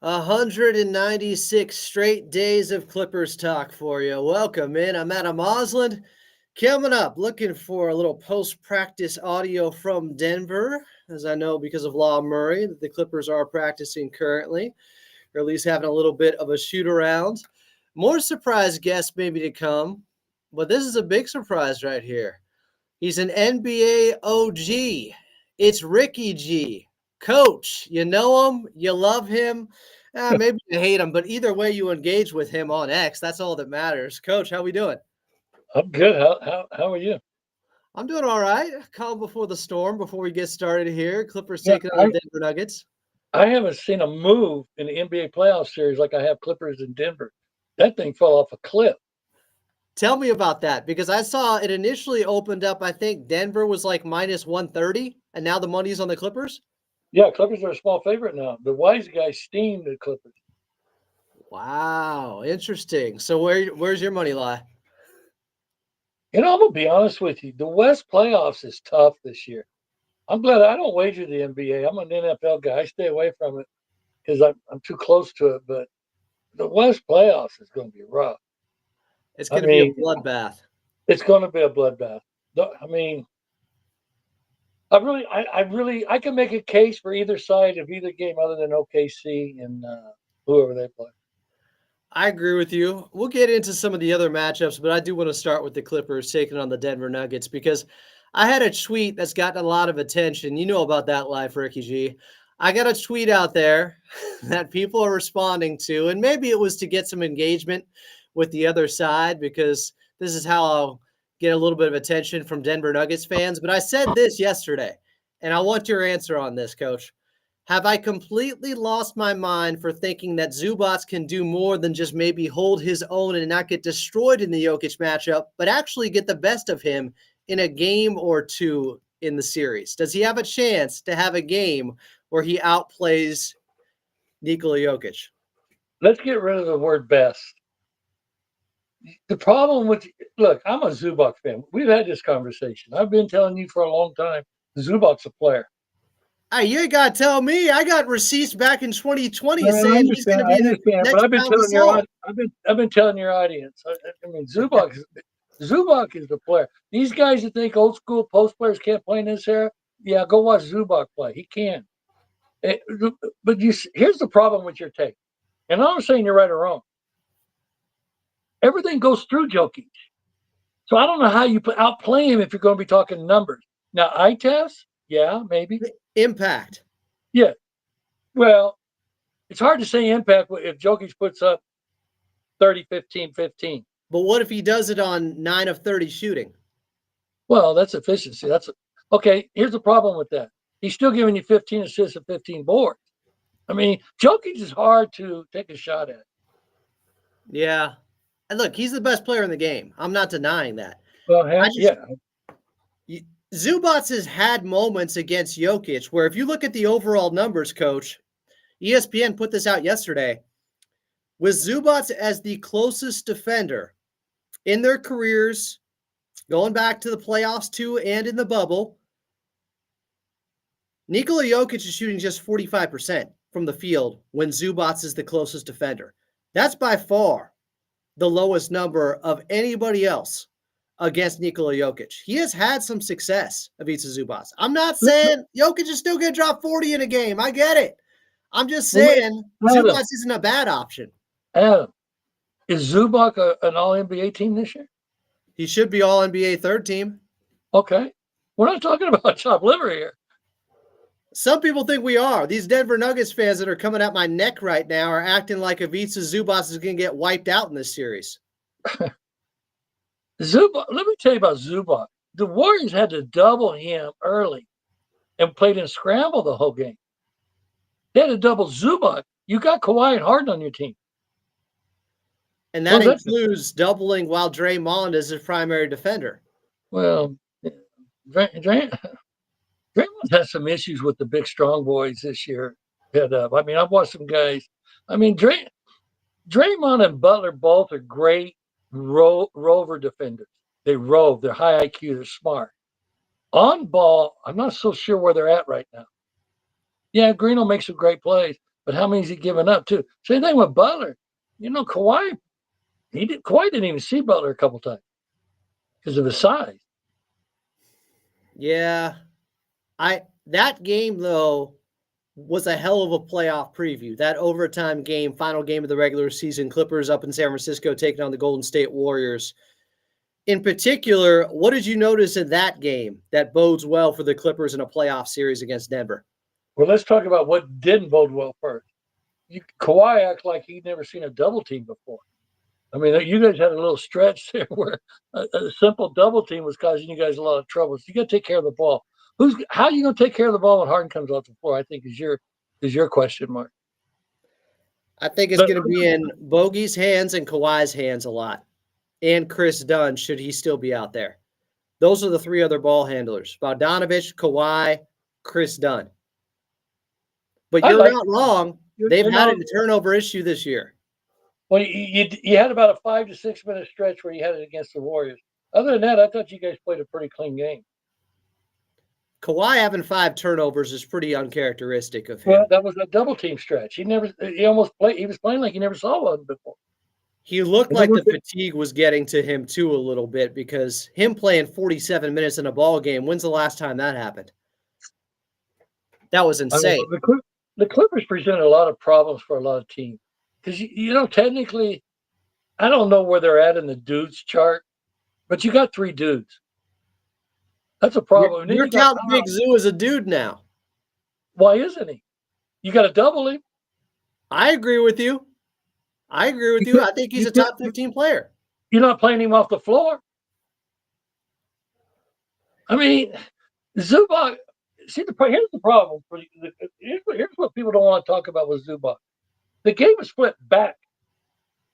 196 straight days of Clippers talk for you. Welcome in. I'm Adam Osland. Coming up, looking for a little post-practice audio from Denver, as I know because of Law Murray that the Clippers are practicing currently, or at least having a little bit of a shoot-around. More surprise guests maybe to come, but this is a big surprise right here. He's an NBA OG. It's Ricky G. Coach, you know him, you love him. Maybe you hate him, but either way you engage with him on X, that's all that matters. Coach, how we doing? I'm good. How are you? I'm doing all right. Calm before the storm before we get started here. Clippers Yeah, taking on the Denver Nuggets. I haven't seen a move in the NBA playoff series like I have Clippers in Denver. That thing fell off a cliff. Tell me about that because I saw it initially opened up. I think Denver was like minus 130, and now the money's on the Clippers. Yeah, Clippers are a small favorite now. The wise guy steamed the Clippers. Wow, interesting. So where's your money lie? I'm gonna be honest with you. The West playoffs is tough this year. I'm glad I don't wager the NBA. I'm an NFL guy. I stay away from it because I'm too close to it. But the West playoffs is going to be rough. It's I going to be a mean, bloodbath. it's going to be a bloodbath. I mean, I can make a case for either side of either game other than OKC and whoever they play. I agree with you. We'll get into some of the other matchups, but I do want to start with the Clippers taking on the Denver Nuggets because I had a tweet that's gotten a lot of attention. You know about that live, Ricky G. I got a tweet out there that people are responding to, and maybe it was to get some engagement with the other side because this is how I'll get a little bit of attention from Denver Nuggets fans. But I said this yesterday, and I want your answer on this, Coach. Have I completely lost my mind for thinking that Zubac can do more than just maybe hold his own and not get destroyed in the Jokic matchup, but actually get the best of him in a game or two in the series? Does he have a chance to have a game where he outplays Nikola Jokic? Let's get rid of the word best. The problem with look, I'm a Zubac fan. We've had this conversation. I've been telling you for a long time. Zubac's a player. Hey, you ain't got to tell me. I got receipts back in 2020 I saying he's going understand. to I be the understand. But next I've been Pau telling Gasol. I've been telling your audience. I mean, Zubac is the player. These guys that think old school post players can't play in this era, yeah, go watch Zubac play. He can. But here's the problem with your take. And I'm not saying you're right or wrong. Everything goes through Jokic. So I don't know how you outplay him if you're going to be talking numbers. Now, eye test, yeah, maybe. Impact. Yeah. Well, it's hard to say impact if Jokic puts up 30, 15, 15. But what if he does it on 9 of 30 shooting? Well, that's efficiency. Okay. Here's the problem with that. He's still giving you 15 assists and 15 boards. I mean, Jokic is hard to take a shot at. Yeah. And look, he's the best player in the game. I'm not denying that. Well, Yeah. Zubac has had moments against Jokic where if you look at the overall numbers, Coach, ESPN put this out yesterday, with Zubac as the closest defender in their careers, going back to the playoffs too and in the bubble, Nikola Jokic is shooting just 45% from the field when Zubac is the closest defender. That's by far the lowest number of anybody else against Nikola Jokic. He has had some success, Ivica Zubac. I'm not saying Jokic is still going to drop 40 in a game. I get it. I'm just saying Zubac isn't a bad option. Adam, is Zubac an All-NBA team this year? He should be All-NBA third team. Okay. We're not talking about chopped liver here. Some people think we are. These Denver Nuggets fans that are coming at my neck right now are acting like Ivica Zubac is going to get wiped out in this series. Zubac, let me tell you about Zubac. The Warriors had to double him early and played in scramble the whole game. They had to double Zubac. You got Kawhi and Harden on your team. And that includes doubling while Draymond is his primary defender. Well, Draymond has some issues with the big strong boys this year. Head up. I mean, I've watched some guys. I mean, Draymond and Butler both are great rover defenders. They rove. They're high IQ. They're smart. On ball, I'm not so sure where they're at right now. Yeah, Green will make some great plays, but how many is he giving up too? Same thing with Butler. Kawhi, Kawhi didn't even see Butler a couple times because of his size. Yeah. That game though was a hell of a playoff preview. That overtime game, final game of the regular season, Clippers up in San Francisco taking on the Golden State Warriors. In particular, what did you notice in that game that bodes well for the Clippers in a playoff series against Denver? Well, let's talk about what didn't bode well first. Kawhi acts like he'd never seen a double team before. I mean, you guys had a little stretch there where a simple double team was causing you guys a lot of trouble. So you got to take care of the ball. How are you going to take care of the ball when Harden comes off the floor? I think is your question mark. I think it's going to be in Bogey's hands and Kawhi's hands a lot, and Chris Dunn should he still be out there. Those are the three other ball handlers: Bogdanovich, Kawhi, Chris Dunn. But you're not wrong. They've had a turnover issue this year. Well, you had about a 5 to 6 minute stretch where you had it against the Warriors. Other than that, I thought you guys played a pretty clean game. Kawhi having 5 turnovers is pretty uncharacteristic of him. Well, that was a double team stretch. He was playing like he never saw one before. He looked like the fatigue was getting to him too a little bit because him playing 47 minutes in a ball game, when's the last time that happened? That was insane. I mean, the Clippers present a lot of problems for a lot of teams. Because, technically, I don't know where they're at in the dudes chart, but you got 3 dudes. That's a problem. You're counting Big Zoo as a dude now. Why isn't he? You got to double him. I agree with you. I think he's a top 15 player. You're not playing him off the floor. I mean, Zubac. See, here's the problem. Here's what people don't want to talk about with Zubac. The game is split back.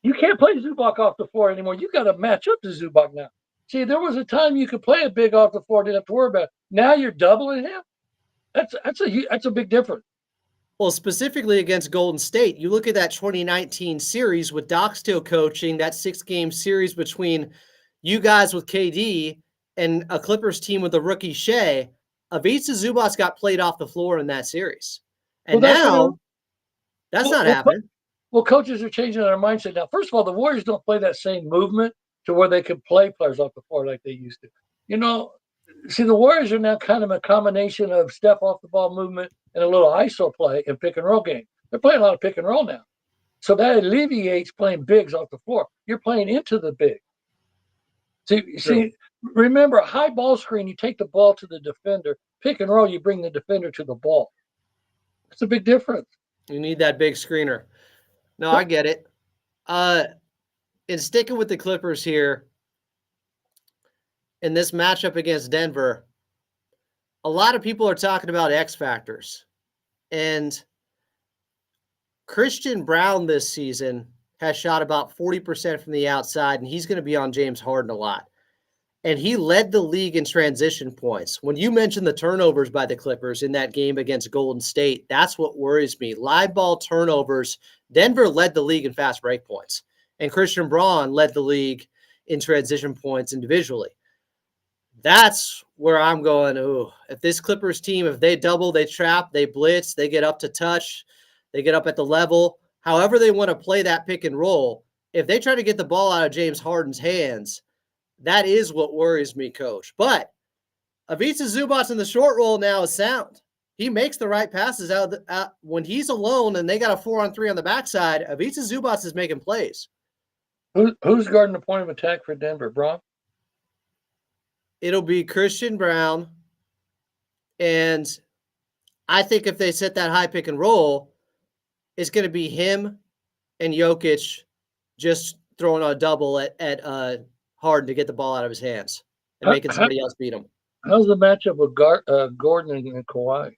You can't play Zubac off the floor anymore. You got to match up to Zubac now. See, there was a time you could play a big off the floor, didn't have to worry about it. Now you're doubling him. That's a big difference. Well, specifically against Golden State, you look at that 2019 series with Doc still coaching, that 6-game series between you guys with KD and a Clippers team with a rookie Shea. Ivica Zubac got played off the floor in that series. And that's not happening. Well, coaches are changing their mindset now. First of all, the Warriors don't play that same movement to where they can play players off the floor like they used to. See, the Warriors are now kind of a combination of step off the ball movement and a little ISO play and pick and roll game. They're playing a lot of pick and roll now. So that alleviates playing bigs off the floor. You're playing into the big. See, remember, a high ball screen, you take the ball to the defender. Pick and roll, you bring the defender to the ball. It's a big difference. You need that big screener. No, I get it. And sticking with the Clippers here, in this matchup against Denver, a lot of people are talking about X factors. And Christian Brown this season has shot about 40% from the outside, and he's going to be on James Harden a lot. And he led the league in transition points. When you mentioned the turnovers by the Clippers in that game against Golden State, that's what worries me. Live ball turnovers. Denver led the league in fast break points. And Christian Braun led the league in transition points individually. That's where I'm going, if this Clippers team, if they double, they trap, they blitz, they get up to touch, they get up at the level, however they want to play that pick and roll, if they try to get the ball out of James Harden's hands, that is what worries me, Coach. But Ivica Zubac in the short roll now is sound. He makes the right passes out when he's alone and they got a 4-on-3 on the backside. Ivica Zubac is making plays. Who's guarding the point of attack for Denver, Braun? It'll be Christian Brown. And I think if they set that high pick and roll, it's going to be him and Jokic just throwing a double at Harden to get the ball out of his hands and making somebody else beat him. How's the matchup with Gordon and Kawhi?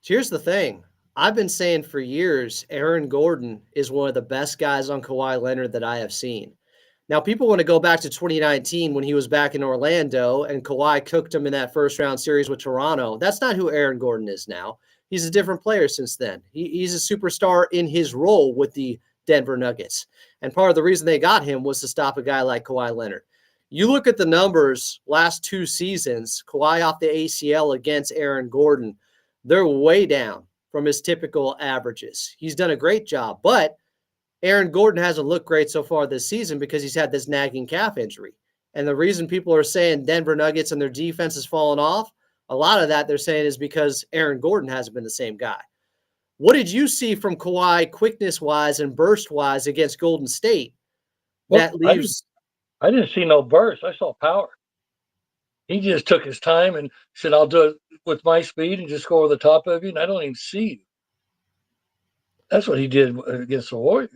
Here's the thing. I've been saying for years, Aaron Gordon is one of the best guys on Kawhi Leonard that I have seen. Now, people want to go back to 2019 when he was back in Orlando and Kawhi cooked him in that first-round series with Toronto. That's not who Aaron Gordon is now. He's a different player since then. He's a superstar in his role with the Denver Nuggets. And part of the reason they got him was to stop a guy like Kawhi Leonard. You look at the numbers last 2 seasons, Kawhi off the ACL against Aaron Gordon, they're way down. from his typical averages. He's done a great job, but Aaron Gordon hasn't looked great so far this season because he's had this nagging calf injury. And the reason people are saying Denver Nuggets and their defense has fallen off, a lot of that they're saying is because Aaron Gordon hasn't been the same guy. What did you see from Kawhi quickness-wise and burst-wise against Golden State that leaves? I didn't see no burst. I saw power. He just took his time and said, I'll do it with my speed and just go over the top of you, and I don't even see you. That's what he did against the Warriors.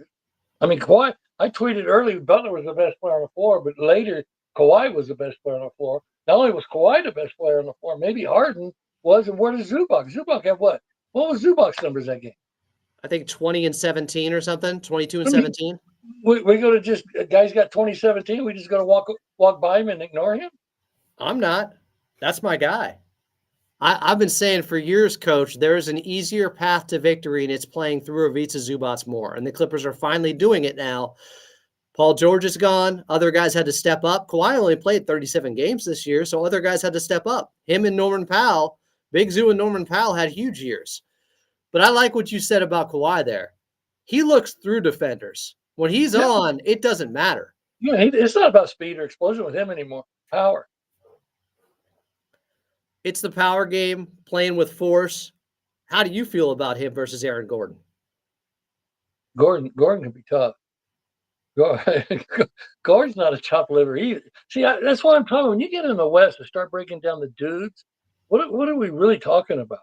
I mean, Kawhi, I tweeted early Butler was the best player on the floor, but later Kawhi was the best player on the floor. Not only was Kawhi the best player on the floor, maybe Harden was, and where did Zubac? Zubac have what? What was Zubac's numbers that game? I think 20 and 17 or something, 22 and 17. We go to just guys got 2017. We just going to walk by him and ignore him? I'm not. That's my guy. I've been saying for years, Coach, there is an easier path to victory, and it's playing through Ivica Zubac more. And the Clippers are finally doing it now. Paul George is gone. Other guys had to step up. Kawhi only played 37 games this year, so other guys had to step up. Him and Norman Powell, Big Zoo and Norman Powell had huge years. But I like what you said about Kawhi there. He looks through defenders. When he's on, it doesn't matter. Yeah, it's not about speed or explosion with him anymore. Power. It's the power game, playing with force. How do you feel about him versus Aaron Gordon? Gordon can be tough. Gordon's not a chop liver either. See, that's what I'm talking about. When you get in the West and start breaking down the dudes, what are we really talking about?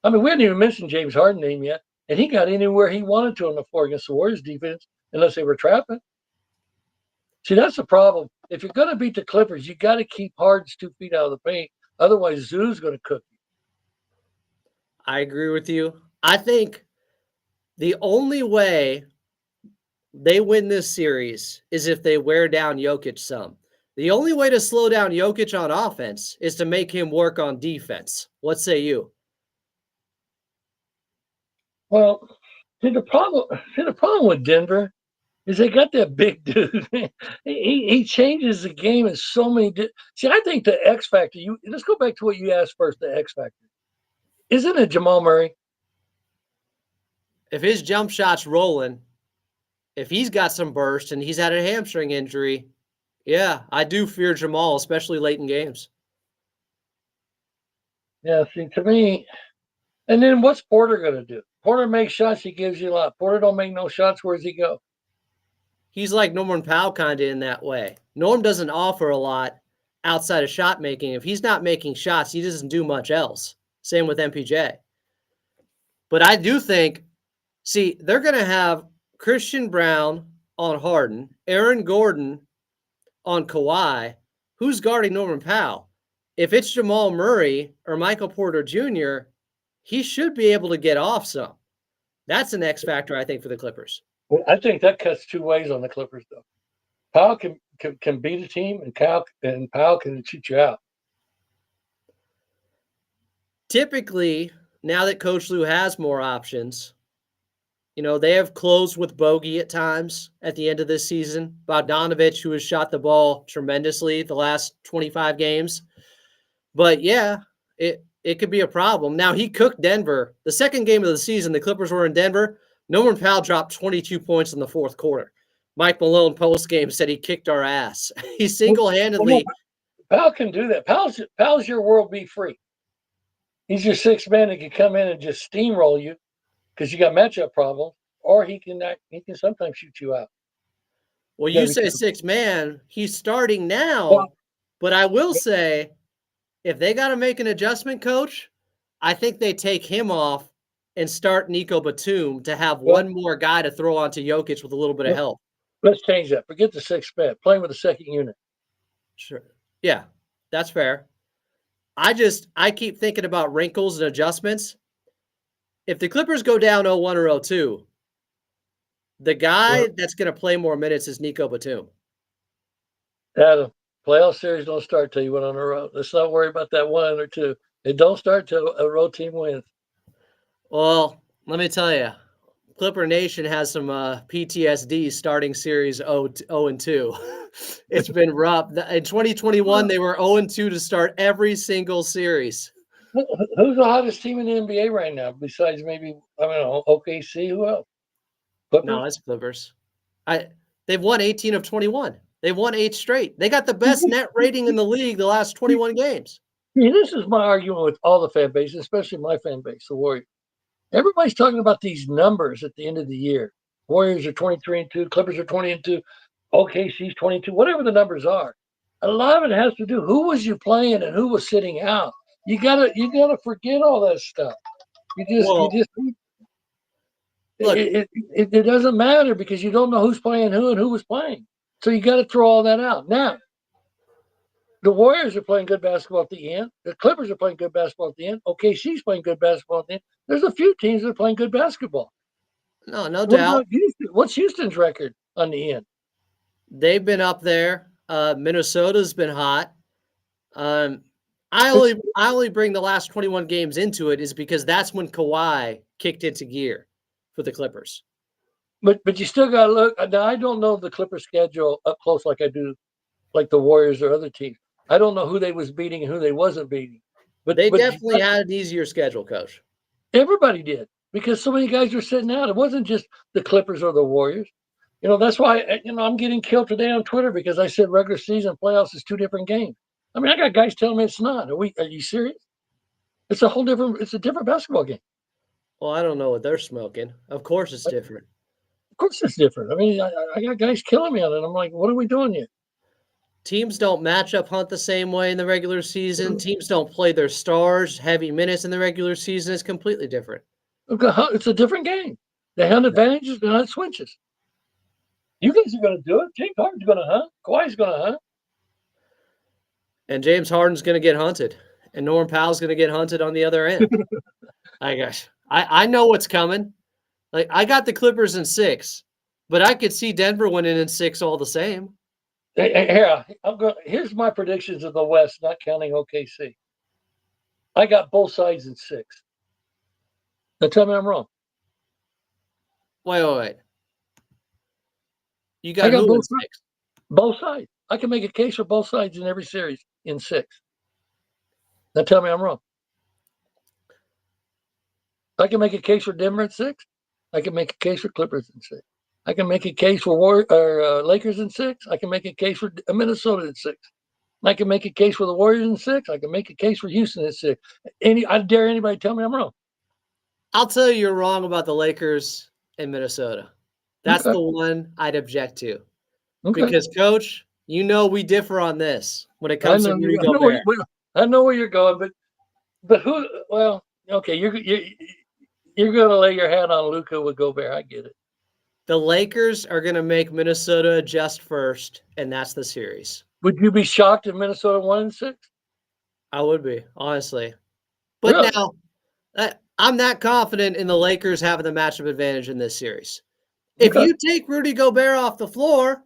I mean, we hadn't even mentioned James Harden's name yet, and he got anywhere he wanted to on the floor against the Warriors defense, unless they were trapping. See, that's the problem. If you're going to beat the Clippers, you got to keep Harden's 2 feet out of the paint. Otherwise, Zoo's going to cook you. I agree with you. I think the only way they win this series is if they wear down Jokic some. The only way to slow down Jokic on offense is to make him work on defense. What say you? Well, the problem with Denver is they got that big dude. he changes the game in so many. See, I think the X factor. Let's go back to what you asked first. The X factor, isn't it Jamal Murray? If his jump shot's rolling, if he's got some burst and he's had a hamstring injury, yeah, I do fear Jamal, especially late in games. Yeah, see, to me, and then what's Porter going to do? Porter makes shots, he gives you a lot. Porter don't make no shots. Where does he go? He's like Norman Powell kind of in that way. Norm doesn't offer a lot outside of shot making. If he's not making shots, he doesn't do much else. Same with MPJ. But I do think, see, they're going to have Christian Brown on Harden, Aaron Gordon on Kawhi. Who's guarding Norman Powell? If it's Jamal Murray or Michael Porter Jr., he should be able to get off some. That's an X factor, I think, for the Clippers. Well, I think that cuts two ways on the Clippers, though. Powell can beat a team, and Powell can shoot you out. Typically, now that Coach Lue has more options, they have closed with Bogey at times at the end of this season. Bogdanovich, who has shot the ball tremendously the last 25 games. But, yeah, it could be a problem. Now, he cooked Denver. The second game of the season, the Clippers were in Denver. Norman Powell dropped 22 points in the fourth quarter. Mike Malone post-game said he kicked our ass. He single-handedly. Powell can do that. Powell's your world be free. He's your sixth man that can come in and just steamroll you because you got matchup problems, or he can sometimes shoot you out. Well, you say sixth man. He's starting now, but I will say if they got to make an adjustment, Coach, I think they take him off and start Nico Batum to have one more guy to throw onto Jokic with a little bit of help. Let's change that. Forget the sixth man. Playing with the second unit. Sure. Yeah, that's fair. I keep thinking about wrinkles and adjustments. If the Clippers go down 0-1 or 0-2, the guy that's going to play more minutes is Nico Batum. Adam, playoff series don't start till you went on a road. Let's not worry about that 1 or 2. It don't start till a road team wins. Well, let me tell you, Clipper Nation has some PTSD starting series 0-2. It's been rough. In 2021, they were 0-2 to start every single series. Who's the hottest team in the NBA right now? Besides maybe I don't know OKC. Who else? No, Clippers. it's Clippers. They've won 18 of 21. They've won 8 straight. They got the best net rating in the league the last 21 games. See, this is my argument with all the fan bases, especially my fan base, the Warriors. Everybody's talking about these numbers at the end of the year. Warriors are 23-2, Clippers are 20-2, OKC's 22, whatever the numbers are. A lot of it has to do who was you playing and who was sitting out. You gotta forget all that stuff. Well, look, It doesn't matter because you don't know who's playing who and who was playing. So you got to throw all that out. Now, the Warriors are playing good basketball at the end. The Clippers are playing good basketball at the end. OKC's playing good basketball at the end. There's a few teams that are playing good basketball. no What doubt. about Houston? What's Houston's record on the end? They've been up there. Minnesota's been hot. I only bring the last 21 games into it is because that's when Kawhi kicked into gear for the Clippers. But you still got to look. Now, I don't know the Clippers schedule up close like I do, like the Warriors or other teams. I don't know who they was beating and who they wasn't beating. But They definitely had an easier schedule, Coach. Everybody did because so many guys were sitting out. It wasn't just the Clippers or the Warriors. That's why I'm getting killed today on Twitter because I said regular season playoffs is 2 different games. I mean, I got guys telling me it's not. Are you serious? It's a different basketball game. Well, I don't know what they're smoking. Of course it's different. Of course it's different. I mean, I got guys killing me on it. I'm like, what are we doing here? Teams don't match up hunt the same way in the regular season. Teams don't play their stars heavy minutes in the regular season. It's completely different. It's a different game. They hunt advantages, they hunt switches. You guys are going to do it. James Harden's going to hunt. Kawhi's going to hunt. And James Harden's going to get hunted. And Norm Powell's going to get hunted on the other end. I know what's coming. Like, I got the Clippers in 6, but I could see Denver winning in 6 all the same. Here's my predictions of the West, not counting OKC. I got both sides in 6. Now tell me I'm wrong. Wait. You got who in 6? Both sides. I can make a case for both sides in every series in 6. Now tell me I'm wrong. I can make a case for Denver in 6. I can make a case for Clippers in 6. I can make a case for Lakers in 6. I can make a case for Minnesota in 6. I can make a case for the Warriors in 6. I can make a case for Houston in 6. I dare anybody tell me I'm wrong. I'll tell you you're wrong about the Lakers and Minnesota. That's the one I'd object to. Okay. Because, Coach, we differ on this when it comes to Rudy Gobert. I know where you're going, but who? Well, okay, you're going to lay your hat on Luka with Gobert. I get it. The Lakers are going to make Minnesota adjust first, and that's the series. Would you be shocked if Minnesota won in 6? I would be, honestly. But really? Now, I'm not confident in the Lakers having the matchup advantage in this series. If you take Rudy Gobert off the floor,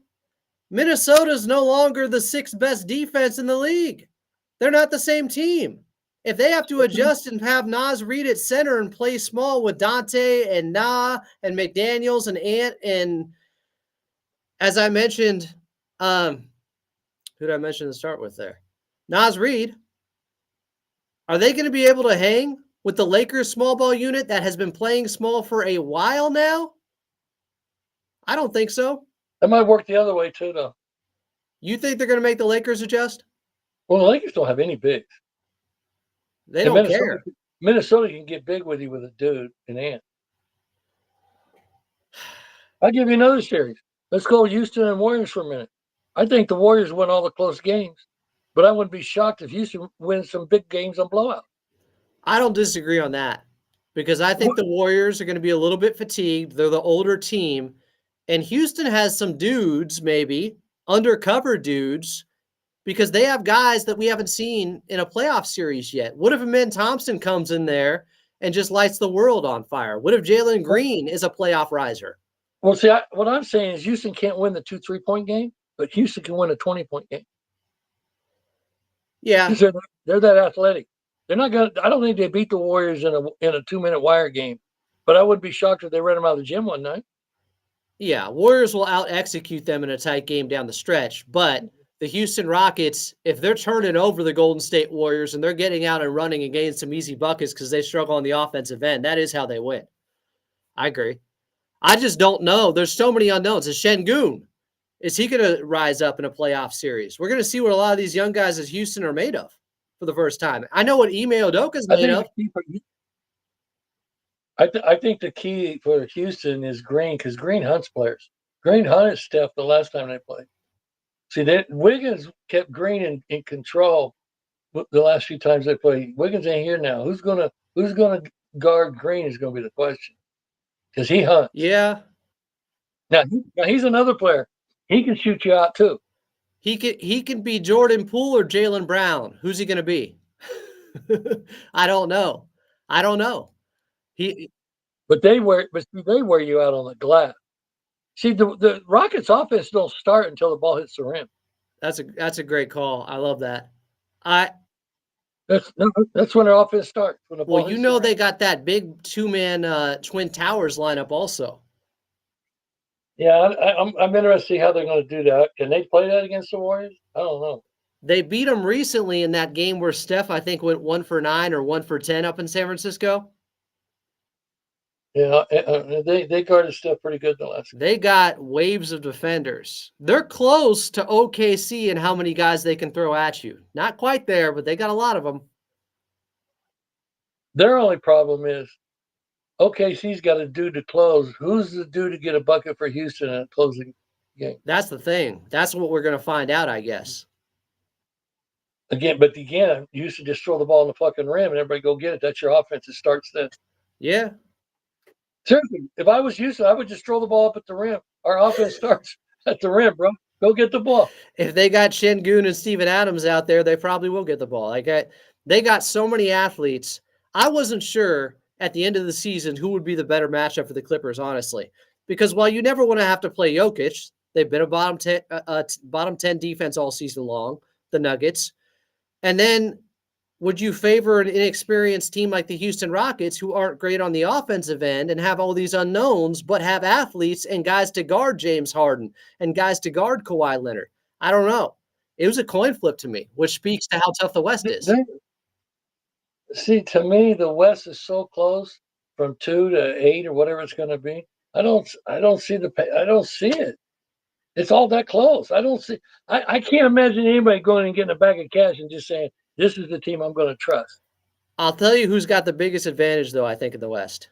Minnesota's no longer the 6th best defense in the league. They're not the same team. If they have to adjust and have Naz Reid at center and play small with Dante and and McDaniels and Ant and, as I mentioned, who did I mention to start with there? Naz Reid. Are they going to be able to hang with the Lakers small ball unit that has been playing small for a while now? I don't think so. That might work the other way too, though. You think they're going to make the Lakers adjust? Well, the Lakers don't have any bigs. They don't care. Minnesota can get big with you with a dude and Ant. I'll give you another series. Let's go Houston and Warriors for a minute. I think the Warriors win all the close games, but I wouldn't be shocked if Houston wins some big games on blowout. I don't disagree on that because I think the Warriors are going to be a little bit fatigued. They're the older team, and Houston has some dudes, maybe undercover dudes, because they have guys that we haven't seen in a playoff series yet. What if Amen Thompson comes in there and just lights the world on fire? What if Jalen Green is a playoff riser? Well, see, what I'm saying is Houston can't win the 2 3-point game, but Houston can win a 20-point game. Yeah. They're that athletic. They're not going to – I don't think they beat the Warriors in a 2-minute wire game, but I wouldn't be shocked if they ran them out of the gym one night. Yeah, Warriors will out-execute them in a tight game down the stretch, but the Houston Rockets, if they're turning over the Golden State Warriors and they're getting out and running and getting some easy buckets because they struggle on the offensive end, that is how they win. I agree. I just don't know. There's so many unknowns. Is Şengün, is he going to rise up in a playoff series? We're going to see what a lot of these young guys at Houston are made of for the first time. I know what Ime Udoka's I made think of. the key for I think the key for Houston is Green, because Green hunts players. Green hunted Steph the last time they played. See, Wiggins kept Green in control the last few times they played. Wiggins ain't here now. Who's gonna guard Green is gonna be the question, because he hunts. Yeah. Now he's another player. He can shoot you out too. He can be Jordan Poole or Jaylen Brown. Who's he going to be? I don't know. But they wear you out on the glass. See, the Rockets offense don't start until the ball hits the rim. That's a great call. I love that. That's when their offense starts. When the ball hits the rim. They got that big two-man Twin Towers lineup also. Yeah, I'm interested to see how they're going to do that. Can they play that against the Warriors? I don't know. They beat them recently in that game where Steph, I think, went 1 for 9 or 1 for 10 up in San Francisco. Yeah, they guarded Steph pretty good the last. They got waves of defenders. They're close to OKC in how many guys they can throw at you. Not quite there, but they got a lot of them. Their only problem is OKC's got a dude to close. Who's the dude to get a bucket for Houston in a closing game? That's the thing. That's what we're going to find out, I guess. Again, Houston just throw the ball in the fucking rim and everybody go get it. That's your offense. It starts then. Yeah. Seriously, if I was Houston, I would just throw the ball up at the rim. Our offense starts at the rim, bro. Go get the ball. If they got Şengün and Steven Adams out there, they probably will get the ball. They got so many athletes. I wasn't sure at the end of the season who would be the better matchup for the Clippers, honestly. Because while you never want to have to play Jokic, they've been a bottom 10 defense all season long, the Nuggets. And then would you favor an inexperienced team like the Houston Rockets, who aren't great on the offensive end and have all these unknowns, but have athletes and guys to guard James Harden and guys to guard Kawhi Leonard? I don't know. It was a coin flip to me, which speaks to how tough the West is. See, to me, the West is so close from 2 to 8 or whatever it's going to be. I don't see it. It's all that close. I can't imagine anybody going and getting a bag of cash and just saying, this is the team I'm going to trust. I'll tell you who's got the biggest advantage, though, I think, in the West.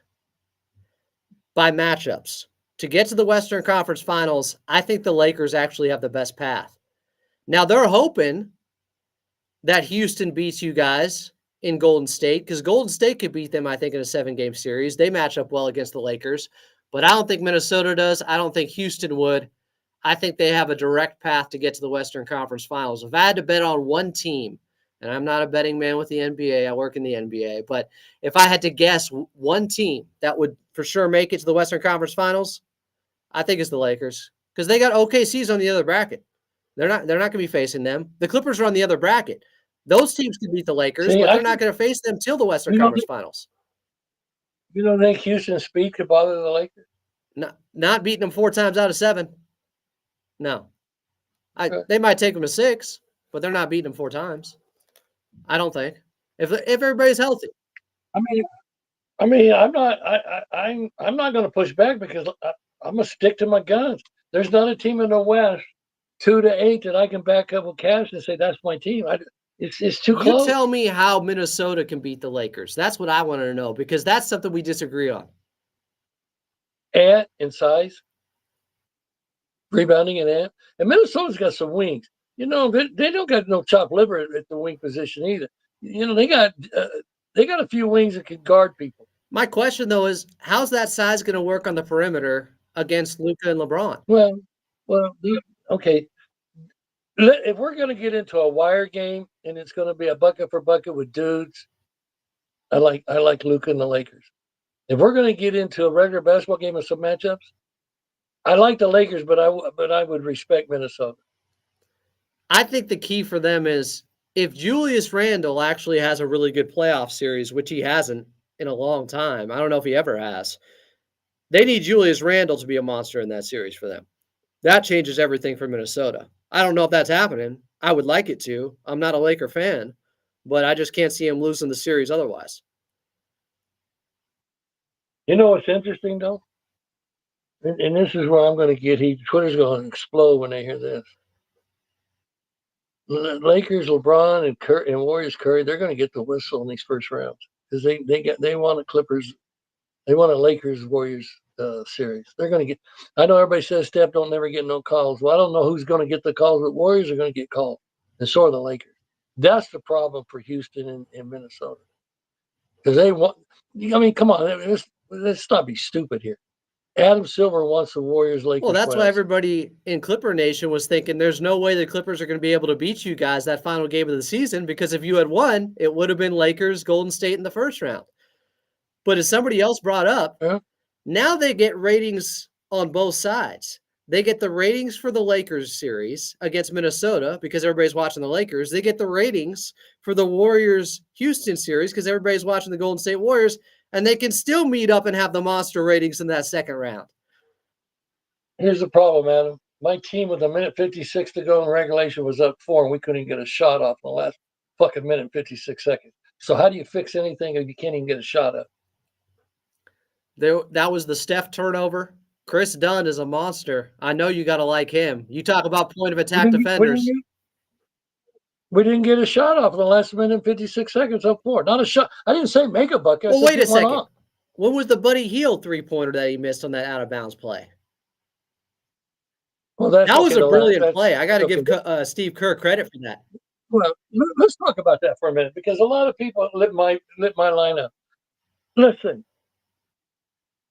By matchups. To get to the Western Conference Finals, I think the Lakers actually have the best path. Now, they're hoping that Houston beats you guys in Golden State, because Golden State could beat them, I think, in a 7-game series. They match up well against the Lakers, but I don't think Minnesota does. I don't think Houston would. I think they have a direct path to get to the Western Conference Finals. If I had to bet on one team, and I'm not a betting man with the NBA, I work in the NBA, but if I had to guess one team that would for sure make it to the Western Conference Finals, I think it's the Lakers, because they got OKC's on the other bracket. They're not going to be facing them. The Clippers are on the other bracket. Those teams can beat the Lakers, but they're not going to face them till the Western Conference Finals. You don't think Houston's speed could bother the Lakers? Not beating them 4 times out of 7. No. They might take them to 6, but they're not beating them 4 times. I don't think. If everybody's healthy. I mean, I'm not going to push back, because I'm going to stick to my guns. There's not a team in the West 2 to 8 that I can back up with cash and say that's my team. It's too close. You tell me how Minnesota can beat the Lakers. That's what I want to know, because that's something we disagree on. In size, rebounding, and Minnesota's got some wings. You know, they don't got no chopped liver at the wing position either. You know, they got a few wings that can guard people. My question, though, is how's that size going to work on the perimeter against Luka and LeBron? Well, okay. If we're going to get into a wire game and it's going to be a bucket for bucket with dudes, I like Luka and the Lakers. If we're going to get into a regular basketball game with some matchups, I like the Lakers, but I would respect Minnesota. I think the key for them is if Julius Randle actually has a really good playoff series, which he hasn't in a long time. I don't know if he ever has. They need Julius Randle to be a monster in that series for them. That changes everything for Minnesota. I don't know if that's happening. I would like it to. I'm not a Laker fan, but I just can't see him losing the series otherwise. You know what's interesting though, and this is where I'm going to get heat. Twitter's going to explode when they hear this. Lakers, LeBron, and Warriors, Curry, they're going to get the whistle in these first rounds because they want a Clippers, they want a Lakers Warriors series. They're going to get. I know everybody says Steph don't never get no calls. Well, I don't know who's going to get the calls, but Warriors are going to get called, and so are the Lakers. That's the problem for Houston and Minnesota because they want. I mean, come on, let's not be stupid here. Adam Silver wants the Warriors Well, Lakers that's why playoffs. everybody in Clipper Nation was thinking there's no way the Clippers are going to be able to beat you guys that final game of the season because if you had won, it would have been Lakers, Golden State in the first round. But as somebody else brought up, Yeah. now they get ratings on both sides. They get the ratings for the Lakers series against Minnesota because everybody's watching the Lakers. They get the ratings for the Warriors Houston series because everybody's watching the Golden State Warriors, and they can still meet up and have the monster ratings in that second round. Here's the problem, Adam. My team with a minute 56 to go in regulation was up 4, and we couldn't get a shot off in the last fucking minute and 56 seconds. So how do you fix anything if you can't even get a shot up? That was the Steph turnover. Chris Dunn is a monster. I know you got to like him. You talk about point of attack defenders. We didn't get a shot off in the last minute and 56 seconds up 4. Not a shot. I didn't say make a bucket. Well, wait a second. Off. When was the Buddy Hield three-pointer that he missed on that out-of-bounds play? Well, that was a brilliant play. I got to give Steve Kerr credit for that. Well, let's talk about that for a minute because a lot of people lit my line up. Listen,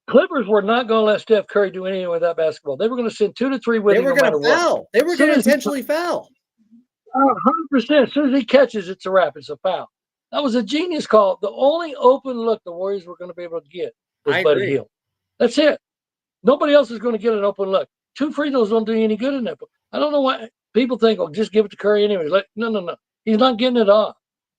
Clippers were not going to let Steph Curry do anything with that basketball. They were going to send 2 to 3 with him. They were going to foul. They were going to intentionally foul. 100%. As soon as he catches, it's a wrap. It's a foul. That was a genius call. The only open look the Warriors were going to be able to get was Buddy Hield. That's it. Nobody else is going to get an open look. 2 free throws don't do you any good in that. I don't know why people think, oh, just give it to Curry anyway. Like, no. He's not getting it off.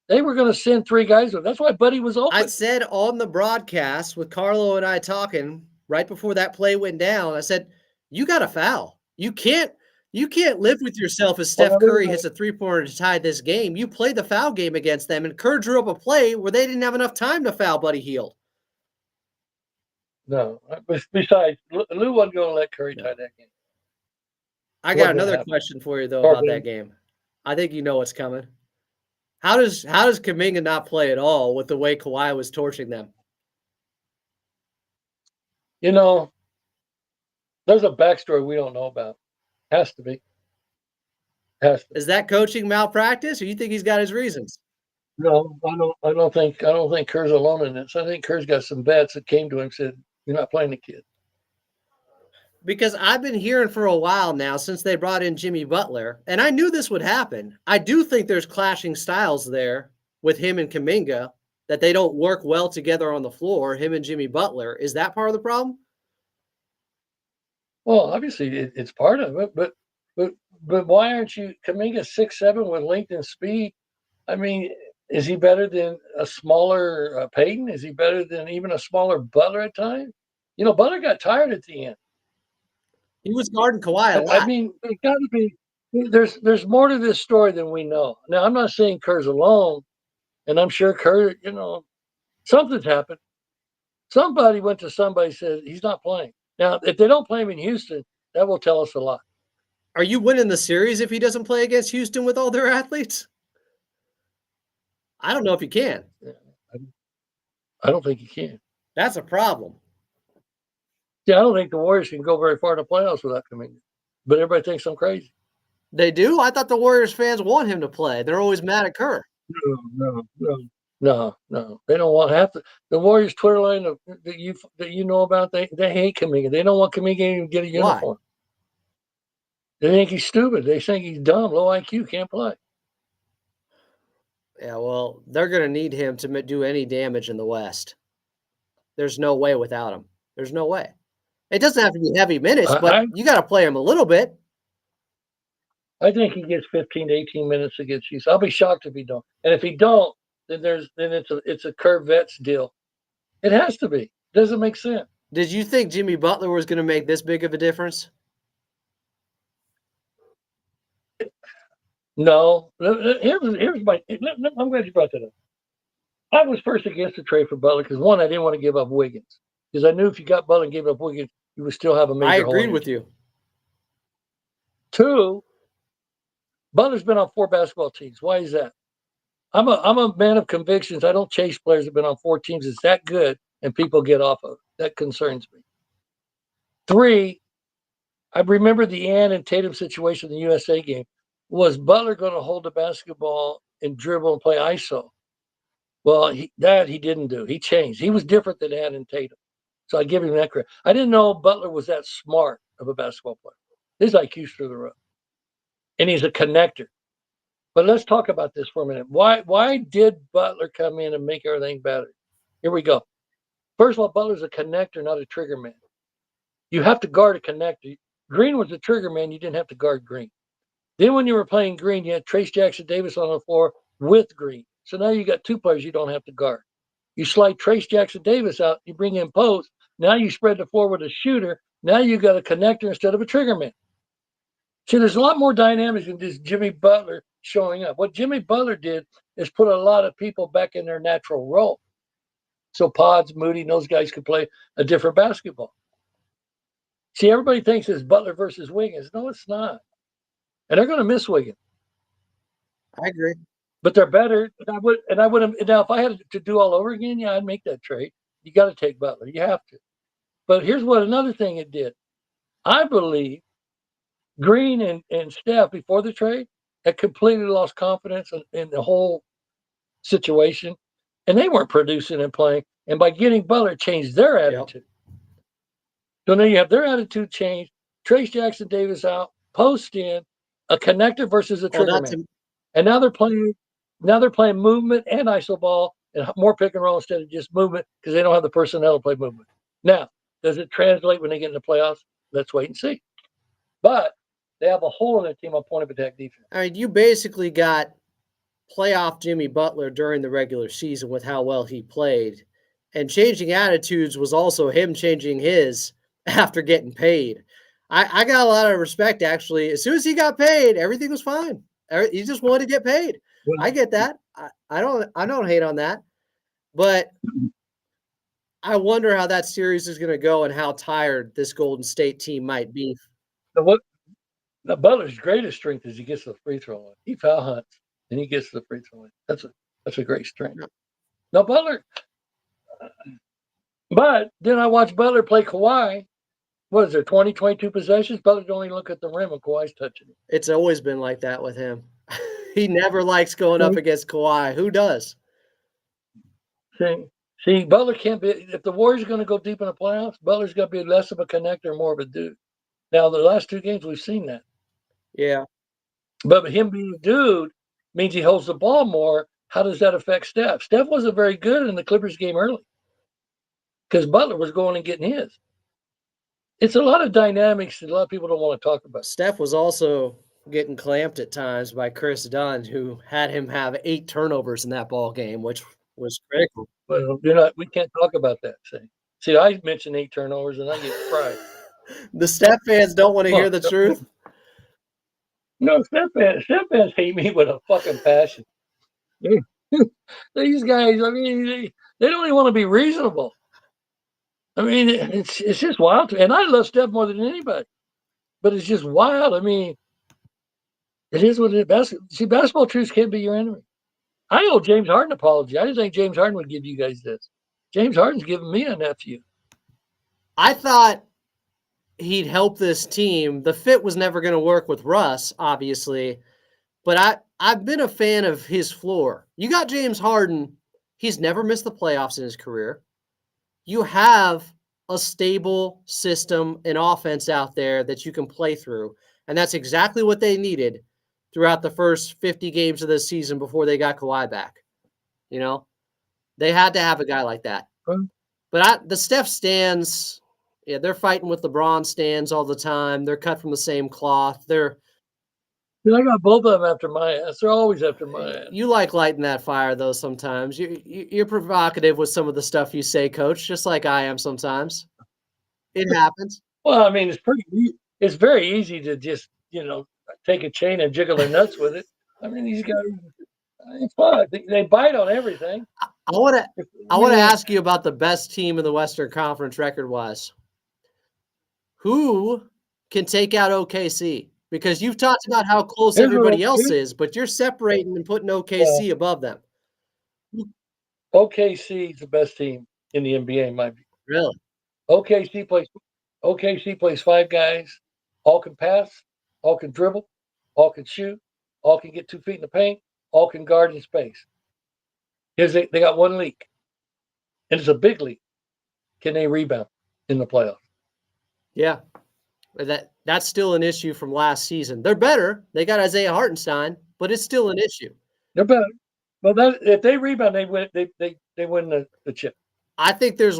They were going to send 3 guys with. That's why Buddy was open. I said on the broadcast with Carlo and I talking right before that play went down, I said, you got to foul. You can't live with yourself as Steph Curry hits a three-pointer to tie this game. You play the foul game against them, and Kerr drew up a play where they didn't have enough time to foul Buddy Hield. No. Besides, Lou wasn't going to let Curry tie that game. I got another question for you, though, about that game. I think you know what's coming. How does Kuminga not play at all with the way Kawhi was torching them? You know, there's a backstory we don't know about. Has to be. Is that coaching malpractice, or you think he's got his reasons? No, I don't think Kerr's alone in this. I think Kerr's got some bets that came to him and said, "You're not playing the kid." Because I've been hearing for a while now since they brought in Jimmy Butler, and I knew this would happen. I do think there's clashing styles there with him and Kuminga, that they don't work well together on the floor, him and Jimmy Butler. Is that part of the problem? Well, obviously it's part of it, but why aren't you Kuminga 6'7" with length and speed? I mean, is he better than a smaller Payton? Is he better than even a smaller Butler at times? You know, Butler got tired at the end. He was guarding Kawhi a lot. I mean, it got to be. There's more to this story than we know. Now, I'm not saying Kerr's alone, and I'm sure Kerr, you know, something's happened. Somebody went to somebody and said he's not playing. Now, if they don't play him in Houston, that will tell us a lot. Are you winning the series if he doesn't play against Houston with all their athletes? I don't know if you can. I don't think you can. That's a problem. Yeah, I don't think the Warriors can go very far in the playoffs without Kuminga. But everybody thinks I'm crazy. They do? I thought the Warriors fans want him to play. They're always mad at Kerr. No. They don't want half the Warriors Twitter line that you know about. They hate Kuminga. They don't want Kuminga to even get a uniform. Why? They think he's stupid. They think he's dumb, low IQ, can't play. Yeah, well, they're going to need him to do any damage in the West. There's no way without him. There's no way. It doesn't have to be heavy minutes, but you got to play him a little bit. I think he gets 15 to 18 minutes against Houston. I'll be shocked if he don't. And if he don't, then it's a Kerr vets deal. It has to be. Doesn't make sense. Did you think Jimmy Butler was going to make this big of a difference? No. Here's my. I'm glad you brought that up. I was first against the trade for Butler because, one, I didn't want to give up Wiggins because I knew if you got Butler and gave up Wiggins, you would still have a I major hole in agreed your with team. you. Two, Butler's been on 4 basketball teams. Why is that? I'm a man of convictions. I don't chase players that have been on 4 teams. It's that good and people get off of it. That concerns me. 3, I remember the Ann and Tatum situation in the USA game. Was Butler going to hold the basketball and dribble and play ISO? Well, he didn't do. He changed. He was different than Ann and Tatum. So I give him that credit. I didn't know Butler was that smart of a basketball player. His IQ's through the roof. And he's a connector. But let's talk about this for a minute. Why did Butler come in and make everything better? Here we go. First of all, Butler's a connector, not a trigger man. You have to guard a connector. Green was a trigger man. You didn't have to guard Green. Then when you were playing Green, you had Trace Jackson Davis on the floor with Green. So now you got 2 players you don't have to guard. You slide Trace Jackson Davis out. You bring in Post. Now you spread the floor with a shooter. Now you got a connector instead of a trigger man. See, there's a lot more dynamics than just Jimmy Butler showing up. What Jimmy Butler did is put a lot of people back in their natural role. So Pods, Moody, and those guys could play a different basketball. See, everybody thinks it's Butler versus Wiggins. No, it's not. And they're going to miss Wiggins. I agree. But they're better. And I would have now if I had to do all over again, yeah, I'd make that trade. You got to take Butler. You have to. But here's what another thing it did. I believe Green and Steph before the trade had completely lost confidence in the whole situation. And they weren't producing and playing. And by getting Butler, it changed their attitude. Yep. So now you have their attitude changed. Trace Jackson Davis out, Post in, a connector versus a trigger man. And now they're playing movement and iso ball and more pick and roll instead of just movement because they don't have the personnel to play movement. Now, does it translate when they get in the playoffs? Let's wait and see. But they have a hole in their team on point of attack defense. I mean, you basically got playoff Jimmy Butler during the regular season with how well he played. And changing attitudes was also him changing his after getting paid. I got a lot of respect, actually. As soon as he got paid, everything was fine. He just wanted to get paid. I get that. I don't hate on that. But I wonder how that series is going to go and how tired this Golden State team might be. Now Butler's greatest strength is he gets the free throw line. He foul hunts and he gets the free throw line. That's a great strength. Now Butler, but then I watched Butler play Kawhi. What is there, 20, 22 possessions? Butler don't even look at the rim when Kawhi's touching it. It's always been like that with him. He never likes going up against Kawhi. Who does? See, Butler can't be. If the Warriors are going to go deep in the playoffs, Butler's got to be less of a connector, more of a dude. Now, the last 2 games, we've seen that. Yeah. But him being a dude means he holds the ball more. How does that affect Steph? Steph wasn't very good in the Clippers game early because Butler was going and getting his. It's a lot of dynamics that a lot of people don't want to talk about. Steph was also getting clamped at times by Chris Dunn, who had him have 8 turnovers in that ball game, which was critical. Well, we can't talk about that. See, I mentioned 8 turnovers and I get fried. The Steph fans don't want to hear the truth. No, Steph fans hate me with a fucking passion. These guys, I mean, they don't even want to be reasonable. I mean, it's just wild. And I love Steph more than anybody. But it's just wild. I mean, it is what it is. See, basketball truths can't be your enemy. I owe James Harden an apology. I didn't think James Harden would give you guys this. James Harden's giving me a nephew. I thought he'd help this team. The fit was never going to work with Russ, obviously. But I've been a fan of his floor. You got James Harden. He's never missed the playoffs in his career. You have a stable system and offense out there that you can play through. And that's exactly what they needed throughout the first 50 games of the season before they got Kawhi back. You know, they had to have a guy like that. But the Steph stands, yeah, they're fighting with LeBron stands all the time. They're cut from the same cloth. I got both of them after my ass. They're always after my ass. You like lighting that fire, though, sometimes. You're provocative with some of the stuff you say, Coach, just like I am sometimes. It happens. Well, I mean, it's very easy to just, take a chain and jiggle their nuts with it. I mean, these guys, it's fun. They bite on everything. I want to I I want to mean, ask you about the best team in the Western Conference record-wise. Who can take out OKC? Because you've talked about how close here's everybody what else is, but you're separating and putting uh, OKC above them. OKC is the best team in the NBA, in my view. Really? OKC plays OKC plays five guys, all can pass, all can dribble, all can shoot, all can get 2 feet in the paint, all can guard in space. They got one leak, and it's a big leak. Can they rebound in the playoffs? Yeah. That's still an issue from last season. They're better. They got Isaiah Hartenstein, but it's still an issue. They're better. Well, if they rebound, they win. They win the chip. I think there's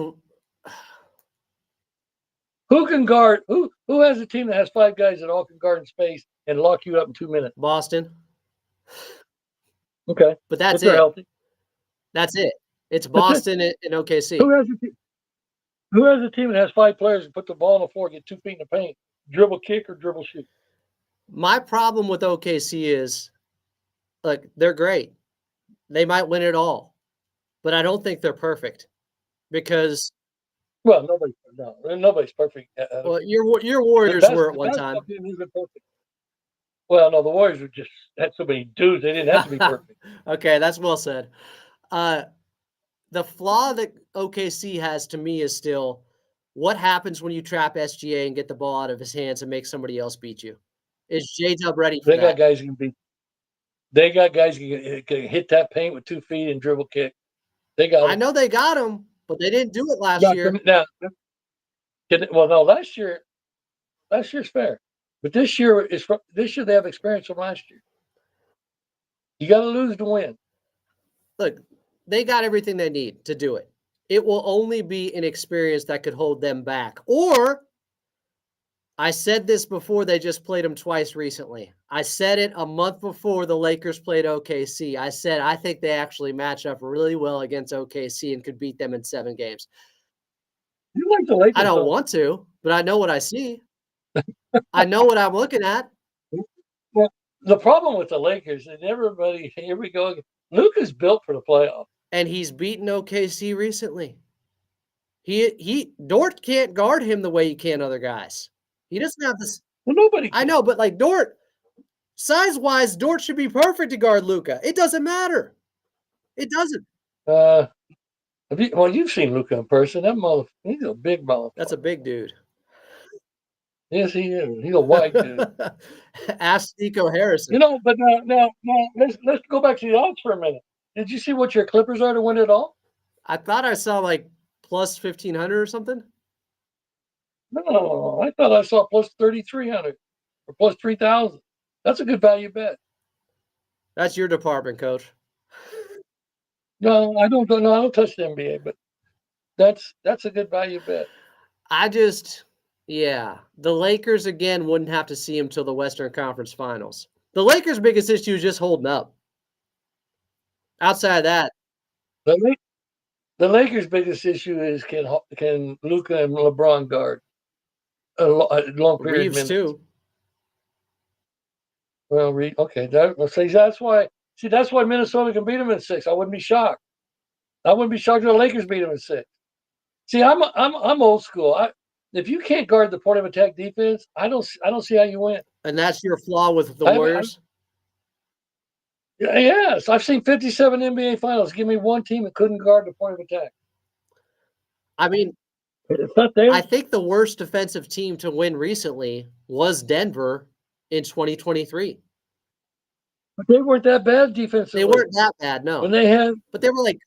Who can guard? Who has a team that has five guys that all can guard in space and lock you up in 2 minutes? Boston, Okay, but that's if they're it. healthy. That's it. It's That's it. Boston and OKC. Who has a team that has five players and put the ball on the floor, get 2 feet in the paint, dribble kick or dribble shoot? My problem with OKC is, like, they're great. They might win it all, but I don't think they're perfect because, Well, nobody's perfect. well, your Warriors were at The one time. basketball team isn't perfect. Well, no, the Warriors were just had so many dudes; they didn't have to be perfect. Okay, that's well said. The flaw that OKC has to me is still what happens when you trap SGA and get the ball out of his hands and make somebody else beat you? Is J-Dub ready for They got that? guys who can beat. They got guys who can hit that paint with 2 feet and dribble kick. They got I them. know they got him, but they didn't do it last Now, year. well, no, last year's fair, but this year they have experience from last year. You got to lose to win. Look, they got everything they need to do it. It will only be an experience that could hold them back. Or I said this before they just played them twice recently. I said it a month before the Lakers played OKC. I said I think they actually match up really well against OKC and could beat them in 7 games. You like the Lakers? I don't want to, but I know what I see. I know what I'm looking at. Well, the problem with the Lakers and everybody, here we go again. Luka's built for the playoffs. And he's beaten OKC recently. Dort can't guard him the way he can other guys. He doesn't have this. Well, nobody I can. know, but like Dort, size-wise, Dort should be perfect to guard Luka. It doesn't matter. It doesn't. You've seen Luka in person. He's a big motherfucker. That's a big dude. Yes, he is. He's a white dude. Ask Nico Harrison. But now let's go back to the odds for a minute. Did you see what your Clippers are to win it all? I thought I saw like plus 1,500 or something. No, I thought I saw plus 3,300 or plus 3,000. That's a good value bet. That's your department, coach. No, I don't touch the NBA, but that's a good value bet. Yeah, the Lakers again wouldn't have to see him till the Western Conference Finals. The Lakers' biggest issue is just holding up. Outside of that, the Lakers' biggest issue is can Luka and LeBron guard a long period of Reeves minutes. too. Well, okay, that's why Minnesota can beat them in 6. I wouldn't be shocked. I wouldn't be shocked if the Lakers beat them in 6. See, I'm old school. If you can't guard the point of attack defense, I don't see how you win. And that's your flaw with the Warriors? Yes, I've seen 57 NBA finals. Give me one team that couldn't guard the point of attack. I mean, it's not there. I think the worst defensive team to win recently was Denver in 2023. But they weren't that bad defensively. They weren't that bad, no. But they were like,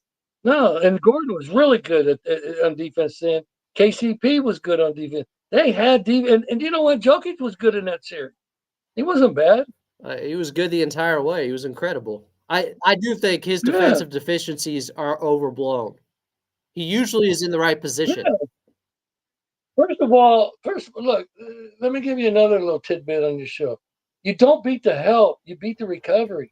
no, and Gordon was really good on defense then. KCP was good on defense. They had defense, and you know what? Jokic was good in that series. He wasn't bad. He was good the entire way. He was incredible. I do think his defensive deficiencies are overblown. He usually is in the right position. Yeah. Look, let me give you another little tidbit on your show. You don't beat the help, you beat the recovery.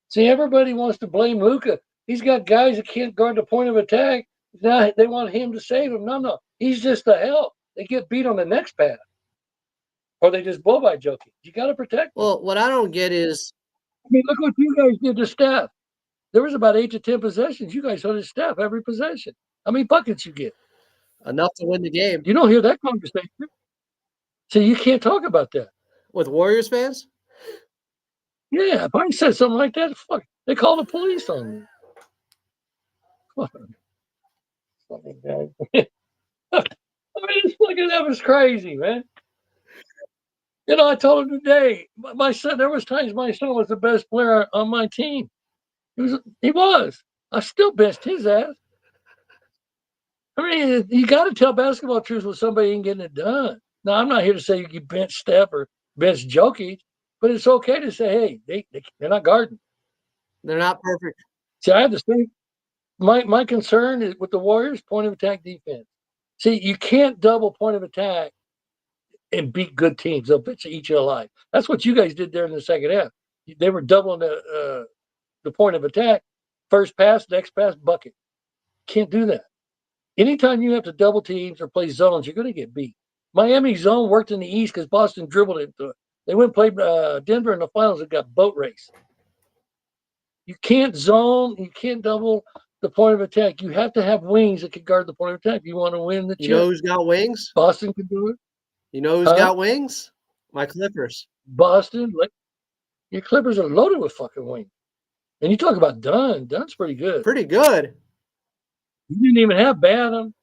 See, everybody wants to blame Luka. He's got guys that can't guard the point of attack. Now they want him to save them. No. He's just the help. They get beat on the next pass. or they just blow by Jokic. You got to protect them. Well, what I don't get is, I mean, look what you guys did to Steph. There was about 8 to 10 possessions. You guys held his Steph every possession. How many buckets you get? enough to win the game. You don't hear that conversation. So you can't talk about that. With Warriors fans? Yeah, if I said something like that, fuck, they call the police on me. Fucking guy. I mean, this fucking that was crazy, man. You know, I told him today, my son. There was times my son was the best player on my team. He was. I still benched his ass. I mean, you got to tell basketball truths when somebody ain't getting it done. Now, I'm not here to say you bench Steph or bench Jokic, but it's okay to say, hey, they're not guarding. They're not perfect. See, I have the same. My concern is with the Warriors, point of attack defense. See, you can't double point of attack and beat good teams. They'll eat you alive. That's what you guys did there in the second half. They were doubling the point of attack. First pass, next pass, bucket. Can't do that. Anytime you have to double teams or play zones, you're going to get beat. Miami zone worked in the East because Boston dribbled into it. They went and played Denver in the finals and got boat race. You can't zone. You can't double the point of attack. You have to have wings that can guard the point of attack. You want to win the chip. You know who's got wings? Boston can do it. You know who's got wings? My Clippers. Boston, your Clippers are loaded with fucking wings. And you talk about Dunn. Dunn's pretty good. Pretty good. You didn't even have Batum.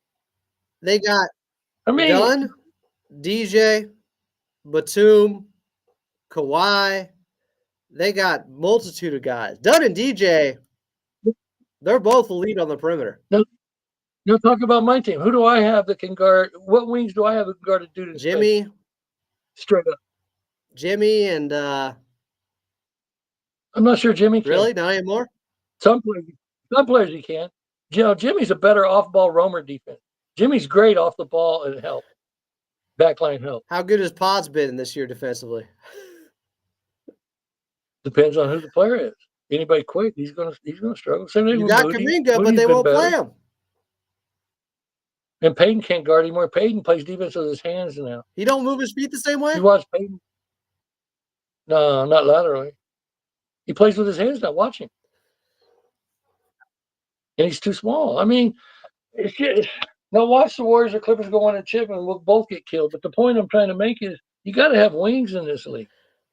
They got I Dunn, DJ, Batum, Kawhi. They got multitude of guys. Dunn and DJ, they're both elite on the perimeter. You'll talk about my team. Who do I have that can guard? What wings do I have that can guard a dude in Jimmy. space? Straight up. Jimmy and I'm not sure Jimmy can. really? Not anymore? Some players he can. You know, Jimmy's a better off-ball roamer defense. Jimmy's great off the ball and help. Backline help. How good has Pods been this year defensively? Depends on who the player is. Anybody quit, he's gonna struggle. Same thing You with got Moody. Kuminga, but Moody's they been won't better. play him. And Payton can't guard anymore. Payton plays defense with his hands now. He don't move his feet the same way? You watch Payton? No, not laterally. He plays with his hands now. Watch him. And he's too small. I mean, now watch the Warriors or Clippers go on a chip and we'll both get killed. But the point I'm trying to make is you got to have wings in this league.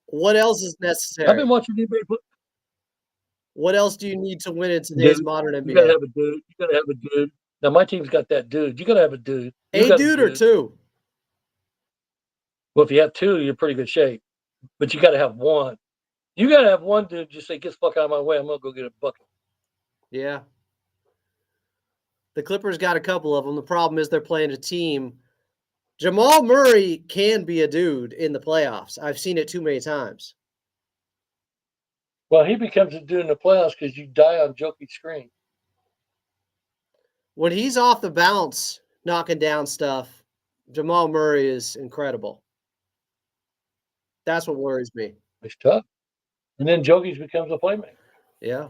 What else is necessary? I've been watching anybody play. What else do you need to win in today's modern NBA? You got to have a dude. You got to have a dude. Now, my team's got that dude. You got to have a dude. A dude or two? Well, if you have two, you're in pretty good shape. But you got to have one. You got to have one dude just say, get the fuck out of my way. I'm going to go get a bucket. Yeah. The Clippers got a couple of them. The problem is they're playing a team. Jamal Murray can be a dude in the playoffs. I've seen it too many times. Well, he becomes a dude in the playoffs because you die on Jokic screen. When he's off the bounce, knocking down stuff, Jamal Murray is incredible. That's what worries me. It's tough. And then Jokic becomes a playmaker. Yeah.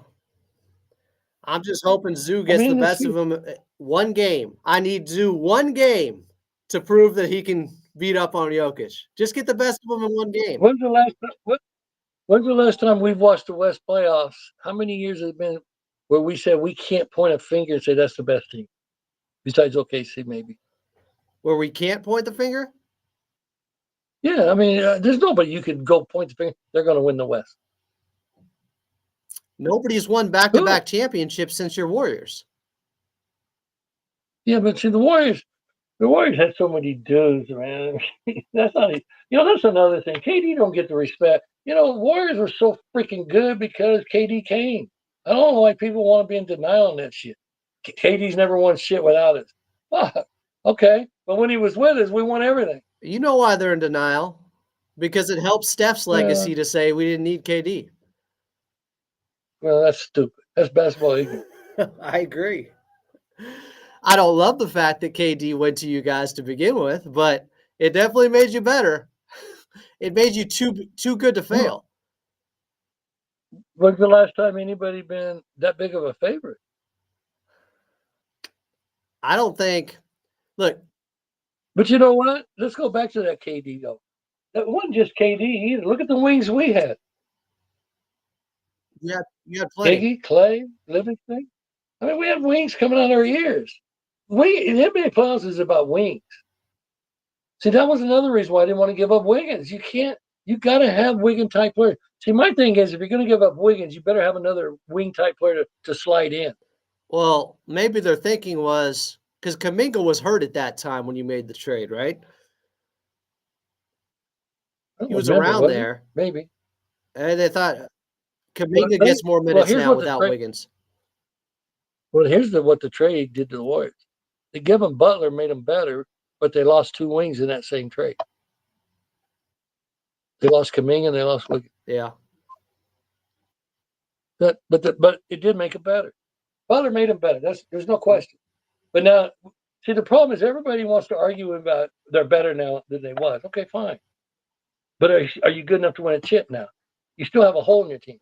I'm just hoping Zoo gets the best of him one game. I need Zoo one game to prove that he can beat up on Jokic. Just get the best of him in one game. When's the last time we've watched the West playoffs? How many years has it been where we said we can't point a finger and say that's the best team? Besides OKC, maybe. Where we can't point the finger? Yeah, I mean, there's nobody you can go point the finger. They're going to win the West. Nobody's won back-to-back championships since your Warriors. Yeah, but see, the Warriors had so many dudes, man. That's not, that's another thing. KD don't get the respect. Warriors were so freaking good because KD came. I don't know why people want to be in denial on that shit. KD's never won shit without us. Okay, but when he was with us, we won everything. You know why they're in denial? Because it helps Steph's legacy to say we didn't need KD. Well, that's stupid. That's basketball ignorant. I agree. I don't love the fact that KD went to you guys to begin with, but it definitely made you better. It made you too good to fail. When's the last time anybody been that big of a favorite? I don't think. Look. But you know what? Let's go back to that KD, though. It wasn't just KD either. Look at the wings we had. You had plenty. Iggy, Clay, Livingston. I mean, we had wings coming out of our ears. The NBA Finals is about wings. See, that was another reason why I didn't want to give up Wiggins. You got to have Wiggins type players. See, my thing is, if you're going to give up Wiggins, you better have another wing type player to slide in. Well, maybe their thinking was because Kuminga was hurt at that time when you made the trade, right? He was around there. Maybe. And they thought Kuminga gets more minutes now without Wiggins. Well, here's what the trade did to the Warriors. They give them Butler, made them better, but they lost two wings in that same trade. They lost Kuminga and they lost Wiggins. Yeah. But it did make it better. Butler made them better. There's no question. But now, see, the problem is everybody wants to argue about they're better now than they was. Okay, fine. But are you good enough to win a chip now? You still have a hole in your team.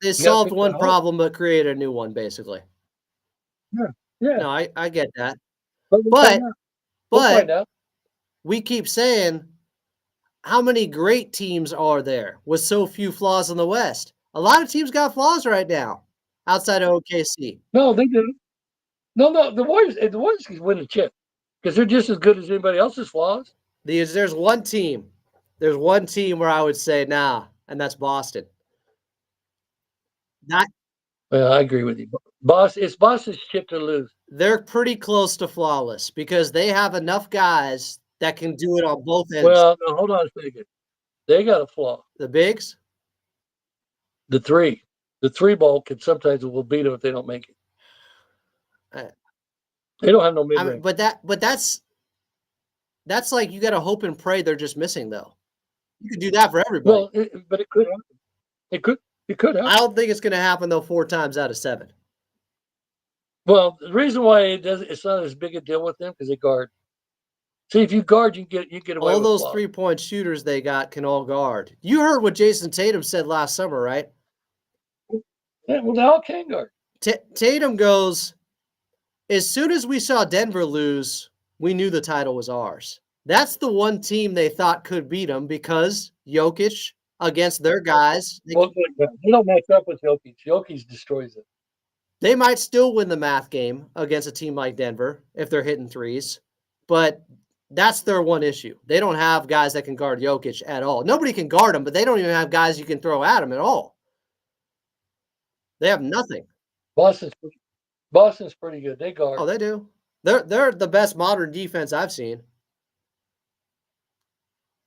They solved one problem but created a new one, basically. Yeah. No, I get that. But we keep saying, how many great teams are there with so few flaws in the West? A lot of teams got flaws right now outside of OKC. No, they do. No, the Warriors can win the chip because they're just as good as anybody else's flaws. There's one team where I would say nah, and that's Boston. I agree with you. It's Boston's chip to lose. They're pretty close to flawless because they have enough guys that can do it on both ends. Well, no, hold on a second. They got a flaw. The bigs? The three ball sometimes will beat them if they don't make it. They don't have no mid-range. But that's like you got to hope and pray they're just missing though. You could do that for everybody. Well, but it could happen. It could happen. I don't think it's going to happen though 4 times out of 7. Well, the reason why it's not as big a deal with them because they guard. See, if you guard, you get away. All with those 3-point shooters they got can all guard. You heard what Jason Tatum said last summer, right? Yeah, well, they all can guard. Tatum goes, as soon as we saw Denver lose, we knew the title was ours. That's the one team they thought could beat them because Jokic against their guys. They don't match up with Jokic. Jokic destroys it. They might still win the math game against a team like Denver if they're hitting threes, but that's their one issue. They don't have guys that can guard Jokic at all. Nobody can guard him, but they don't even have guys you can throw at him at all. They have nothing. Boston's pretty good. They guard. Oh, they do. They're the best modern defense I've seen.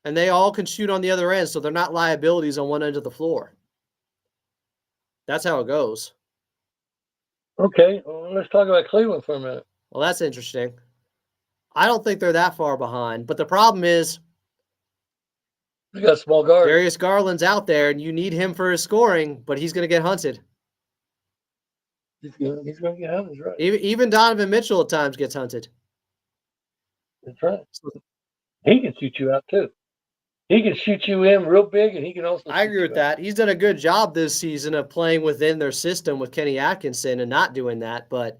And they all can shoot on the other end, so they're not liabilities on one end of the floor. That's how it goes. Okay, well, let's talk about Cleveland for a minute. Well, that's interesting. I don't think they're that far behind, but the problem is they got small guards. Darius Garland's out there, and you need him for his scoring, but he's going to get hunted. He's going to get hunted, right? Even Donovan Mitchell at times gets hunted. That's right. He can shoot you out too. He can shoot you in real big, and he can also. I agree with that. He's done a good job this season of playing within their system with Kenny Atkinson and not doing that, but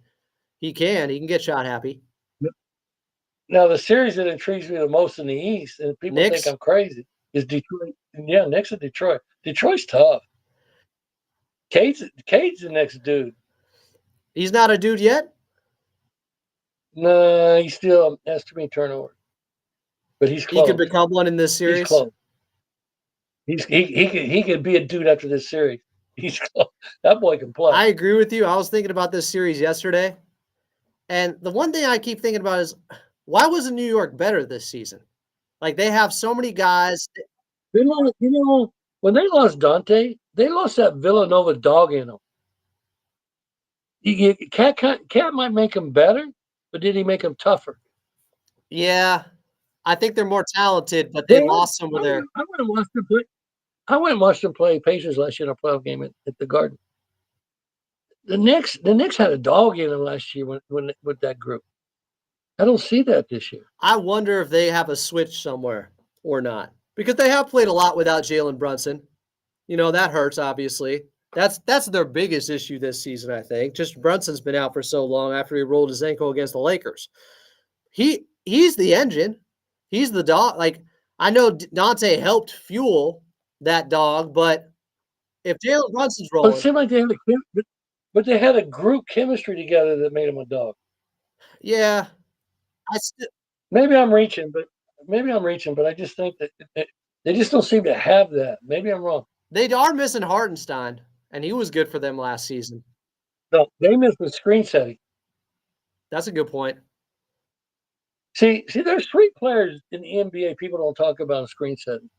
he can get shot happy. Now, the series that intrigues me the most in the East, and people think I'm crazy, is Detroit. Yeah, next to Detroit. Detroit's tough. Cade's the next dude. He's not a dude yet? No, he still has too many turnovers. But he's close. He could become one in this series? He's close. He could be a dude after this series. He's close. That boy can play. I agree with you. I was thinking about this series yesterday. And the one thing I keep thinking about is, why wasn't New York better this season? Like, they have so many guys. When they lost Dante, they lost that Villanova dog in them. Cat might make him better, but did he make him tougher? Yeah. I think they're more talented, but they lost some of their. I went and watched them play Pacers last year in a playoff game at the Garden. The Knicks had a dog in them last year with that group. I don't see that this year. I wonder if they have a switch somewhere or not, because they have played a lot without Jalen Brunson. You know, that hurts, obviously. That's their biggest issue this season, I think. Just Brunson's been out for so long after he rolled his ankle against the Lakers. He's the engine. He's the dog. Like, I know Dante helped fuel that dog, but if Jalen Brunson's But it rolling, seemed like but they had a group chemistry together that made him a dog. yeah, I still Maybe I'm reaching, but I just think that they just don't seem to have that. Maybe I'm wrong. they are missing Hartenstein, and he was good for them last season. No, they missed the screen setting. That's a good point. See, there's three players in the NBA people don't talk about in screen setting: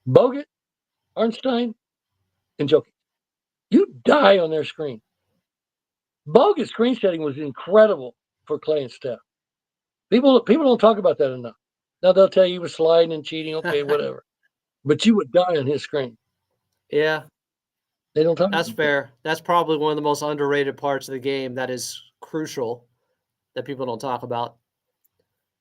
Bogut, Arnstein, and Jokic. You die on their screen. Bogut's screen setting was incredible for Clay and Steph. People don't talk about that enough. Now they'll tell you he was sliding and cheating. Okay, whatever. But you would die on his screen. Yeah, They don't talk that's about that. fair. That's probably one of the most underrated parts of the game that is crucial that people don't talk about.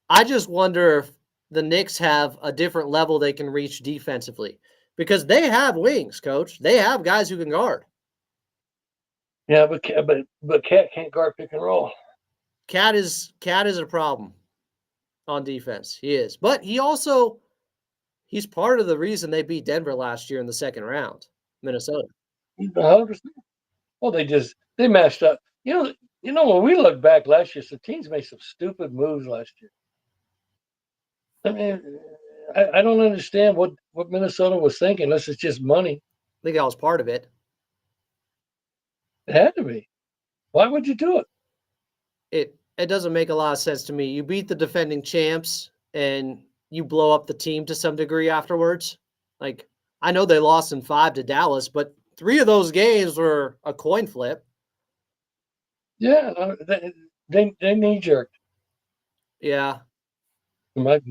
I just wonder if the Knicks have a different level they can reach defensively because they have wings, coach. They have guys who can guard. Yeah, but Cat can't guard pick and roll. Cat is a problem on defense. He is. But he's part of the reason they beat Denver last year in the second round, Minnesota. 100%. Well, they matched up. When we look back last year, the teams made some stupid moves last year. I mean, I don't understand what Minnesota was thinking. Unless it's just money. I think that was part of it. It had to be. Why would you do it? It doesn't make a lot of sense to me. You beat the defending champs and you blow up the team to some degree afterwards. Like, I know they lost in 5 to Dallas, but 3 of those games were a coin flip. Yeah, they knee jerked. Yeah.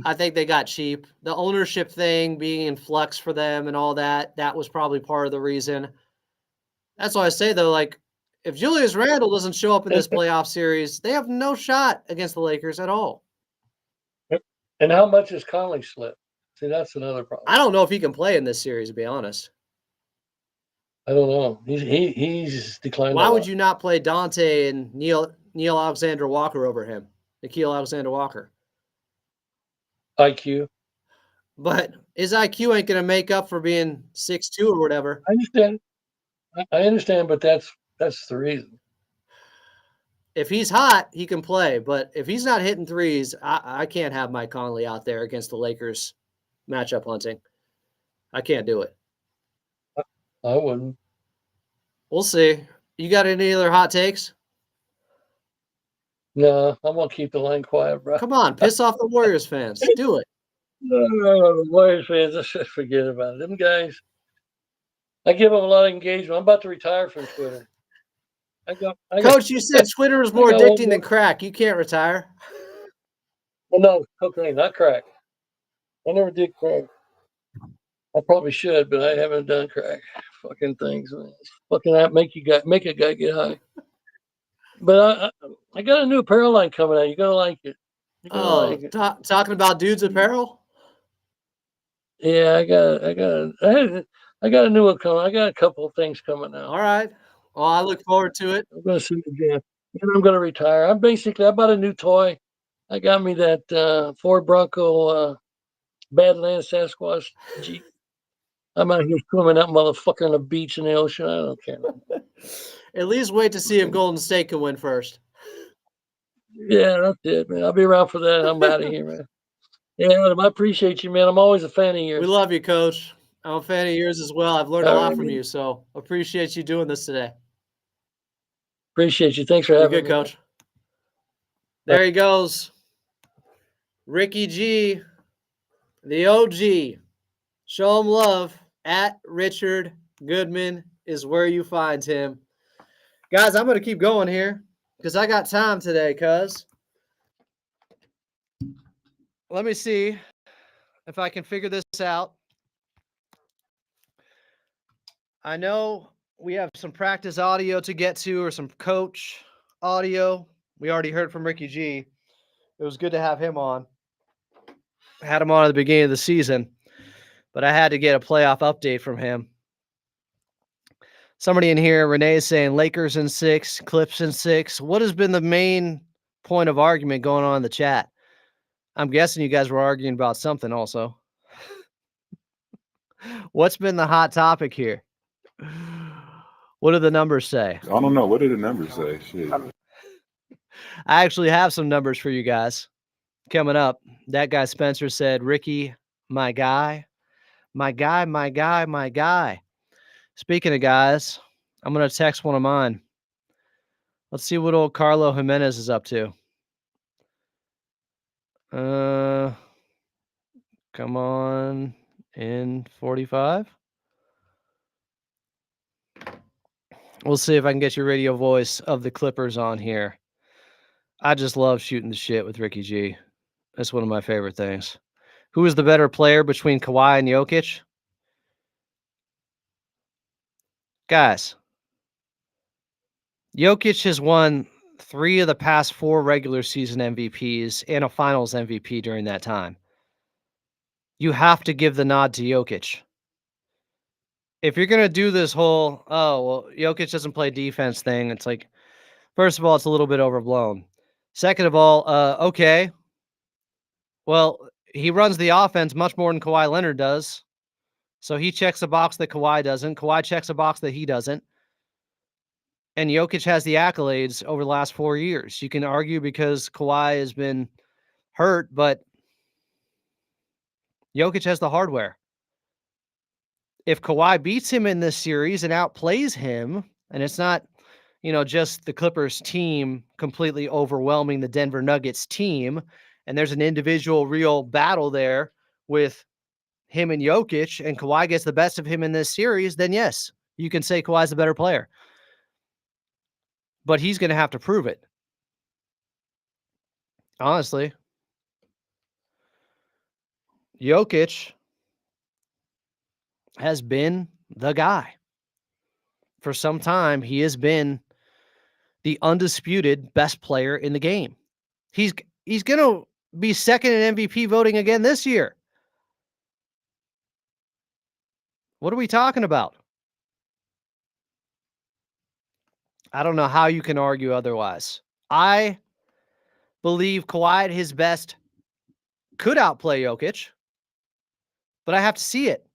I think they got cheap. The ownership thing being in flux for them and all that was probably part of the reason. That's why I say, though, like, if Julius Randle doesn't show up in this playoff series, they have no shot against the Lakers at all. And how much has Conley slipped? See, that's another problem. I don't know if he can play in this series, to be honest. I don't know. He's declined. Why would you not play Dante and Neil Alexander Walker over him? Nikhil Alexander Walker. IQ. But his IQ ain't going to make up for being 6'2" or whatever. I understand, but that's the reason. If he's hot, he can play. But if he's not hitting threes, I can't have Mike Conley out there against the Lakers matchup hunting. I can't do it. I wouldn't. We'll see. You got any other hot takes? No, I'm going to keep the line quiet, bro. Come on, piss off the Warriors fans. Do it. No, the Warriors fans, let's just forget about it. Them guys, I give them a lot of engagement. I'm about to retire from Twitter. Coach, you said Twitter is more addicting than crack. You can't retire. Well, no, cocaine, not crack. I never did crack. I probably should, but I haven't done crack. Fucking things, man. Fucking that make a guy get high. But I got a new apparel line coming out. You're gonna like it. Talking about dudes apparel? Yeah, I got a new one coming. I got a couple of things coming out. All right. Well, I look forward to it. I'm gonna see again. And I'm gonna retire. I bought a new toy. I got me that Ford Bronco Badlands Sasquatch Jeep. I'm out here swimming that motherfucker on the beach in the ocean. I don't care. At least wait to see if Golden State can win first. Yeah, that's it, man. I'll be around for that. I'm out of here, man. Yeah, Adam, I appreciate you, man. I'm always a fan of yours. We love you, Coach. I'm a fan of yours as well. I've learned a lot from you, so appreciate you doing this today. Appreciate you. Thanks for having me. You're good, Coach. There he goes. Ricky G, the OG. Show him love. At Richard Goodman is where you find him. Guys, I'm going to keep going here because I got time today, cuz. Let me see if I can figure this out. I know we have some practice audio to get to or some coach audio. We already heard from Ricky G. It was good to have him on. I had him on at the beginning of the season, but I had to get a playoff update from him. Somebody in here, Renee, is saying Lakers in 6, Clips in 6. What has been the main point of argument going on in the chat? I'm guessing you guys were arguing about something also. What's been the hot topic here? What do the numbers say? I don't know. What did the numbers say? Shit. I actually have some numbers for you guys coming up. That guy Spencer said, Ricky, my guy, my guy, my guy, my guy. Speaking of guys, I'm going to text one of mine. Let's see what old Carlo Jimenez is up to. Come on in 45. We'll see if I can get your radio voice of the Clippers on here. I just love shooting the shit with Ricky G. That's one of my favorite things. Who is the better player between Kawhi and Jokic? Guys, Jokic has won 3 of the past 4 regular season MVPs and a finals MVP during that time. You have to give the nod to Jokic. If you're going to do this whole, Jokic doesn't play defense thing, it's like, first of all, it's a little bit overblown. Second of all, okay. Well, he runs the offense much more than Kawhi Leonard does. So he checks a box that Kawhi doesn't. Kawhi checks a box that he doesn't. And Jokic has the accolades over the last 4 years. You can argue because Kawhi has been hurt, but Jokic has the hardware. If Kawhi beats him in this series and outplays him, and it's not, just the Clippers team completely overwhelming the Denver Nuggets team, and there's an individual real battle there with him and Jokic, and Kawhi gets the best of him in this series, then yes, you can say Kawhi's the better player. But he's going to have to prove it. Honestly. Jokic has been the guy. For some time, he has been the undisputed best player in the game. He's going to be second in MVP voting again this year. What are we talking about? I don't know how you can argue otherwise. I believe Kawhi at his best could outplay Jokic, but I have to see it.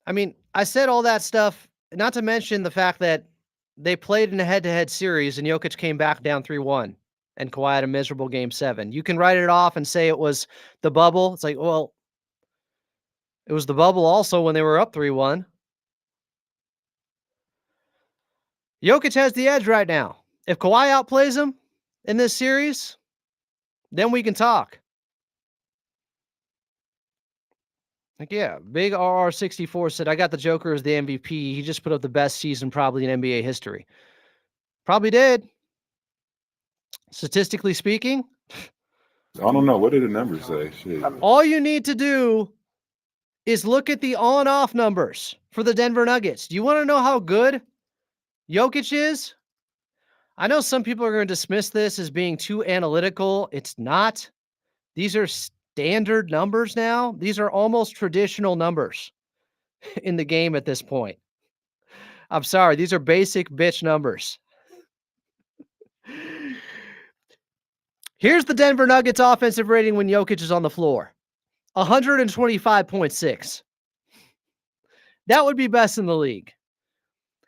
I mean, I said all that stuff, not to mention the fact that they played in a head-to-head series and Jokic came back down 3-1 and Kawhi had a miserable Game 7. You can write it off and say it was the bubble. It's like, well, it was the bubble also when they were up 3-1. Jokic has the edge right now. If Kawhi outplays him in this series, then we can talk. Like, yeah, Big RR64 said, I got the Joker as the MVP. He just put up the best season probably in NBA history. Probably did. Statistically speaking. I don't know. What did the numbers say? Shit. All you need to do is look at the on-off numbers for the Denver Nuggets. Do you want to know how good Jokic is? I know some people are going to dismiss this as being too analytical. It's not. These are standard numbers now. These are almost traditional numbers in the game at this point. I'm sorry. These are basic bitch numbers. Here's the Denver Nuggets offensive rating when Jokic is on the floor. 125.6. That would be best in the league.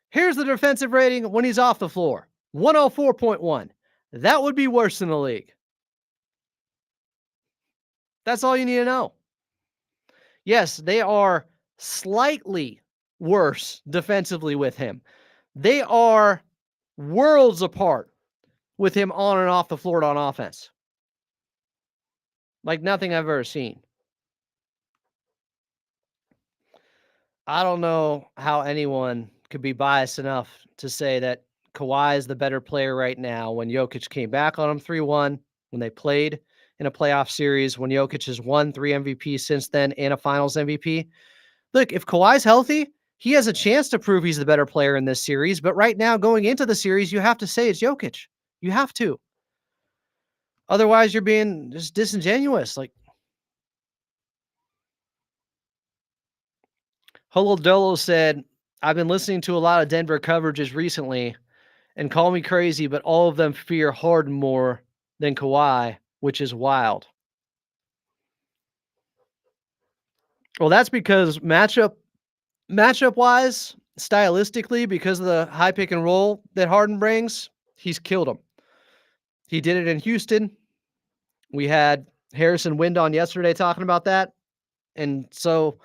Here's the defensive rating when he's off the floor. 104.1. That would be worse in the league. That's all you need to know. Yes, they are slightly worse defensively with him. They are worlds apart with him on and off the floor on offense. Like nothing I've ever seen. I don't know how anyone could be biased enough to say that Kawhi is the better player right now when Jokic came back on him 3-1, when they played in a playoff series, when Jokic has won 3 MVPs since then and a finals MVP. Look, if Kawhi's healthy, he has a chance to prove he's the better player in this series. But right now, going into the series, you have to say it's Jokic. You have to. Otherwise, you're being just disingenuous. Like, Holodolo said, I've been listening to a lot of Denver coverages recently, and call me crazy, but all of them fear Harden more than Kawhi, which is wild. Well, that's because matchup wise, stylistically, because of the high pick and roll that Harden brings, he's killed him. He did it in Houston. We had Harrison Wind on yesterday talking about that. And so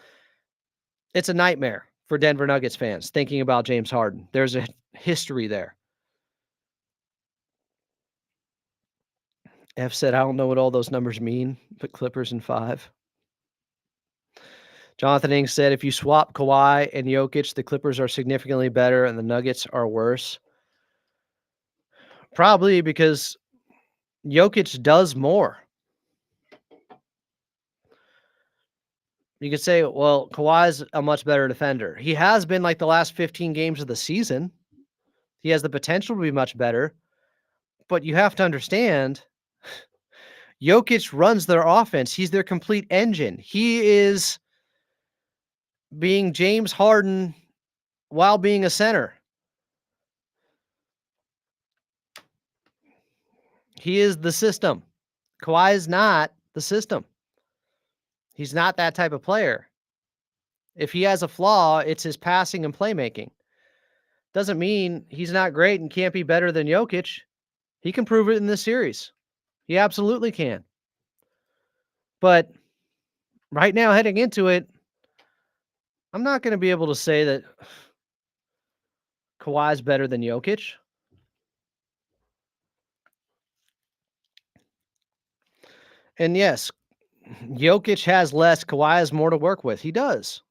it's a nightmare for Denver Nuggets fans thinking about James Harden. There's a history there. F said, I don't know what all those numbers mean, but Clippers in 5. Jonathan Ing said, if you swap Kawhi and Jokic, the Clippers are significantly better and the Nuggets are worse. Probably because Jokic does more. You could say, well, Kawhi's a much better defender. He has been like the last 15 games of the season. He has the potential to be much better. But you have to understand, Jokic runs their offense. He's their complete engine. He is being James Harden while being a center. He is the system. Kawhi is not the system. He's not that type of player. If he has a flaw, it's his passing and playmaking. Doesn't mean he's not great and can't be better than Jokic. He can prove it in this series. He absolutely can. But right now, heading into it, I'm not going to be able to say that Kawhi's better than Jokic. And yes, Jokic has less. Kawhi has more to work with. He does.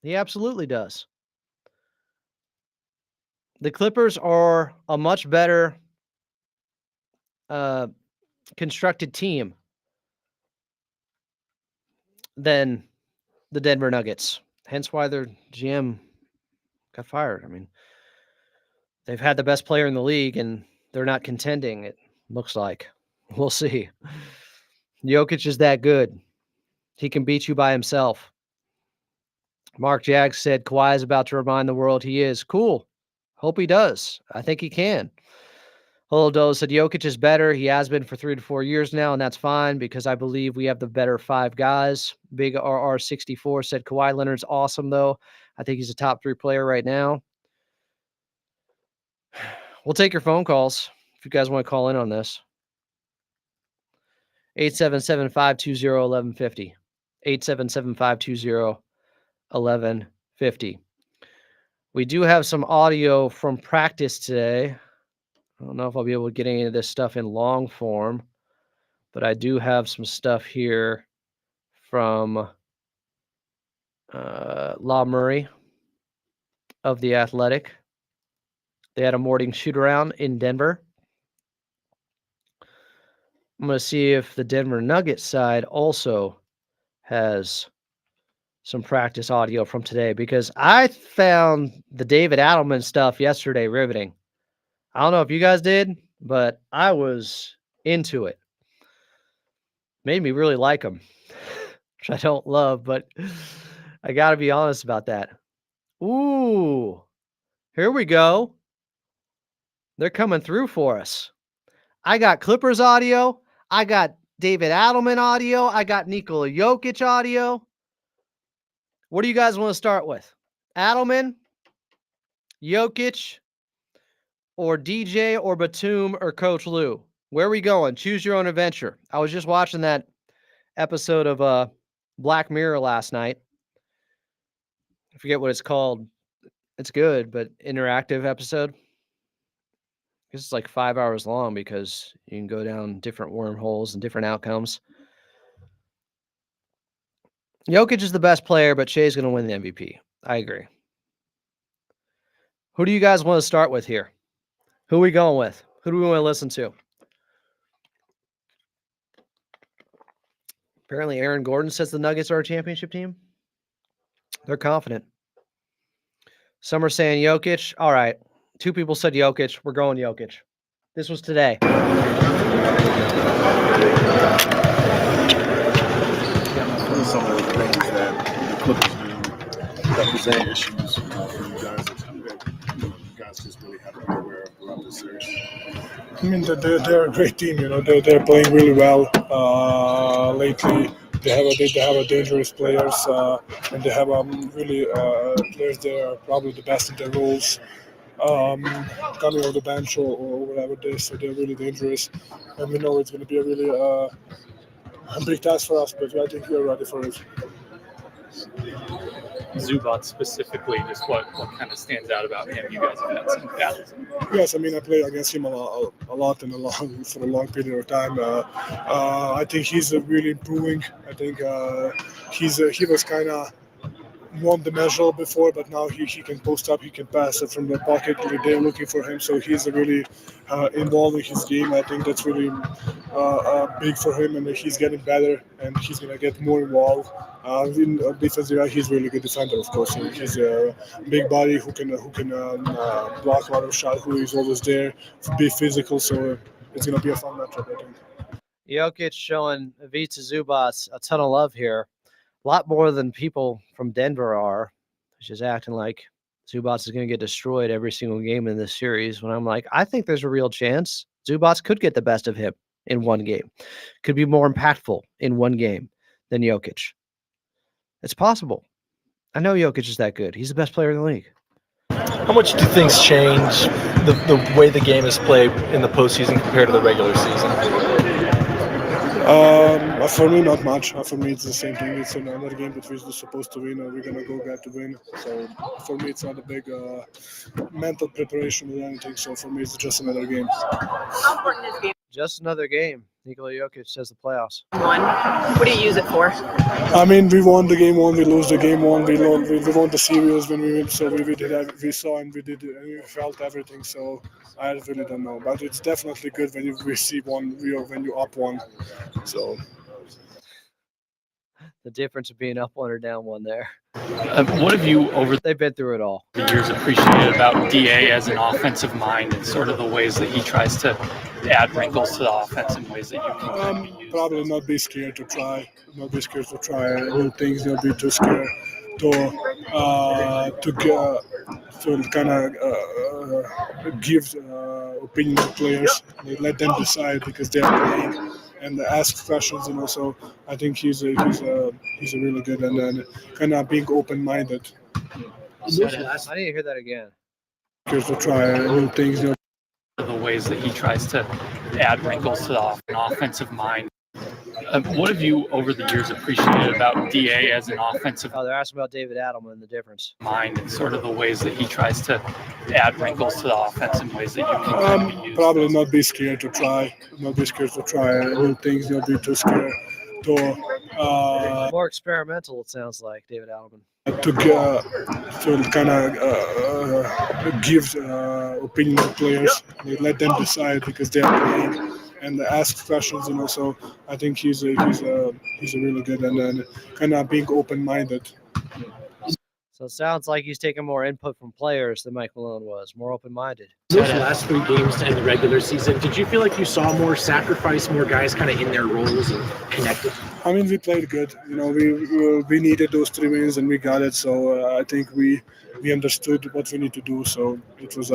He absolutely does. The Clippers are a much better constructed team than the Denver Nuggets. Hence why their GM got fired. I mean, they've had the best player in the league and they're not contending, it looks like. We'll see. Jokic is that good. He can beat you by himself. Mark Jaggs said Kawhi is about to remind the world he is. Cool. Hope he does. I think he can. Hello, Doe said Jokic is better. He has been for 3 to 4 years now, and that's fine because I believe we have the better 5 guys. Big RR64 said Kawhi Leonard's awesome, though. I think he's a top 3 player right now. We'll take your phone calls if you guys want to call in on this. 877-520-1150. 877-520-1150. We do have some audio from practice today. I don't know if I'll be able to get any of this stuff in long form, but I do have some stuff here from Law Murray of The Athletic. They had a morning shoot-around in Denver. I'm going to see if the Denver Nuggets side also has some practice audio from today because I found the David Adelman stuff yesterday riveting. I don't know if you guys did, but I was into it. Made me really like him, which I don't love, but I got to be honest about that. Ooh, here we go. They're coming through for us. I got Clippers audio. I got David Adelman audio. I got Nikola Jokic audio. What do you guys want to start with? Adelman, Jokic, or DJ, or Batum, or Coach Lou? Where are we going? Choose your own adventure. I was just watching that episode of Black Mirror last night. I forget what it's called. It's good, but interactive episode. It's like 5 hours long because you can go down different wormholes and different outcomes. Jokic is the best player, but Shea's going to win the MVP. I agree. Who do you guys want to start with here? Who are we going with? Who do we want to listen to? Apparently, Aaron Gordon says the Nuggets are a championship team. They're confident. Some are saying Jokic. All right. 2 people said Jokic. We're going Jokic. This was today. Some of the things that the Clippers do that present issues for you guys. You guys just really have to be aware of throughout the series. I mean, they're a great team. They're playing really well lately. they have a dangerous players, and they have really players that are probably the best in their roles. Coming off the bench or whatever it is, so they're really dangerous, and we know it's going to be a really a big task for us, but I think we're ready for it. Zubac specifically, just what kind of stands out about him? You guys have had some battles. Yes, I mean I played against him a lot for a long period of time. I think he's really improving. I think he was kind of one-dimensional before, but now he can post up, he can pass it from the pocket. They're looking for him, so he's really involved in his game. I think that's really big for him, and he's getting better, and he's gonna get more involved. In defensive, he's a really good defender, of course. He's a big body who can block a lot of shots, who is always there, be physical. So it's gonna be a fun matchup, I think. Jokic showing Ivica Zubac a ton of love here. A lot more than people from Denver are. Just acting like Zubac is going to get destroyed every single game in this series. When I'm like, I think there's a real chance Zubac could get the best of him in one game. Could be more impactful in one game than Jokic. It's possible. I know Jokic is that good. He's the best player in the league. How much do things change the way the game is played in the postseason compared to the regular season? For me, not much. For me, it's the same thing. It's another game that we're supposed to win, or we're gonna go get to win. So for me, it's not a big mental preparation or anything. So for me, it's just another game. How important is game Just another game. Nikola Jokic says the playoffs. one? What do you use it for? I mean, we won the game one, we lose the game one, we won the series when we win. So we saw and we did, and we felt everything. So I really don't know, but it's definitely good when you receive one, when you up one. So The difference of being up one or down one there. What have you over They've been through it all. the years appreciated about DA as an offensive mind and sort of the ways that he tries to add wrinkles to the offense in ways that you can kind of use? probably not be scared to try, new things, not be too scared to kind of give opinion to players, let them decide because they are playing and ask questions. And also, I think he's a really good and then kind of being open-minded. I need to hear that again. Scared to try new things. The ways that he tries to add wrinkles to the offensive mind. What have you over the years appreciated about DA as an offensive Oh, they're asking about David Adelman, the difference. mind and sort of the ways that he tries to add wrinkles to the offense in ways that you can kind of use? Probably not be scared to try, new things, not be too scared to More experimental, it sounds like, David Adelman. to kind of give opinion to players, let them decide because they are playing and ask questions. And also, I think he's a really good and then kind of being open-minded. So it sounds like he's taking more input from players than Mike Malone was, more open-minded. Those last 3 games to end the regular season, did you feel like you saw more sacrifice, more guys kind of in their roles and connected? I mean, we played good. We needed those 3 wins and we got it. So I think we understood what we need to do. So it was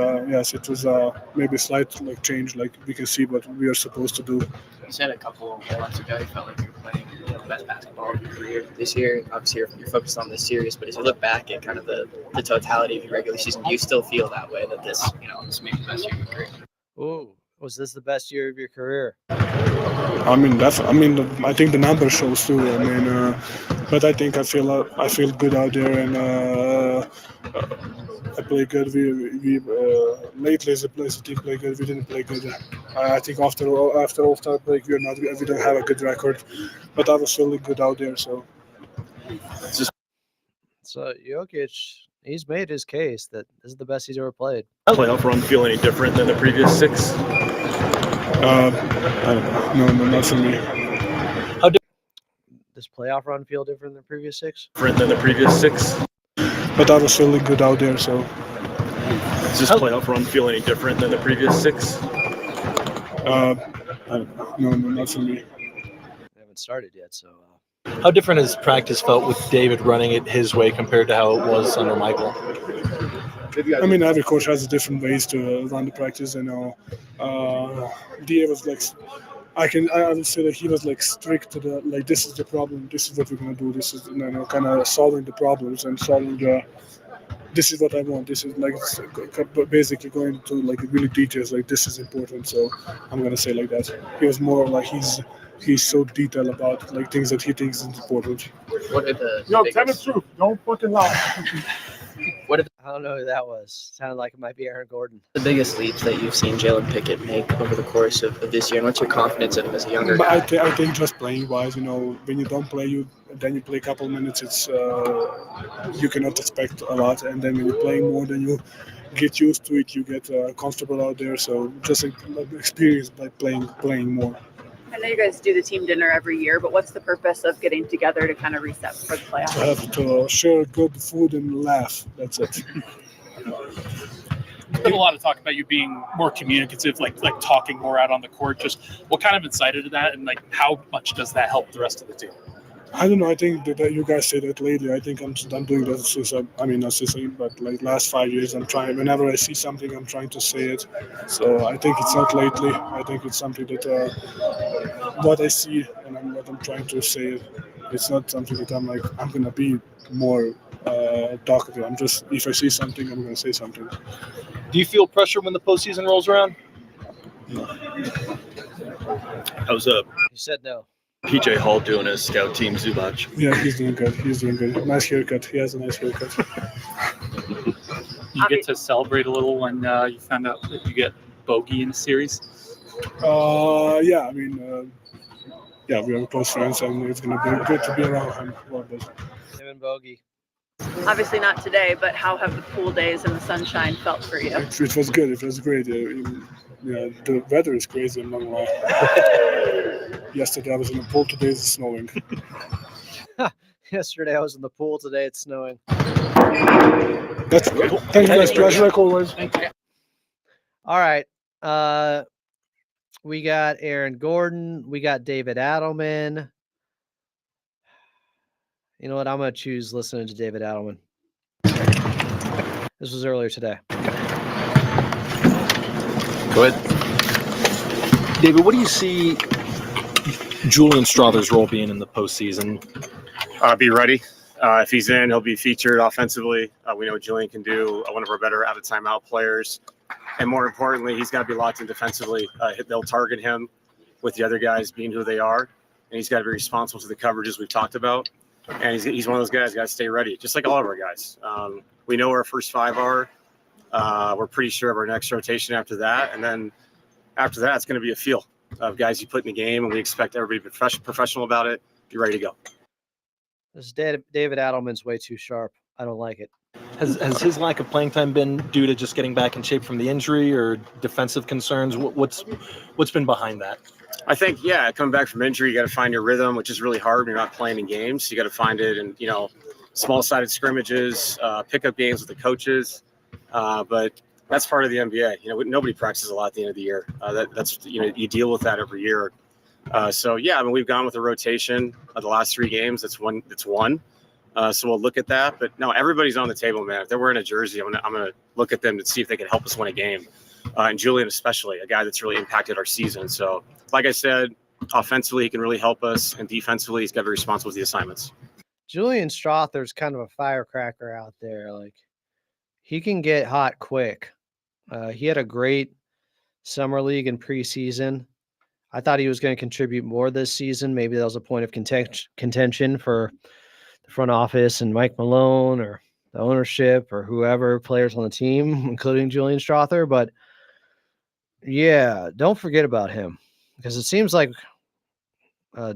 maybe a slight change, like we can see what we are supposed to do. You said a couple of months ago you felt like you were playing the best basketball of your career this year. Obviously, you're focused on this series, but as you look back at kind of the totality of your regular season, do you still feel that way, that this may be the best year of your career? Ooh, was this the best year of your career? I mean, I think the numbers shows too. I mean, but I think I feel good out there, and I play good. We lately as a team play good. We didn't play good. I think after All-Star break we don't have a good record, but I was feeling good out there. So Jokic, he's made his case that this is the best he's ever played. Playoff run feel any different than the previous 6? no, not for me. Does playoff run feel different than the previous 6? Different than the previous 6? But I was feeling good out there. So Does this playoff run feel any different than the previous 6? no, not for me. They haven't started yet, so. How different has practice felt with David running it his way compared to how it was under Michael? I mean, every coach has different ways to run the practice. DA was I would say that he was like strict to the like this is the problem, this is what we're gonna do, this is kind of solving the problems and solving the this is what I want. This is like basically going to like really details. Like this is important, so I'm gonna say like that. He was more like he's so detailed about like things that he thinks is important. What are the Yo, biggest, tell the truth. Don't fucking lie. what are I don't know who that was. Sounded like it might be Aaron Gordon. the biggest leaps that you've seen Jalen Pickett make over the course of this year, and what's your confidence in him as a younger But guy? I think just playing wise, when you don't play, then you play a couple minutes. It's you cannot expect a lot, and then when you play more, then you get used to it. You get comfortable out there. So just experience by playing more. I know you guys do the team dinner every year, but what's the purpose of getting together to kind of reset for the playoffs? To have to share good food and laugh. That's it. There's been a lot of talk about you being more communicative, like talking more out on the court. Just what kind of incited that, and like how much does that help the rest of the team? I don't know. I think that you guys say that lately. I think I'm doing that since not since, but like last 5 years, I'm trying. Whenever I see something, I'm trying to say it. So I think it's not lately. I think it's something that what I see and what I'm trying to say. It's not something that I'm gonna be more talkative. I'm just if I see something, I'm gonna say something. Do you feel pressure when the postseason rolls around? How's You said no. PJ Hall doing as scout team Zubac? Yeah, he's doing good. He's doing good. Nice haircut. He has a nice haircut. You get to celebrate a little when you found out that you get bogey in a series. Yeah. Yeah, we are close friends, and it's gonna be good to be around him. Him and Bogey. Obviously not today, but how have the pool days and the sunshine felt for you? It was good. It was great. Yeah, the weather is crazy. I'm not gonna lie. Yesterday I was in the pool. Today it's snowing. Yesterday I was in the pool. Today it's snowing. That's cool. Thank you guys. Pleasure like always. All right. We got Aaron Gordon. We got David Adelman. You know what? I'm going to choose listening to David Adelman. This was earlier today. Go ahead. David, what do you see Julian Strother's role being in the postseason? Be ready. If he's in, he'll be featured offensively. We know Julian can do one of our better out of timeout players. And more importantly, he's got to be locked in defensively. They'll target him with the other guys being who they are. And he's got to be responsible to the coverages we've talked about. And he's one of those guys got to stay ready, just like all of our guys. We know where our first five are. We're pretty sure of our next rotation after that. And then after that, it's going to be a feel of guys you put in the game. And we expect everybody to be professional about it, be ready to go. This David Adelman's way too sharp. I don't like it. Has his lack of playing time been due to just getting back in shape from the injury or defensive concerns? What's been behind that? I think, coming back from injury, you got to find your rhythm, which is really hard when you're not playing in games. You got to find it in, small-sided scrimmages, pickup games with the coaches. But that's part of the NBA. Nobody practices a lot at the end of the year. That's you deal with that every year. We've gone with a rotation of the last 3 games. That's one. So we'll look at that. But no, everybody's on the table, man. If they're wearing a jersey, I'm gonna look at them to see if they can help us win a game. And Julian especially, a guy that's really impacted our season. So, like I said, offensively he can really help us, and defensively he's got to be responsible with the assignments. Julian Strother's kind of a firecracker out there. Like, he can get hot quick. He had a great summer league and preseason. I thought he was going to contribute more this season. Maybe that was a point of contention for the front office and Mike Malone or the ownership or whoever, players on the team, including Julian Strother. But yeah, don't forget about him, because it seems like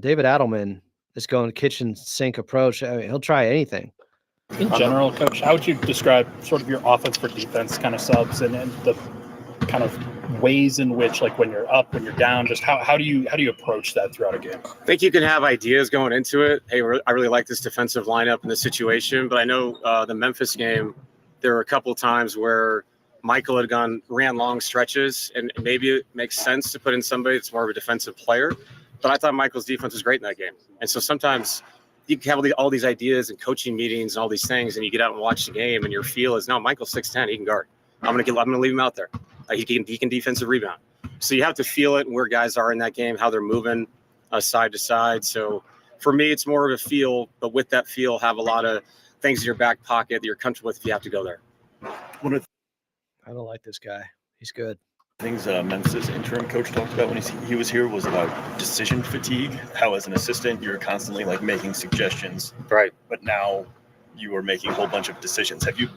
David Adelman is going kitchen sink approach. I mean, he'll try anything. In general, Coach, how would you describe sort of your offense for defense kind of subs and the kind of ways in which, like when you're up, when you're down, just how do you approach that throughout a game? I think you can have ideas going into it. Hey, I really like this defensive lineup in this situation, but I know the Memphis game, there were a couple of times where Michael had ran long stretches, and maybe it makes sense to put in somebody that's more of a defensive player. But I thought Michael's defense was great in that game. And so sometimes you can have all these ideas and coaching meetings and all these things, and you get out and watch the game, and your feel is, no, Michael's 6'10", he can guard. I'm gonna leave him out there. He can defensive rebound. So you have to feel it and where guys are in that game, how they're moving side to side. So for me, it's more of a feel, but with that feel, have a lot of things in your back pocket that you're comfortable with if you have to go there. One of I don't like this guy. He's good. the things Memphis' interim coach talked about when he was here was about decision fatigue. How as an assistant, you're constantly like making suggestions. Right. But now you are making a whole bunch of decisions. Have you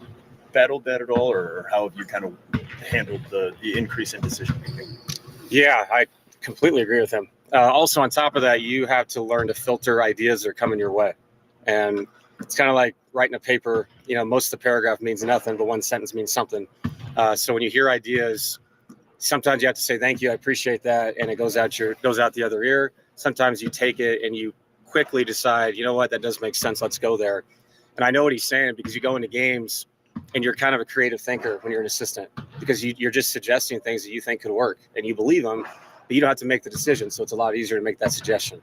battled that at all, or how have you kind of handled the increase in decision making? Yeah, I completely agree with him. Also, on top of that, you have to learn to filter ideas that are coming your way. And it's kind of like writing a paper. Most of the paragraph means nothing, but one sentence means something. So when you hear ideas, sometimes you have to say, thank you, I appreciate that. And it goes out the other ear. Sometimes you take it and you quickly decide, you know what, that does make sense. Let's go there. And I know what he's saying, because you go into games and you're kind of a creative thinker when you're an assistant, because you're just suggesting things that you think could work and you believe them, but you don't have to make the decision. So it's a lot easier to make that suggestion.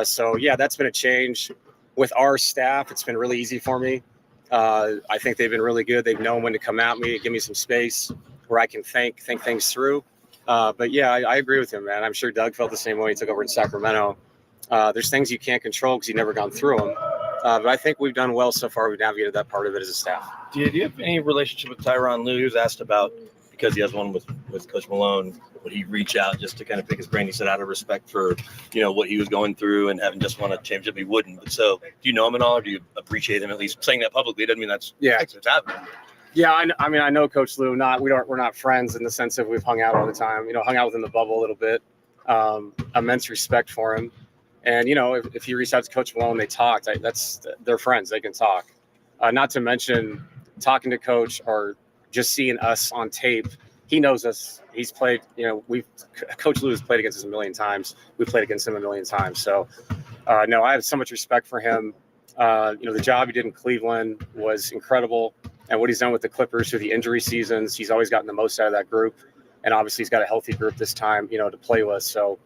So yeah, that's been a change with our staff. It's been really easy for me. I think they've been really good. They've known when to come at me, give me some space where I can think things through. But yeah, I agree with him, man. I'm sure Doug felt the same way he took over in Sacramento. There's things you can't control because you've never gone through them. But I think we've done well so far. We've navigated that part of it as a staff. Do you have any relationship with Tyronn Lue? He was asked about, because he has one with Coach Malone, would he reach out just to kind of pick his brain? He said out of respect for, what he was going through and having just won a championship, he wouldn't. But so do you know him at all, or do you appreciate him at least saying that publicly? Doesn't mean that's it's happening. Yeah, I know Coach Lue. We're not friends in the sense of we've hung out all the time. Hung out with him in the bubble a little bit. Immense respect for him. And, if you reach out to Coach Malone, they talked. They're friends. They can talk. Not to mention talking to Coach or just seeing us on tape. He knows us. He's played, Coach Lue has played against us a million times. We've played against him a million times. So, no, I have so much respect for him. The job he did in Cleveland was incredible. And what he's done with the Clippers through the injury seasons, he's always gotten the most out of that group. And obviously he's got a healthy group this time, to play with. So,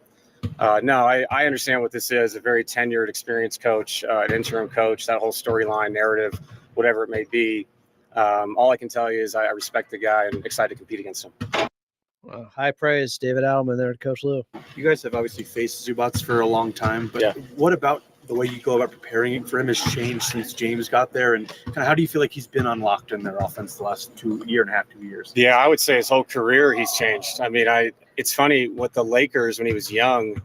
no, I understand what this is. A very tenured, experienced coach, an interim coach, that whole storyline, narrative, whatever it may be. All I can tell you is I respect the guy and excited to compete against him. High praise, David Alman there, Coach Lue. You guys have obviously faced Zubats for a long time, but what about the way you go about preparing for him has changed since James got there? And kind of how do you feel like he's been unlocked in their offense the last 2 years? Yeah, I would say his whole career he's changed. I mean, it's funny with the Lakers when he was young,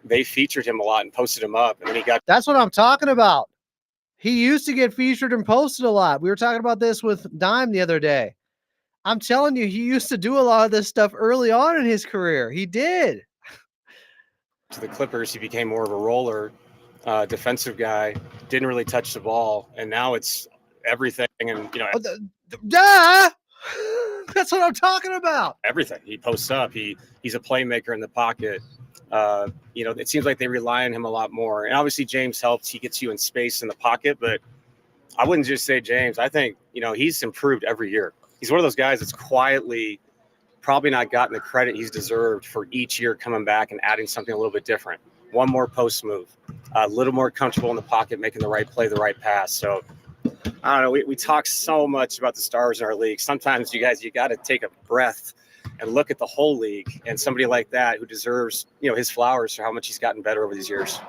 they featured him a lot and posted him up. And then he got. That's what I'm talking about. He used to get featured and posted a lot. We were talking about this with Dime the other day. I'm telling you, he used to do a lot of this stuff early on in his career. He did. To the Clippers, he became more of a roller, defensive guy, didn't really touch the ball. And now it's everything. And, Duh! That's what I'm talking about. Everything. He posts up. He's a playmaker in the pocket. It seems like they rely on him a lot more. And obviously James helps. He gets you in space in the pocket, but I wouldn't just say James. I think, he's improved every year. He's one of those guys that's quietly probably not gotten the credit he's deserved for each year coming back and adding something a little bit different. One more post move, a little more comfortable in the pocket, making the right play, the right pass. So I don't know. We talk so much about the stars in our league. Sometimes you got to take a breath and look at the whole league, and somebody like that who deserves, his flowers for how much he's gotten better over these years.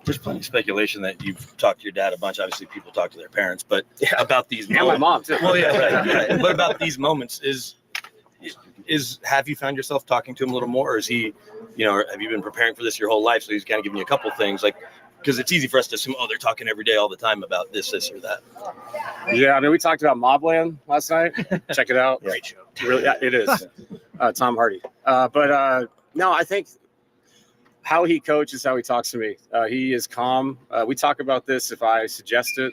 There's plenty of speculation that you've talked to your dad a bunch. Obviously, people talk to their parents, but about these moments. My mom too. Well, yeah. But about these moments, have you found yourself talking to him a little more, or is he, have you been preparing for this your whole life? So he's kind of giving you a couple things, like, because it's easy for us to assume, they're talking every day, all the time about this or that. Yeah, I mean, we talked about Mobland last night. Check it out. Great show. Really, yeah, it is. Tom Hardy. No, I think how he coaches, how he talks to me. He is calm. We talk about this if I suggest it.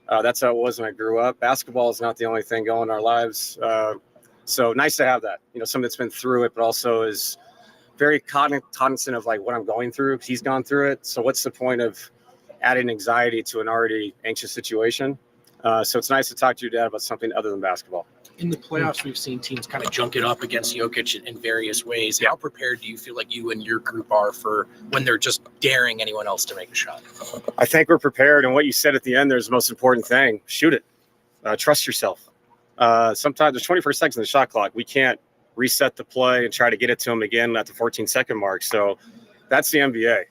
That's how it was when I grew up. Basketball is not the only thing going in our lives. So nice to have that. Someone that's been through it, but also is very cognizant of like what I'm going through. He's gone through it. So what's the point of adding anxiety to an already anxious situation? So it's nice to talk to your dad about something other than basketball. In the playoffs, we've seen teams kind of junk it up against Jokic in various ways. How prepared do you feel like you and your group are for when they're just daring anyone else to make a shot? I think we're prepared. And what you said at the end, there's the most important thing. Shoot it. Trust yourself. Sometimes there's 24 seconds in the shot clock. We can't reset the play, and try to get it to them again at the 14-second mark. So that's the NBA,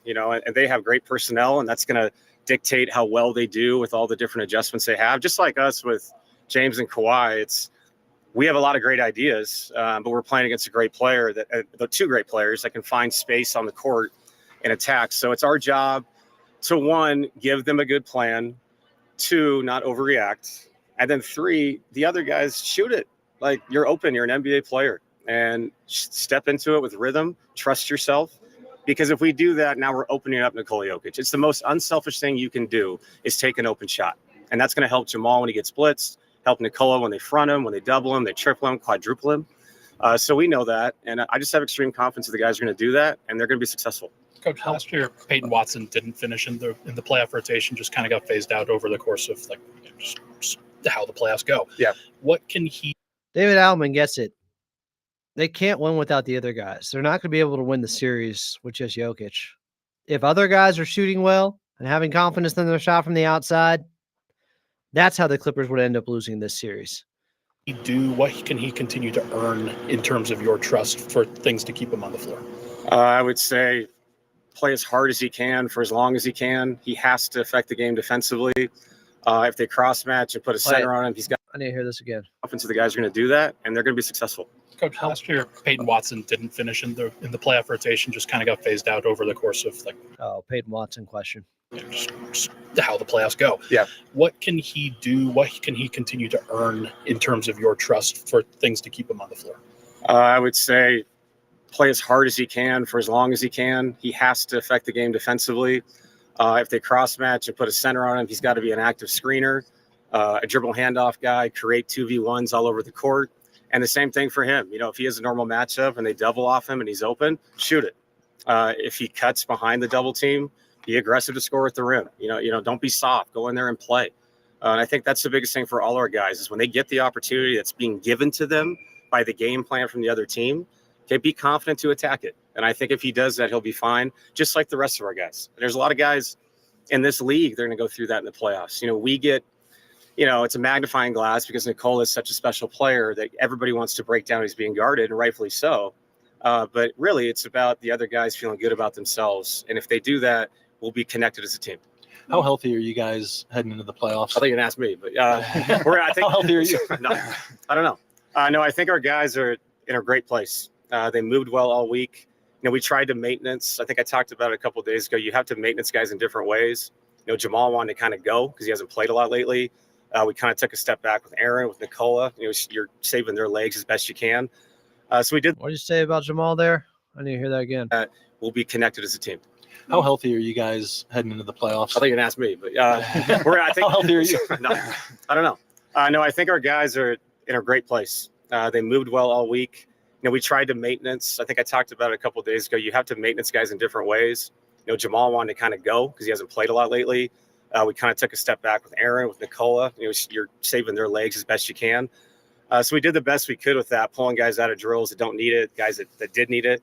and they have great personnel, and that's going to dictate how well they do with all the different adjustments they have. Just like us with James and Kawhi, we have a lot of great ideas, but we're playing against a great player, the two great players that can find space on the court and attack. So it's our job to, one, give them a good plan, two, not overreact, and then three, the other guys shoot it. Like, you're open, you're an NBA player, and step into it with rhythm, trust yourself. Because if we do that, now we're opening up Nikola Jokic. It's the most unselfish thing you can do is take an open shot. And that's going to help Jamal when he gets blitzed, help Nikola when they front him, when they double him, they triple him, quadruple him. So we know that. And I just have extreme confidence that the guys are going to do that, and they're going to be successful. Coach, last year, Peyton Watson didn't finish in the playoff rotation, just kind of got phased out over the course of just how the playoffs go. Yeah. What can he... David Alman gets it. They can't win without the other guys. They're not going to be able to win the series with just Jokic. If other guys are shooting well and having confidence in their shot from the outside, that's how the Clippers would end up losing this series. What can he continue to earn in terms of your trust for things to keep him on the floor? I would say play as hard as he can for as long as he can. He has to affect the game defensively. If they cross match and put a center on him, he's got... I need to hear this again. Offensive, the guys are going to do that, and they're going to be successful. Coach, last year, Peyton Watson didn't finish in the playoff rotation, just kind of got phased out over the course of Peyton Watson question. Just how the playoffs go. Yeah. What can he do? What can he continue to earn in terms of your trust for things to keep him on the floor? I would say play as hard as he can for as long as he can. He has to affect the game defensively. If they cross match and put a center on him, he's got to be an active screener, a dribble handoff guy, create 2v1s all over the court. And the same thing for him. If he has a normal matchup and they double off him and he's open, shoot it. If he cuts behind the double team, be aggressive to score at the rim. Don't be soft. Go in there and play. And I think that's the biggest thing for all our guys is when they get the opportunity that's being given to them by the game plan from the other team, okay, be confident to attack it. And I think if he does that, he'll be fine, just like the rest of our guys. There's a lot of guys in this league, they're going to go through that in the playoffs. We get, it's a magnifying glass because Nikola is such a special player that everybody wants to break down. He's being guarded, and rightfully so. But really, it's about the other guys feeling good about themselves. And if they do that, we'll be connected as a team. How healthy are you guys heading into the playoffs? I think you're going to ask me, but I think, how healthy are you? No, I don't know. No, I think our guys are in a great place. They moved well all week. We tried to maintenance. I think I talked about it a couple of days ago. You have to maintenance guys in different ways. Jamal wanted to kind of go because he hasn't played a lot lately. We kind of took a step back with Aaron, with Nikola. You're saving their legs as best you can. So we did. What did you say about Jamal there? I need to hear that again. We'll be connected as a team. How healthy are you guys heading into the playoffs? I think you're going to ask me, but I think, how healthy are you? No, I don't know. No, I think our guys are in a great place. They moved well all week. We tried to maintenance. I think I talked about it a couple of days ago. You have to maintenance guys in different ways. Jamal wanted to kind of go because he hasn't played a lot lately. We kind of took a step back with Aaron, with Nikola. You're saving their legs as best you can. So we did the best we could with that, pulling guys out of drills that don't need it, guys that did need it.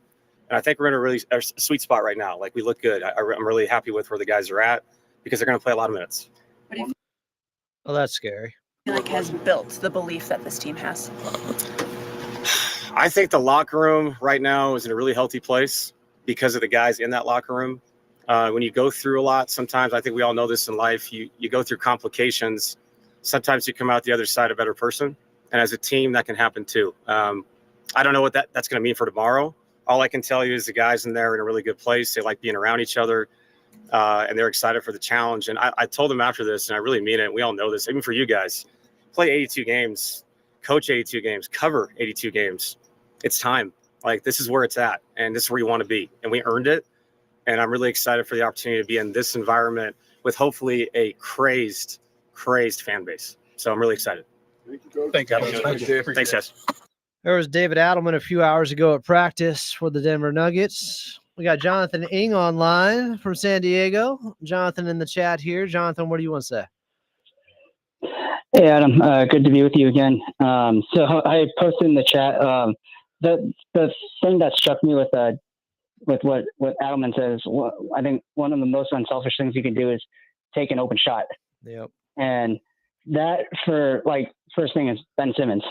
And I think we're in a sweet spot right now. We look good. I'm really happy with where the guys are at because they're going to play a lot of minutes. What do you Oh, that's scary. feel like has built the belief that this team has? I think the locker room right now is in a really healthy place because of the guys in that locker room. When you go through a lot, sometimes I think we all know this in life, you go through complications. Sometimes you come out the other side a better person. And as a team, that can happen too. I don't know what that's going to mean for tomorrow. All I can tell you is the guys in there are in a really good place. They like being around each other, and they're excited for the challenge. And I told them after this, and I really mean it, we all know this, even for you guys, play 82 games, coach 82 games, cover 82 games. It's time. This is where it's at, and this is where you want to be. And we earned it. And I'm really excited for the opportunity to be in this environment with hopefully a crazed fan base. So I'm really excited. Thank you. Thanks, guys. There was David Adelman a few hours ago at practice for the Denver Nuggets. We got Jonathan Ng online from San Diego. Jonathan in the chat here. Jonathan, what do you want to say? Hey, Adam. Good to be with you again. So I posted in the chat the thing that struck me with what Adelman says. I think one of the most unselfish things you can do is take an open shot. Yep. And that first thing is Ben Simmons.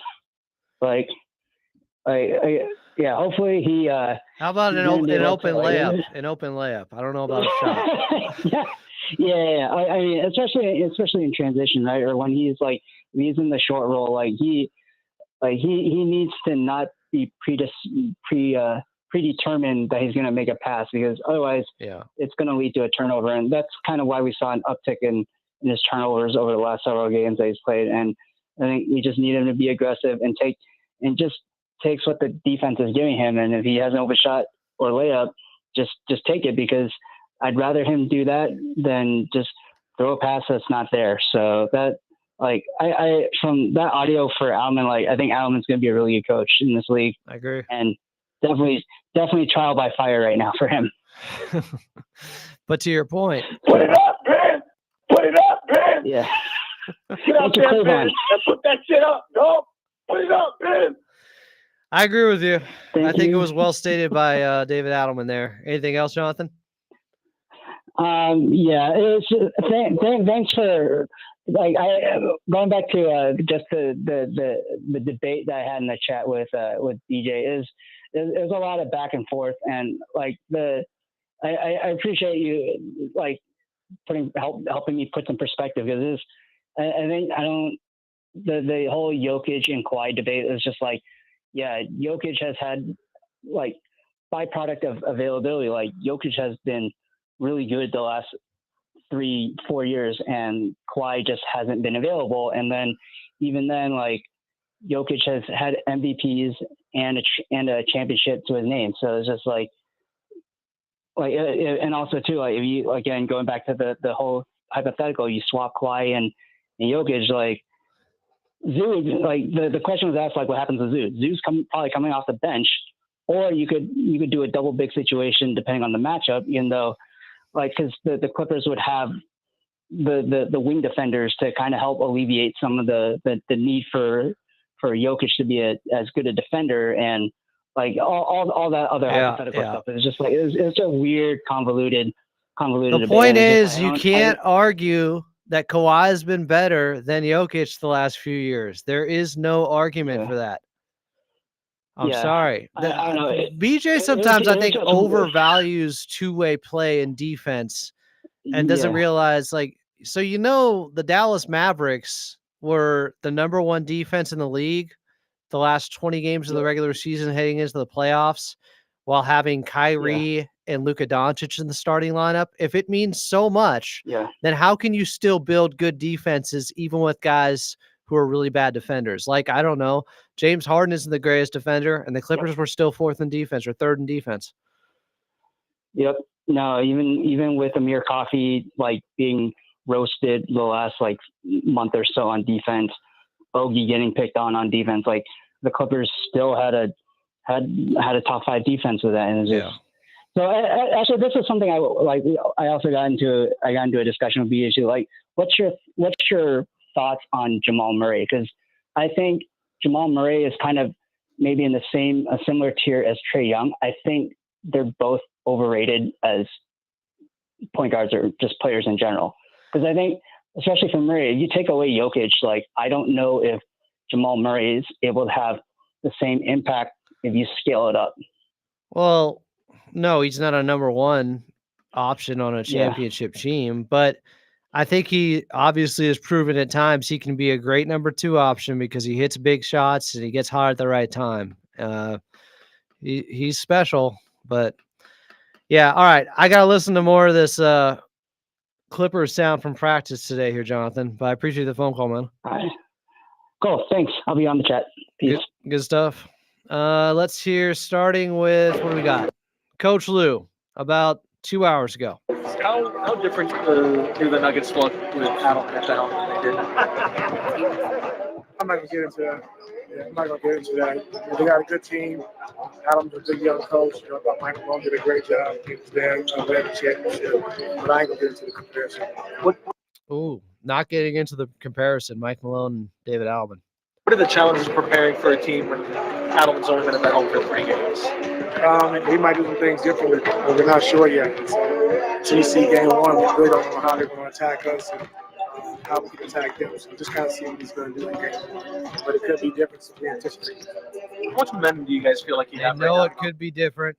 Yeah, hopefully he. How about an open layup? An open layup. I don't know about a shot. yeah. I mean, especially in transition, right? Or when he's in the short roll, he needs to not be predetermined that he's going to make a pass, because otherwise, it's going to lead to a turnover, and that's kind of why we saw an uptick in his turnovers over the last several games that he's played. And I think we just need him to be aggressive and just takes what the defense is giving him. And if he has an open shot or layup, just take it, because I'd rather him do that than just throw a pass that's not there. So that, I from that audio for Alman, I think Alman's going to be a really good coach in this league. I agree. And definitely trial by fire right now for him. But to your point, put it up, Ben. Put it up, Ben. Yeah. Get out there, Ben. Put that shit up. No, put it up, Ben. I agree with you. I think it was well stated by David Adelman there. Anything else, Jonathan? Yeah, it's thanks for going back to just the debate that I had in the chat with DJ is there's a lot of back and forth, and I appreciate you helping me put some perspective, because I think the whole Jokic and Kawhi debate is just Jokic has had byproduct of availability. Jokic has been really good the last 3-4 years, and Kawhi just hasn't been available. And then even then, Jokic has had MVPs and a championship to his name. So it's just and also too, if you, again, going back to the whole hypothetical, you swap Kawhi and Jokic, Zoo, the question was asked, what happens to Zoo? Zoo's probably coming off the bench, or you could do a double big situation depending on the matchup, even though, because the Clippers would have the wing defenders to kind of help alleviate some of the need for Jokic to be as good a defender, and all that other hypothetical stuff. It's just it's a weird, convoluted. The point is, you can't argue that Kawhi has been better than Jokic the last few years. There is no argument for that. I'm sorry. I know. BJ sometimes, I think, overvalues two-way play and defense and doesn't realize, the Dallas Mavericks were the number one defense in the league the last 20 games of the regular season heading into the playoffs, while having Kyrie and Luka Doncic in the starting lineup. If it means so much, then how can you still build good defenses even with guys who are really bad defenders? I don't know, James Harden isn't the greatest defender, and the Clippers were still fourth in defense or third in defense. Yep. No, even with Amir Coffey being roasted the last month or so on defense, Bogey getting picked on defense, the Clippers still had a top 5 defense with that, and it's just. So actually, this is something I also got into a discussion with BHU. What's your thoughts on Jamal Murray? Because I think Jamal Murray is kind of maybe in a similar tier as Trae Young. I think they're both overrated as point guards or just players in general. Because I think, especially for Murray, if you take away Jokic, I don't know if Jamal Murray is able to have the same impact if you scale it up. Well, no, he's not a number one option on a championship team, but I think he obviously has proven at times he can be a great number 2 option because he hits big shots and he gets hot at the right time. He's special, but all right. I got to listen to more of this Clippers sound from practice today here, Jonathan, but I appreciate the phone call, man. All right. Cool. Thanks. I'll be on the chat. Peace. Good stuff. Let's hear, starting with, what do we got? Coach Lou, about 2 hours ago. How different do the Nuggets look with Adam at the helm than they did? I'm not going to get into that. I'm not going to get into that. They got a good team. Adam's a good young coach. I thought Mike Malone did a great job. He was there to win the championship. But I ain't going to get into the comparison. Not getting into the comparison, Mike Malone and David Alban. What are the challenges of preparing for a team when Adam's only been at the helm for 3 games? He might do some things differently, but we're not sure yet. So, until you see game 1, we really don't know how they're going to attack us. And, how we can attack them. So just kind of see what he's going to do in the game. But it could be different than we anticipate. How much momentum do you guys feel like you They have know right it could be different.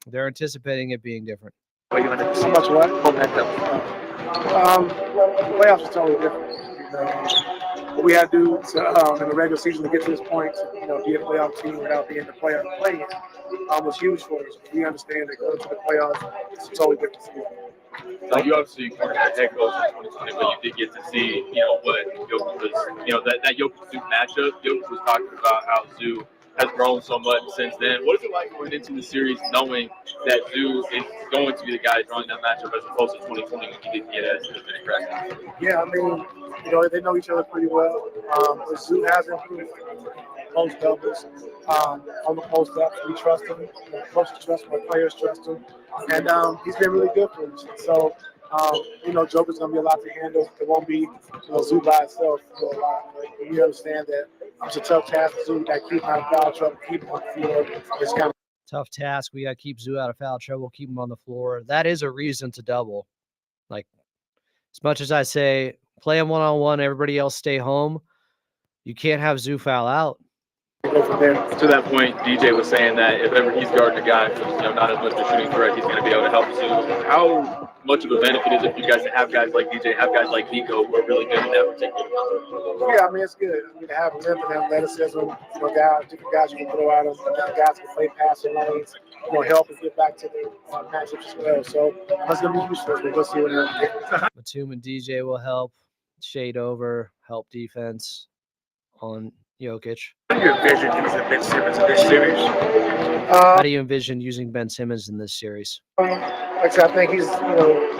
They're anticipating it being different. now? How much what? Momentum. Playoffs is totally different. What we had to do in the regular season to get to this point, be a playoff team without being the playoff play-in, was huge for us. We understand that going to the playoffs is a totally different season. Like you obviously weren't the head coach in 2020, but you did get to see, what Jokic was, that Jokic-Zoo matchup. Jokic was talking about how Zoo has grown so much since then. What is it like going into the series knowing that Zoo is going to be the guy drawing that matchup as opposed to 2020 when he didn't get as good of practice? Yeah, I mean, they know each other pretty well. The Zoo has improved post doubles. On the post ups, we trust him. The coaches trust him, the players trust him, and he's been really good for us. So, Joker's gonna be a lot to handle. It won't be, Zoo by itself for a lot. But we understand that it's a tough task for Zoo. We got to keep him out of foul trouble, keep him on the field. It's kind of Tough task. We got to keep Zoo out of foul trouble, keep him on the floor. That is a reason to double. Like, as much as I say, play him one-on-one, everybody else stay home, you can't have Zoo foul out. To that point, DJ was saying that if ever he's guarding a guy who's not as much of a shooting threat, he's going to be able to help Zoo. How much of a benefit is it for you guys to have guys like DJ, have guys like Nico who are really good in that particular position? Yeah, I mean, it's good. I mean, to have length and athleticism, different guys you can throw at them, different guys can play passing lanes, help us get back to the matchups as well. So that's going to be useful. We'll see what happens. Batum and DJ will help shade over, help defense on Jokic. How do you envision using Ben Simmons in this series? How do you envision using Ben Simmons in this series? Like I said, I think he's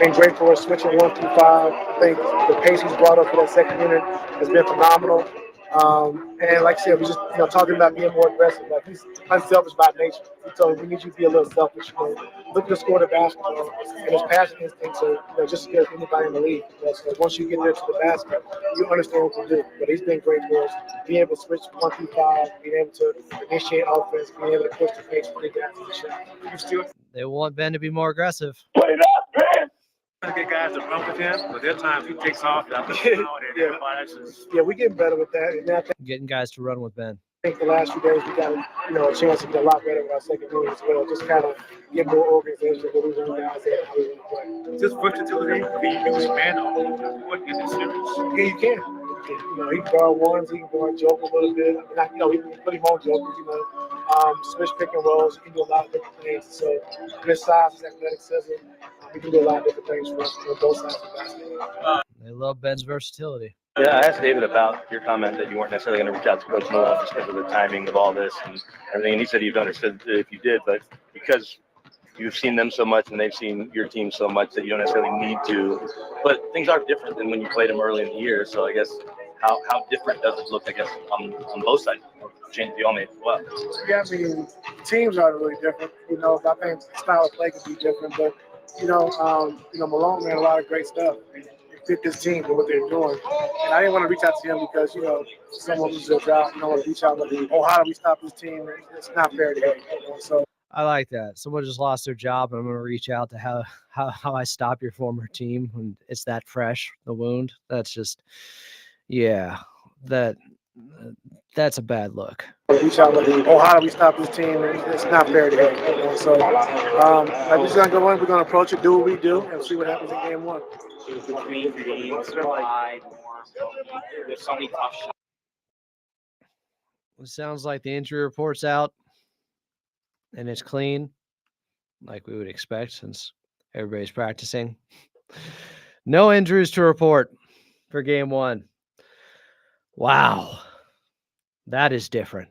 been great for us switching 1 through 5. I think the pace he's brought up for that second unit has been phenomenal. And like I said, we just talking about being more aggressive. Like, he's unselfish by nature. He told me we need you to be a little selfish. Look to score the basketball, and his passing instincts are just as good as anybody in the league. So once you get there to the basket, you understand what to do. But he's been great for us. Being able to switch 1 through 5, being able to initiate offense, being able to push the pace for the guys in the shot. They want Ben to be more aggressive. Play that, Ben! To get guys to run with him, but there are times he takes off. Yeah, we get better with that. And I Getting guys to run with Ben. think the last few days we got a chance to get a lot better with our second unit as well. Just kind of get more organization with these young guys and how we want to play. Just versatility, being used man on in this series. Yeah, you can. He can guard ones, he can guard Joker a little bit. I mean, he can put him on Joker, switch pick and rolls. He can do a lot of different things. So his size, his athleticism, we can do a lot of different things for both sides of the basketball. They love Ben's versatility. Yeah, I asked David about your comment that you weren't necessarily going to reach out to Coach Malone just because of the timing of all this and everything. And he said you've understood that if you did, but because you've seen them so much and they've seen your team so much that you don't necessarily need to. But things are different than when you played them early in the year. So I guess how different does it look, I guess, on both sides? Change the all made as well. Yeah, I mean, teams are really different. I think style of play could be different, but Malone ran a lot of great stuff. It fit this team and what they're doing. And I didn't want to reach out to him because, someone loses their job. You don't want to reach out and be, how do we stop this team? It's not fair to him. So I like that. Someone just lost their job, and I'm going to reach out to how I stop your former team when it's that fresh, the wound. That's just, yeah, that's a bad look. Reach out and be, how do we stop this team? It's not fair to him. So we're just going to go in, we're going to approach it, do what we do, and see what happens in game 1. Between games, there's so many tough shots. It sounds like the injury report's out, and it's clean, like we would expect since everybody's practicing. No injuries to report for game 1. Wow. That is different.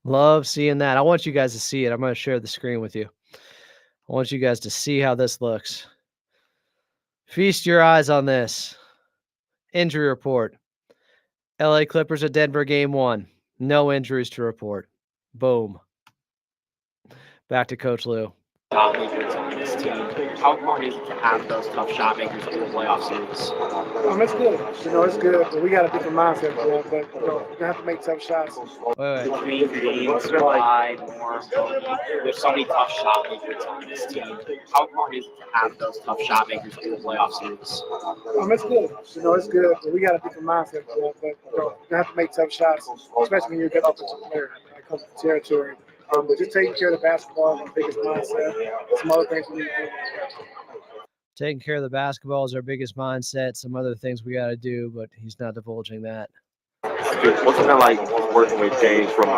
Love seeing that. I want you guys to see it. I'm going to share the screen with you. I want you guys to see how this looks. Feast your eyes on this. Injury report. LA Clippers at Denver game 1. No injuries to report. Boom. Back to Coach Lou. Top leaders on this team. How hard is it to have those tough shot makers in the playoff series? It's good. It's good. But we got a different mindset for that. But we're gonna have to make tough shots. Between teams, Kawhi, more, there's so many tough shot makers on this team. How hard is it to have those tough shot makers in the playoff series? It's good. It's good. But we got a different mindset for that. But we're gonna have to make tough shots, especially when you're a good offensive player. When it comes to territory. But just taking care of the basketball is the biggest mindset. Some other things we need to do. Taking care of the basketball is our biggest mindset. Some other things we got to do, but he's not divulging that. What's it been like working with James from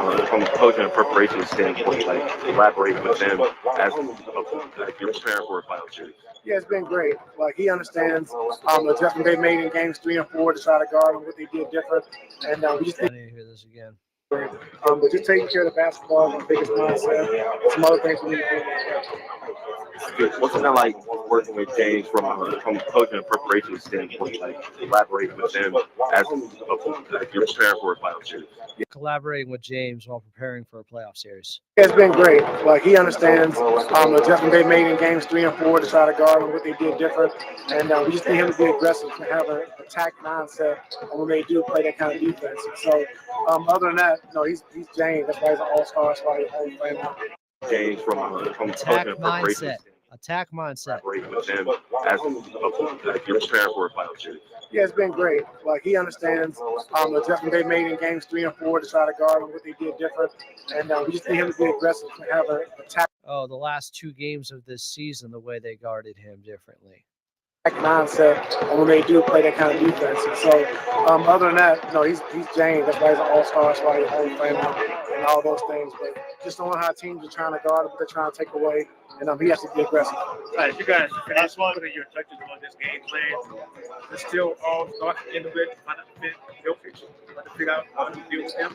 coaching and preparation standpoint, like collaborating with him as like you're preparing for a final series? Yeah, it's been great. Like he understands the adjustment they made in games 3 and 4 to try to guard them, what they did different, and we just I need to hear this again. but just taking care of the basketball is the biggest mindset. Some other things we need to do. What's it been like working with James from coaching and preparation standpoint, like collaborating with him as like you're preparing for a final series? Collaborating with James while preparing for a playoff series. Yeah, it's been great. Like he understands the adjustment they made in games 3 and 4 to try to guard them, what they did different, and we just need him to be aggressive and have an attack mindset when they do play that kind of defense. So other than that, he's James. That's why he's an all-star. That's why he's Hall of Famer. James from Attack coaching and preparation mindset. Attack mindset. collaborating with him as like you're preparing for a final series. Yeah, it's been great. Like he understands the adjustment they made in games 3 and 4 to try to guard them, what they did different, and we just need him to be aggressive and have an attack. Oh, the last 2 games of this season, the way they guarded him differently. Mindset when they do play that kind of defense. And so other than that, he's James. That's why he's an all-star. That's why he's Hall of Famer and all those things. But just knowing how teams are trying to guard him, but they're trying to take away, and he has to be aggressive. Right, you guys, that's one of your touches on this game plan. It's still all start in the bit, trying to fit Jokic, trying to figure out how to deal with him.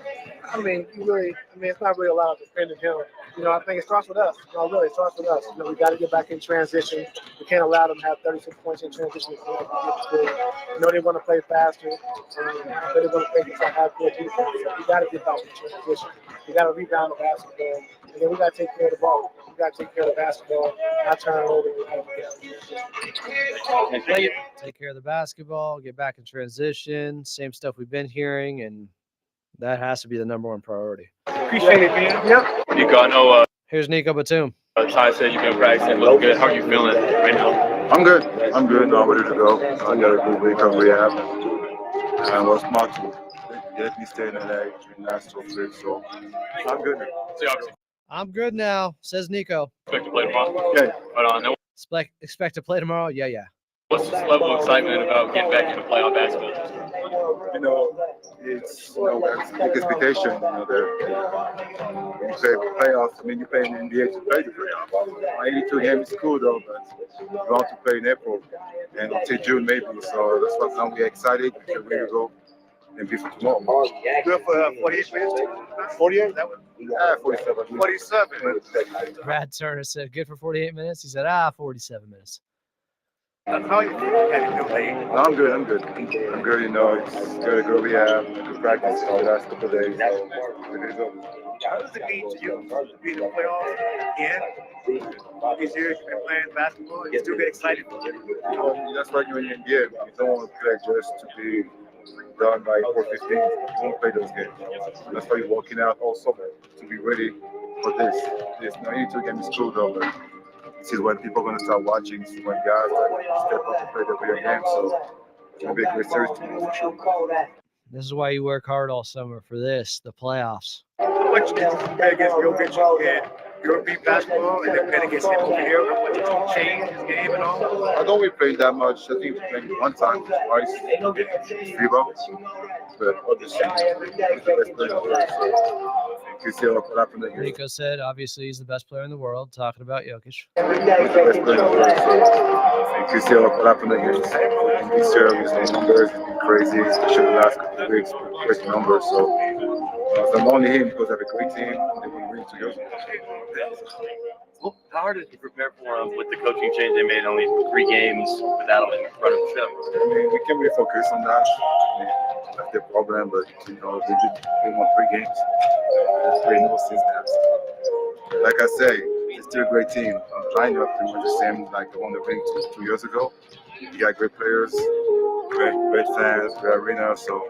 It's not really a lot of defending him. I think it starts with us. Really, it starts with us. We got to get back in transition. We can't allow them to have 36 points in transition. They want to play faster. They want to play against a high-court defense. So we got to get back in transition. We got to rebound the basketball, and then we got to take care of the ball. We got to take care of the basketball, not turn it over. Take care of the basketball, get back in transition. Same stuff we've been hearing, and that has to be the number one priority. Appreciate it, man. Yep. Nico, I know Here's Nico Batum. Ty said you've been practicing, looking good. How are you feeling right now? I'm good. I'm ready to go. I got a good week of rehab. And we're smart to get me staying in LA in Nashville, so I'm good. I'm good now, says Nico. Expect to play tomorrow? Yeah. Right on. Now, Expect to play tomorrow? Yeah. what's this level of excitement about getting back into playoff basketball? It's it's a big expectation. When you play playoffs, you play in the NBA to play the playoffs. 82 games is cool though, but you want to play in April and until June maybe. So that's what now we're excited. We can really go and be for tomorrow. Good for 48 minutes? 48? That was 47. 47. Brad Turner said, good for 48 minutes. He said, 47 minutes. How are you feeling? No, I'm good. I'm good. It's good to go rehab, good practice for the last couple of days. How does it mean to you to be in the playoffs again? These years you've been playing basketball, you still get excited for it. That's why you're in the NBA. You don't want to play just to be done by 4:15. You want to play those games. That's why you're working out all summer to be ready for this. Now you need to get me screwed over. This is when people are going to start watching. This is when guys are step up and play their video game. So it's going to be a great series to me. This is why you work hard all summer for this, the playoffs. How much did you play against Jokic in European basketball and then playing against him over here? What did you change his game and all? I don't really play that much. I think we played one time, twice, FIBA. But obviously, he's the best player in the world. So you see what happened against. Nico said, obviously, he's the best player in the world, talking about Jokic. He's the best player in the world. So you see what happened against. This year, with the numbers, it's been crazy, especially the last couple of weeks, crazy numbers. So I'm only him because I have a great team and they want to win together. Well, how hard is it to prepare for them with the coaching change they made only 3 games without them in front of the show? We can't really focus on that. That's the problem, but we won 3 games. 3 no since that. Like I say, the it's still a great team. Lineup pretty much the same like the one they played 2 years ago. You got great players, great fans, great arena. So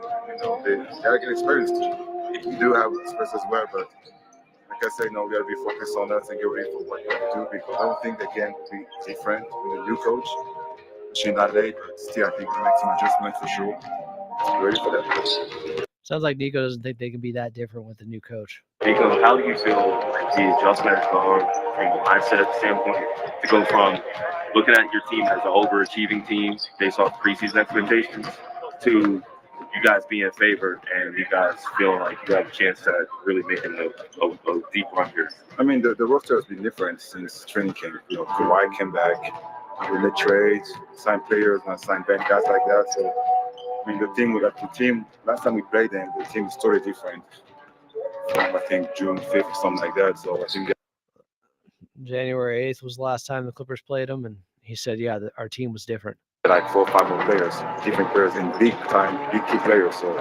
they gotta get experience too. We do have experience as well, but like I said, we gotta be focused on us and get ready for what we're gonna do because I don't think they can be different with a new coach. Especially not late, but still I think we make some adjustments for sure. We're ready for that. Sounds like Nico doesn't think they can be that different with the new coach. Nico, how do you feel the adjustments are from a mindset standpoint to go from looking at your team as an overachieving team based off preseason expectations to you guys being favored and you guys feeling like you have a chance at really making a deep run here? I mean, the roster has been different since training camp. Kawhi came back, we made trades, signed players, and signed bench guys like that. So, I mean, the team, last time we played them, the team is totally different from, I think, June 5th, something like that. So, I think January 8th was the last time the Clippers played them, and he said, yeah, our team was different. like 4 or 5 more players, different players in big key players. So,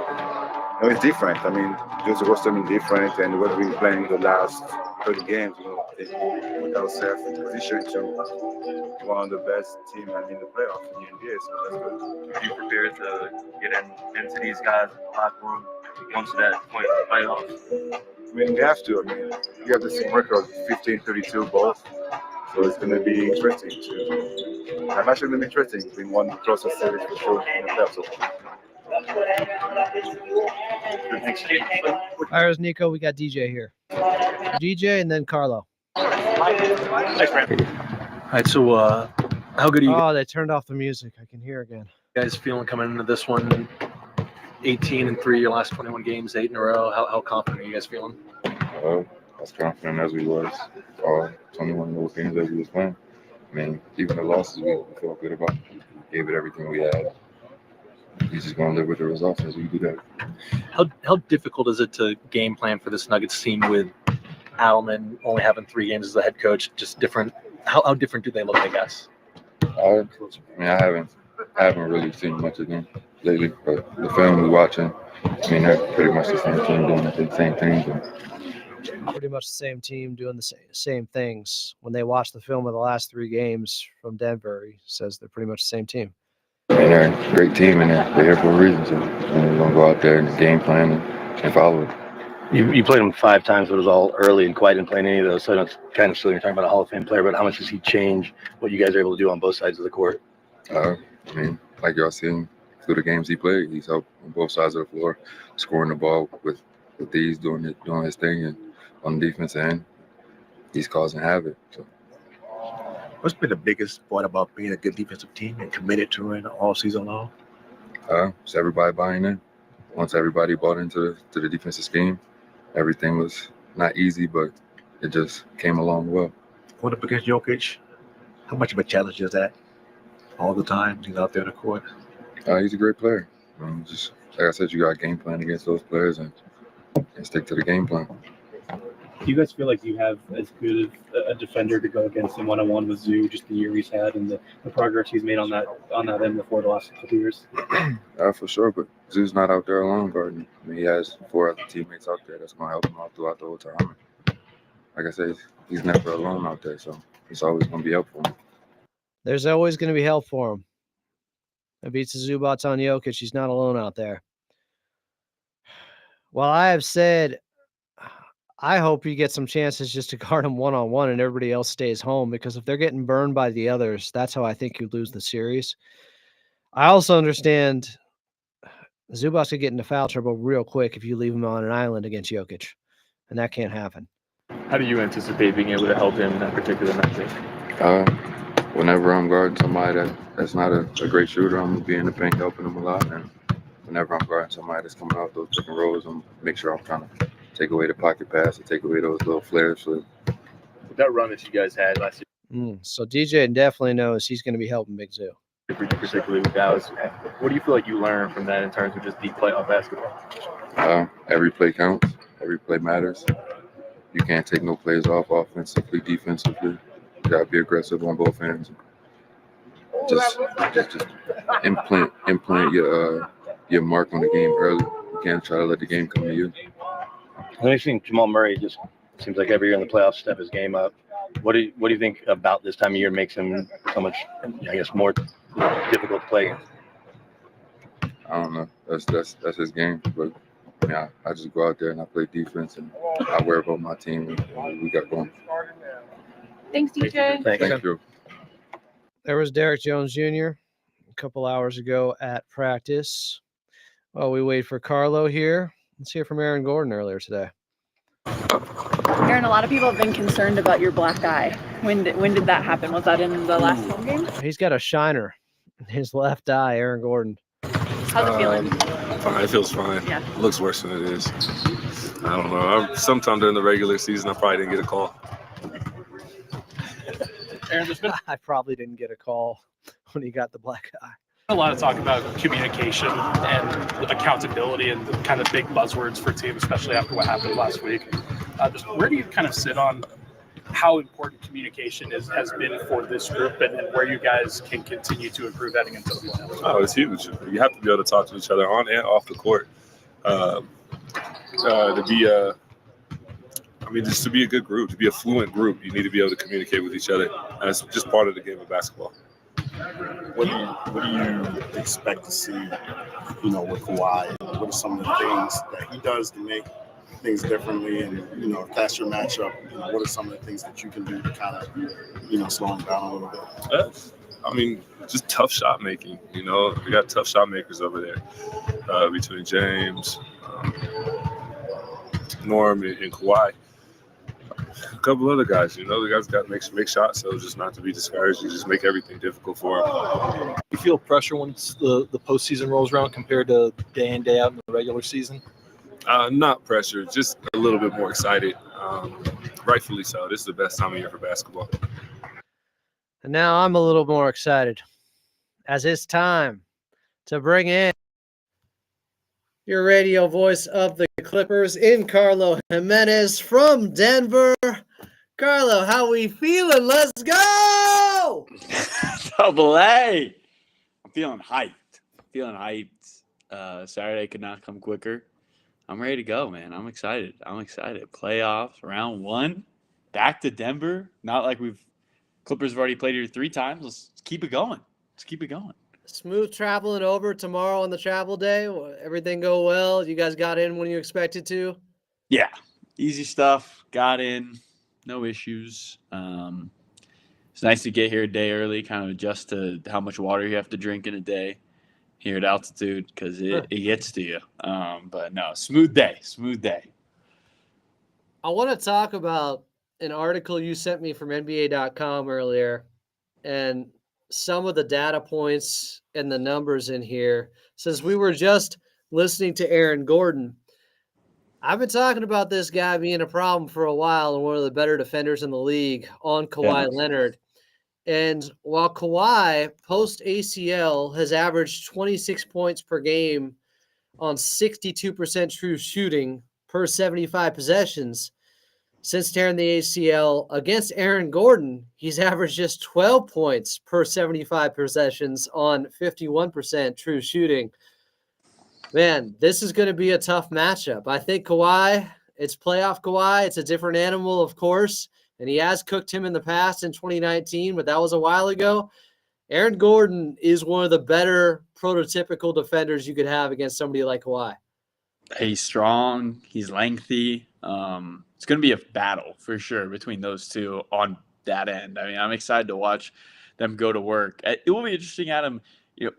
it's different. I mean, just the roster being different, and what we've been playing the last 30 games, with ourselves in position to one of the best teams in the playoffs in the NBA. So that's good. Are you prepared to get into these guys' locker room once to that point in the playoffs? I mean, we have to. I mean, we have the same record, 15-32 both. So it's going to be interesting. I'm actually going to be interesting. It's been one closest series for sure in the playoffs. All right, here's Nico. We got DJ here. DJ and then Carlo. Thanks, man. All right, so how good are you Oh, they turned off the music. I can hear again. guys feeling coming into this one? 18-3, your last 21 games, 8 in a row. How confident are you guys feeling? As confident as we was all 21 of those games that we was playing. I mean, even the losses, we felt good about. We gave it everything we had. He's just going to live with the results as we do that. How difficult is it to game plan for this Nuggets team with Alman only having 3 games as a head coach? Just different. How different do they look, I guess? I mean, I haven't really seen much of them lately, but the film we're watching, I mean, they're pretty much the same team doing the same things. Pretty much the same team doing the same things. When they watch the film of the last 3 games from Denver, he says they're pretty much the same team. I mean, they're a great team, and they're here for a reason. So we're going to go out there and game plan and follow it. You played him 5 times, but it was all early, and Kawhi didn't play in any of those. So it's kind of silly you're talking about a Hall of Fame player, but how much does he change what you guys are able to do on both sides of the court? I mean, like y'all seen through the games he played, he's helped on both sides of the floor, scoring the ball with these, doing his thing, and on the defense end, he's causing havoc. So. What's been the biggest part about being a good defensive team and committed to it all season long? It's everybody buying in. Once everybody bought into the defensive scheme, everything was not easy, but it just came along well. Going up against Jokic, how much of a challenge is that? All the time he's out there on the court. He's a great player. Just like I said, you got a game plan against those players and stick to the game plan. Do you guys feel like you have as good a defender to go against him one-on-one with Zoo, just the year he's had and the progress he's made on that end before the last couple of years? For sure, but Zoo's not out there alone guarding. I mean, he has 4 other teammates out there that's going to help him out throughout the whole time. Like I said, he's never alone out there, so it's always going to be helpful. There's always going to be help for him. It beats the Zubats on Jokic. He's not alone out there. Well, I have said I hope you get some chances just to guard him one-on-one and everybody else stays home, because if they're getting burned by the others, that's how I think you lose the series. I also understand Zubats could get into foul trouble real quick if you leave him on an island against Jokic, and that can't happen. How do you anticipate being able to help him in that particular matchup? Whenever I'm guarding somebody that's not a great shooter, I'm going to be in the paint helping him a lot. And whenever I'm guarding somebody that's coming off those pick and rolls, I'm make sure I'm trying to take away the pocket pass and take away those little flares. So. With that run that you guys had last year. So DJ definitely knows he's going to be helping Big Zoo. Particularly with Dallas, what do you feel like you learned from that in terms of just deep playoff basketball? Every play counts. Every play matters. You can't take no plays off offensively, defensively. You got to be aggressive on both ends. Just implant your mark on the game early. You can't try to let the game come to you. I've seen Jamal Murray just seems like every year in the playoffs step his game up. What do you think about this time of year makes him so much, I guess, more difficult to play against? I don't know. That's his game. But yeah, I just go out there and I play defense and I worry about my team and what we got going. Thanks, DJ. Thank you. There was Derek Jones Jr. a couple hours ago at practice. While we wait for Carlo here, let's hear from Aaron Gordon earlier today. Aaron, a lot of people have been concerned about your black eye. When did that happen? Was that in the last home game? He's got a shiner in his left eye, Aaron Gordon. How's it feeling? Fine. It feels fine. Yeah. It looks worse than it is. I don't know. Sometime during the regular season, I probably didn't get a call. Aaron, there's been I probably didn't get a call when he got the black eye. a lot of talk about communication and accountability and the kind of big buzzwords for teams, especially after what happened last week. Just where do you kind of sit on how important communication has been for this group and where you guys can continue to improve heading into the playoffs? Oh, it's huge. You have to be able to talk to each other on and off the court. Just to be a good group, to be a fluent group, you need to be able to communicate with each other. And it's just part of the game of basketball. What do you expect to see, with Kawhi? What are some of the things that he does to make things differently? And, if that's your matchup, what are some of the things that you can do to kind of, slow him down a little bit? Just tough shot making. We got tough shot makers over there between James, Norm, and Kawhi. A couple other guys, the guys got to make shots, so just not to be discouraged. You just make everything difficult for them. You feel pressure once the postseason rolls around compared to day in, day out in the regular season? Not pressure, just a little bit more excited. Rightfully so. This is the best time of year for basketball. And now I'm a little more excited as it's time to bring in your radio voice of the Clippers in Carlo Jimenez from Denver. Carlo, how we feeling? Let's go! Double A. I'm feeling hyped. Saturday could not come quicker. I'm ready to go, man. I'm excited. Playoffs, round one, back to Denver. Not like Clippers have already played here 3 times. Let's keep it going. Smooth traveling over tomorrow on the travel day. Everything go well? You guys got in when you expected to? Yeah, easy stuff. Got in, no issues. It's nice to get here a day early, kind of adjust to how much water you have to drink in a day here at altitude because it gets to you. But no, smooth day. I want to talk about an article you sent me from NBA.com earlier, and some of the data points and the numbers in here. Since we were just listening to Aaron Gordon, I've been talking about this guy being a problem for a while and one of the better defenders in the league on Kawhi Leonard. And while Kawhi post ACL has averaged 26 points per game on 62% true shooting per 75 possessions, since tearing the ACL against Aaron Gordon, he's averaged just 12 points per 75 possessions on 51% true shooting. Man, this is going to be a tough matchup. I think Kawhi, it's playoff Kawhi. It's a different animal, of course, and he has cooked him in the past in 2019, but that was a while ago. Aaron Gordon is one of the better prototypical defenders you could have against somebody like Kawhi. He's strong. He's lengthy. It's going to be a battle for sure between those two on that end. I'm excited to watch them go to work. It will be interesting, Adam.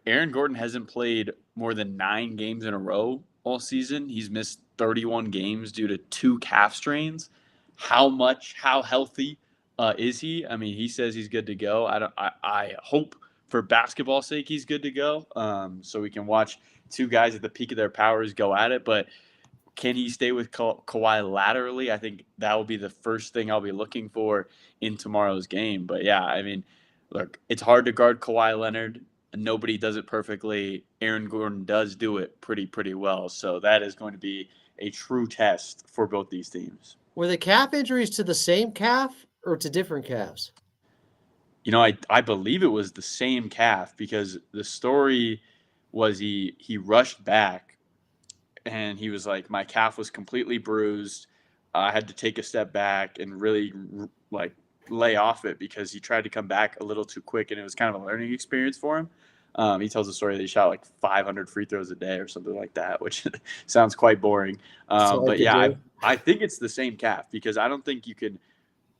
Aaron Gordon hasn't played more than 9 games in a row all season. He's missed 31 games due to 2 calf strains. How healthy is he? He says he's good to go. I hope for basketball sake he's good to go. So we can watch 2 guys at the peak of their powers go at it. But can he stay with Kawhi laterally? I think that will be the first thing I'll be looking for in tomorrow's game. But yeah, look, it's hard to guard Kawhi Leonard. Nobody does it perfectly. Aaron Gordon does do it pretty well. So that is going to be a true test for both these teams. Were the calf injuries to the same calf or to different calves? I believe it was the same calf because the story was he rushed back and he was like, my calf was completely bruised. I had to take a step back and really lay off it because he tried to come back a little too quick, and it was kind of a learning experience for him. He tells a story that he shot like 500 free throws a day or something like that, which sounds quite boring. But yeah, I think it's the same calf because I don't think you can.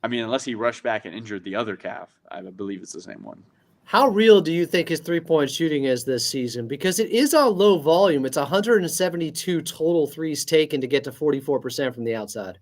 I mean, unless he rushed back and injured the other calf, I believe it's the same one. How real do you think his three-point shooting is this season? Because it is on low volume. It's 172 total threes taken to get to 44% from the outside.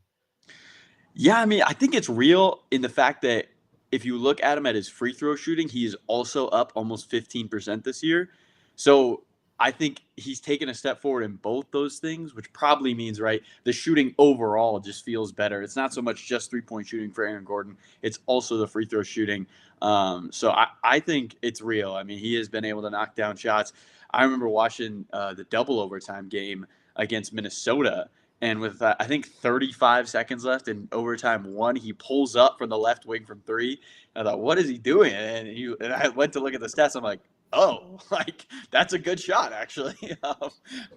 Yeah, I mean, I think it's real in the fact that if you look at him at his free throw shooting, he is also up almost 15% this year. So I think he's taken a step forward in both those things, which probably means, right, the shooting overall just feels better. It's not so much just three-point shooting for Aaron Gordon. It's also the free throw shooting. So I think it's real. I mean, he has been able to knock down shots. I remember watching the double overtime game against Minnesota, and with, I think, 35 seconds left in overtime one, he pulls up from the left wing from three. And I thought, what is he doing? And I went to look at the stats. I'm like, oh, like that's a good shot, actually.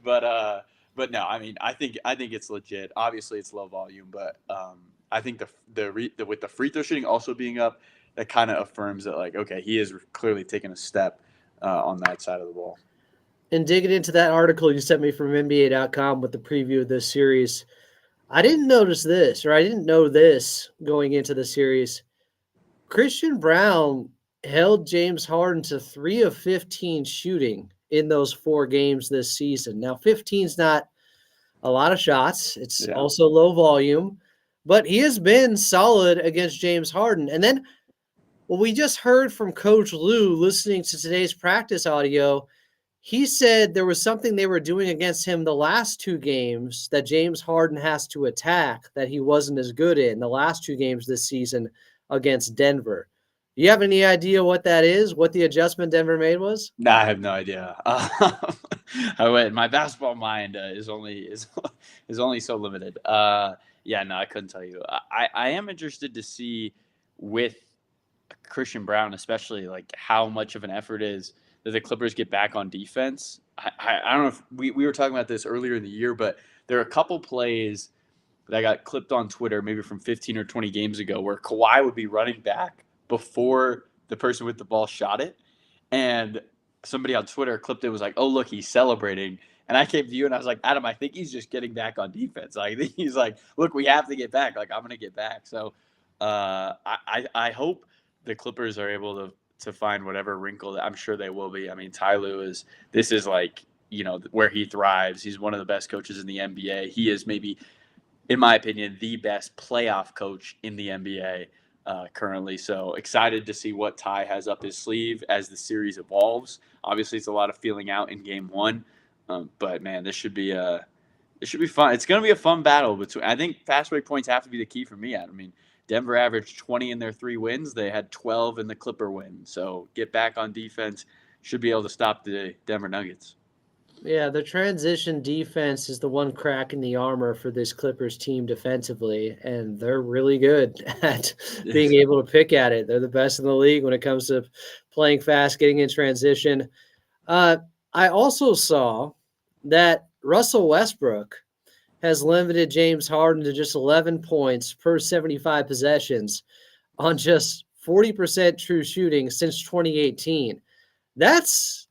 But no, I mean, I think it's legit. Obviously, it's low volume, but I think with the free throw shooting also being up, that kind of affirms that, like, okay, he is clearly taking a step on that side of the ball. And digging into that article you sent me from NBA.com with the preview of this series, I didn't notice this, or I didn't know this going into the series. Christian Brown held James Harden to 3 of 15 shooting in those 4 games this season. Now, 15 is not a lot of shots. It's also low volume, but he has been solid against James Harden. And then what we just heard from Coach Lou listening to today's practice audio, he said there was something they were doing against him the last 2 games that James Harden has to attack that he wasn't as good in the last 2 games this season against Denver. Do you have any idea what that is, what the adjustment Denver made was? No, I have no idea. My basketball mind is only so limited. Yeah, no, I couldn't tell you. I am interested to see with Christian Brown, especially, like how much of an effort is that the Clippers get back on defense. I don't know if we were talking about this earlier in the year, but there are a couple plays that got clipped on Twitter, maybe from 15 or 20 games ago, where Kawhi would be running back before the person with the ball shot it. And somebody on Twitter clipped it, was like, oh, look, he's celebrating. And I came to you and I was like, Adam, I think he's just getting back on defense. Like, he's like, look, we have to get back. Like, I'm going to get back. So I hope the Clippers are able to find whatever wrinkle that I'm sure they will be. I mean, Ty Lue this is like, where he thrives. He's one of the best coaches in the NBA. He is maybe, in my opinion, the best playoff coach in the NBA currently. So excited to see what Ty has up his sleeve as the series evolves. Obviously, it's a lot of feeling out in game 1. But man, this should be fun. It's going to be a fun battle between. I think fast break points have to be the key for me. I mean, Denver averaged 20 in their 3 wins. They had 12 in the Clipper win. So get back on defense. Should be able to stop the Denver Nuggets. Yeah, the transition defense is the one crack in the armor for this Clippers team defensively, and they're really good at being able to pick at it. They're the best in the league when it comes to playing fast, getting in transition. I also saw that Russell Westbrook has limited James Harden to just 11 points per 75 possessions on just 40% true shooting since 2018. That's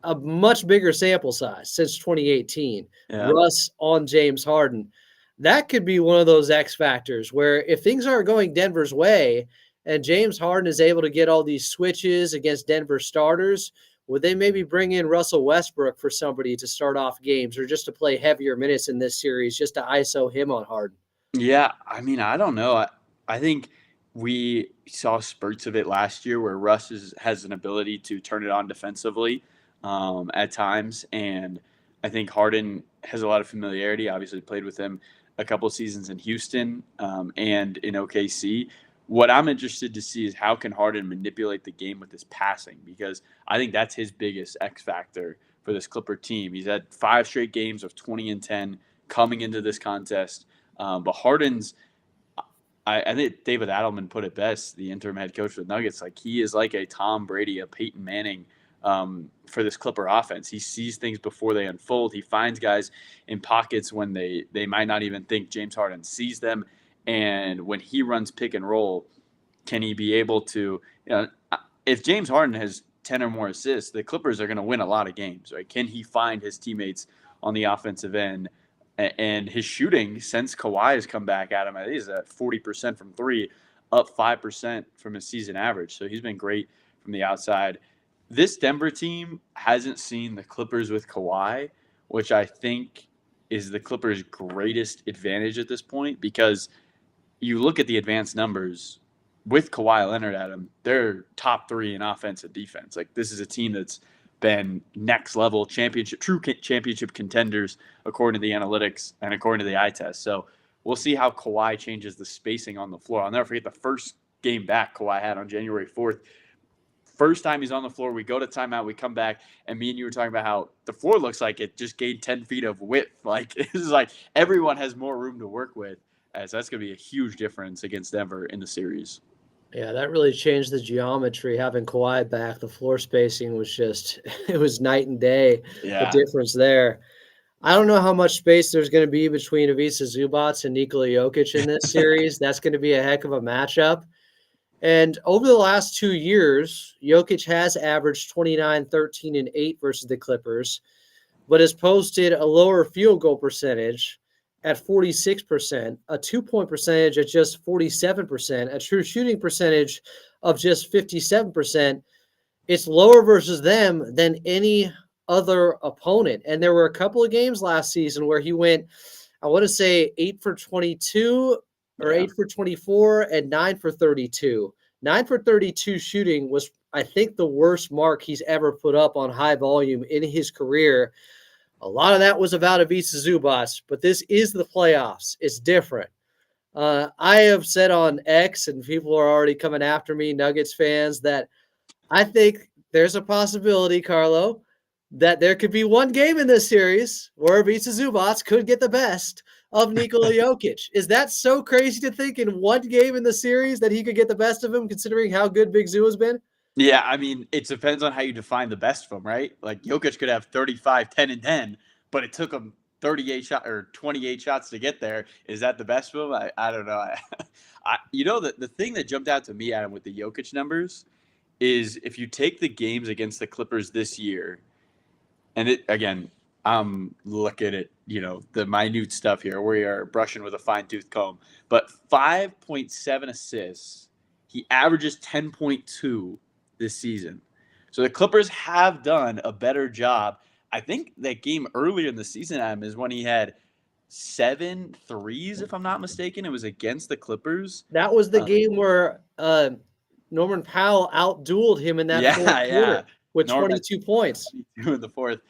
a much bigger sample size since 2018. Yeah. Russ on James Harden. That could be one of those X factors where if things aren't going Denver's way and James Harden is able to get all these switches against Denver starters, would they maybe bring in Russell Westbrook for somebody to start off games or just to play heavier minutes in this series just to ISO him on Harden? Yeah, I mean, I don't know. I think we saw spurts of it last year where Russ has an ability to turn it on defensively at times, and I think Harden has a lot of familiarity. Obviously, played with him a couple seasons in Houston and in OKC. What I'm interested to see is how can Harden manipulate the game with his passing, because I think that's his biggest X factor for this Clipper team. He's had 5 straight games of 20 and 10 coming into this contest. But Harden's, I think David Adelman put it best, the interim head coach for the Nuggets, like he is like a Tom Brady, a Peyton Manning for this Clipper offense. He sees things before they unfold. He finds guys in pockets when they might not even think James Harden sees them. And when he runs pick and roll, can he be able to, if James Harden has 10 or more assists, the Clippers are going to win a lot of games, right? Can he find his teammates on the offensive end? And his shooting since Kawhi has come back at him, I think he's at 40% from three, up 5% from his season average. So he's been great from the outside. This Denver team hasn't seen the Clippers with Kawhi, which I think is the Clippers' greatest advantage at this point, because you look at the advanced numbers with Kawhi Leonard at him, they're top 3 in offense and defense. Like, this is a team that's been next level true championship contenders according to the analytics and according to the eye test. So we'll see how Kawhi changes the spacing on the floor. I'll never forget the first game back Kawhi had on January 4th. First time he's on the floor, we go to timeout, we come back, and me and you were talking about how the floor looks like it just gained 10 feet of width. Like, it's like everyone has more room to work with. So that's going to be a huge difference against Denver in the series. Yeah, that really changed the geometry. Having Kawhi back, the floor spacing was just, it was night and day, Yeah. the difference there. I don't know how much space there's going to be between Ivica Zubac and Nikola Jokic in this series. That's going to be a heck of a matchup. And over the last 2 years, Jokic has averaged 29, 13, and 8 versus the Clippers, but has posted a lower field goal percentage at 46%, a 2-point percentage at just 47%, a true shooting percentage of just 57%. It's lower versus them than any other opponent. And there were a couple of games last season where he went, I want to say 8 for 22 or 8 for 24 and 9 for 32. 9 for 32 shooting was, I think, the worst mark he's ever put up on high volume in his career. A lot of that was about Ivica Zubac, but this is the playoffs. It's different. I have said on X, and people are already coming after me, Nuggets fans, that I think there's a possibility, Carlo, that there could be one game in this series where Ivica Zubac could get the best of Nikola Jokic. Is that so crazy to think in one game in the series that he could get the best of him, considering how good Big Zoo has been? Yeah, I mean, it depends on how you define the best of them, right? Like, Jokic could have 35, 10, and 10, but it took him 38 shots or 28 shots to get there. Is that the best of him? I don't know. The thing that jumped out to me, Adam, with the Jokic numbers is if you take the games against the Clippers this year, and again, I'm looking at, the minute stuff here. We are brushing with a fine-tooth comb. But 5.7 assists. He averages 10.2 this season. So the Clippers have done a better job. I think that game earlier in the season, Adam, is when he had 7 threes, if I'm not mistaken. It was against the Clippers. That was the game where Norman Powell outdueled him in that fourth quarter with 22 points. 22 in the fourth.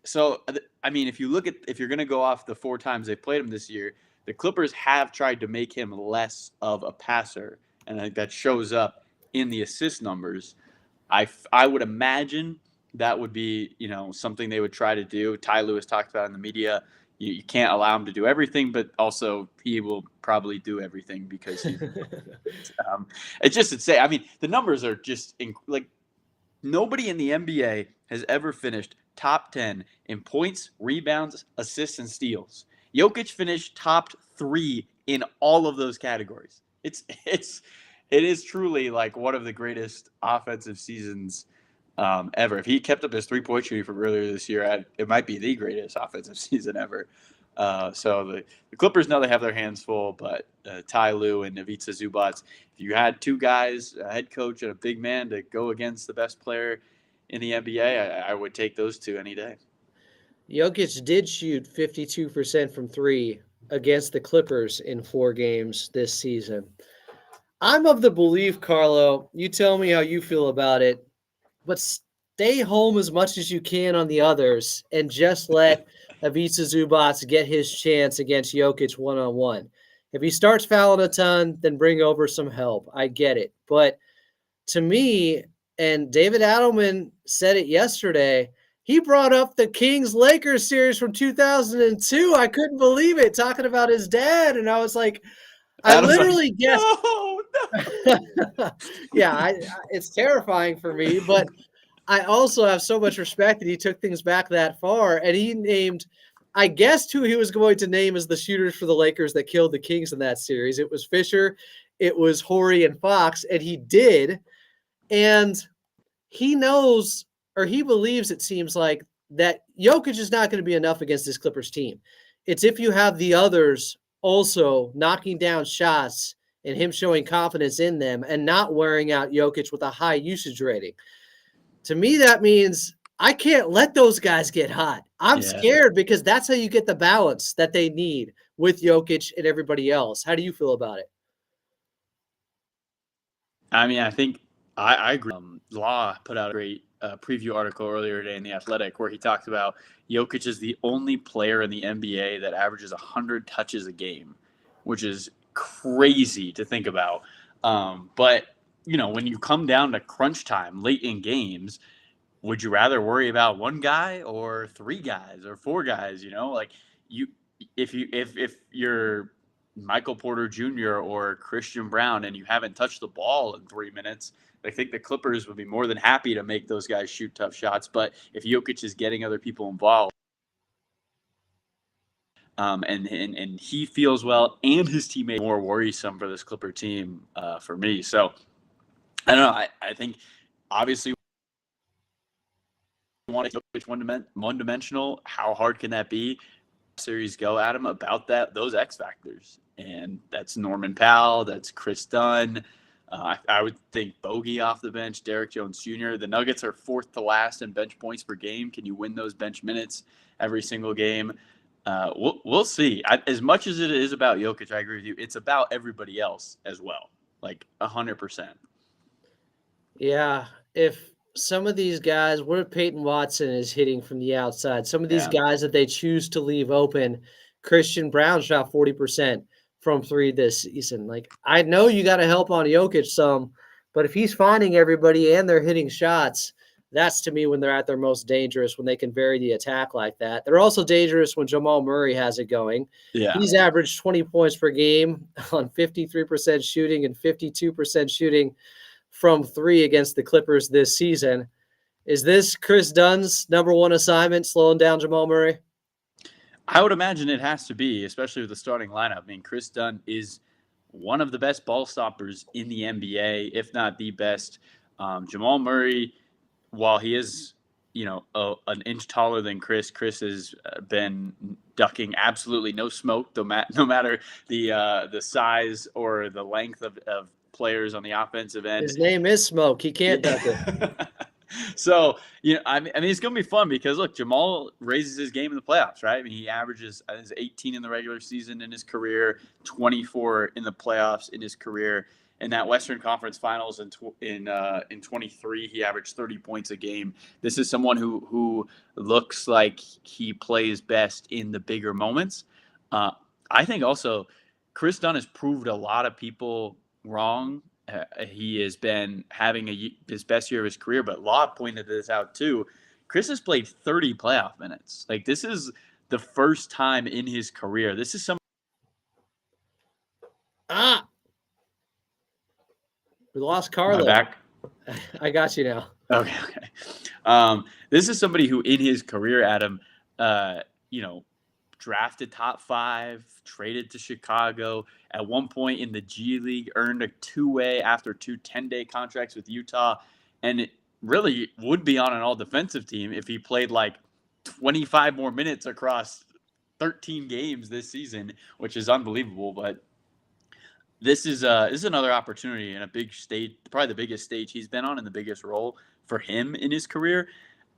So, I mean, if you're going to go off the 4 times they played him this year, the Clippers have tried to make him less of a passer, and I think that shows up in the assist numbers. I would imagine that would be, something they would try to do. Ty Lue has talked about in the media. You can't allow him to do everything, but also he will probably do everything because it's just insane. I mean, the numbers are just nobody in the NBA has ever finished top 10 in points, rebounds, assists, and steals. Jokic finished top 3 in all of those categories. It is truly like one of the greatest offensive seasons ever. If he kept up his 3-point shooting from earlier this year, it might be the greatest offensive season ever. So the Clippers know they have their hands full, but Ty Lue and Ivica Zubac, if you had 2 guys, a head coach and a big man, to go against the best player in the NBA, I would take those 2 any day. Jokic did shoot 52% from 3 against the Clippers in 4 games this season. I'm of the belief, Carlo, you tell me how you feel about it, but stay home as much as you can on the others and just let Ivica Zubac get his chance against Jokic one-on-one. If he starts fouling a ton, then bring over some help. I get it. But to me, and David Adelman said it yesterday, he brought up the Kings-Lakers series from 2002. I couldn't believe it, talking about his dad. And I was like, I literally guessed. No. Yeah, it's terrifying for me. But I also have so much respect that he took things back that far. And he named, I guessed who he was going to name as the shooters for the Lakers that killed the Kings in that series. It was Fisher it was Horry and Fox, and he did. And he knows, or he believes, it seems like, that Jokic is not going to be enough against this Clippers team. It's if you have the others also knocking down shots and him showing confidence in them and not wearing out Jokic with a high usage rating. To me, that means I can't let those guys get hot. I'm scared because that's how you get the balance that they need with Jokic and everybody else. How do you feel about it? I mean, I think I agree. Law put out a great preview article earlier today in The Athletic where he talked about Jokic is the only player in the NBA that averages 100 touches a game, which is crazy to think about. But, when you come down to crunch time late in games, would you rather worry about one guy or three guys or four guys? If you're Michael Porter Jr. or Christian Brown and you haven't touched the ball in 3 minutes, I think the Clippers would be more than happy to make those guys shoot tough shots. But if Jokic is getting other people involved, and he feels well, and his teammate more worrisome for this Clipper team for me. So I don't know. I think obviously want to Jokic one-dimensional. How hard can that be? Series go at him about those X factors, and that's Norman Powell, that's Chris Dunn. I would think Bogey off the bench, Derek Jones Jr. The Nuggets are fourth to last in bench points per game. Can you win those bench minutes every single game? We'll see. As much as it is about Jokic, I agree with you. It's about everybody else as well, like 100%. Yeah, if some of these guys, where Peyton Watson is hitting from the outside, some of these guys that they choose to leave open, Christian Brown shot 40% from three this season. Like, I know you got to help on Jokic some, but if he's finding everybody and they're hitting shots, that's to me when they're at their most dangerous, when they can vary the attack like that. They're also dangerous when Jamal Murray has it going. Yeah. He's averaged 20 points per game on 53% shooting and 52% shooting from three against the Clippers this season. Is this Chris Dunn's number one assignment, slowing down Jamal Murray? I would imagine it has to be, especially with the starting lineup. I mean, Chris Dunn is one of the best ball stoppers in the NBA, if not the best. Jamal Murray, while he is, an inch taller than Chris has been ducking absolutely no smoke, no matter the size or the length of players on the offensive end. His name is Smoke. He can't duck it. So, I mean, it's going to be fun because, look, Jamal raises his game in the playoffs, right? I mean, he averages 18 in the regular season in his career, 24 in the playoffs in his career. In that Western Conference Finals in 23, he averaged 30 points a game. This is someone who looks like he plays best in the bigger moments. I think also Chris Dunn has proved a lot of people wrong. He has been having his best year of his career, but Law pointed this out too. Chris has played 30 playoff minutes. Like, this is the first time in his career. This is We lost Carlo. Am I back? I got you now. Okay. This is somebody who in his career, Adam, drafted top 5, traded to Chicago. At one point in the G League, earned a two-way after 2 10-day contracts with Utah. And it really would be on an all-defensive team if he played like 25 more minutes across 13 games this season, which is unbelievable. But this is another opportunity in a big stage, probably the biggest stage he's been on and the biggest role for him in his career.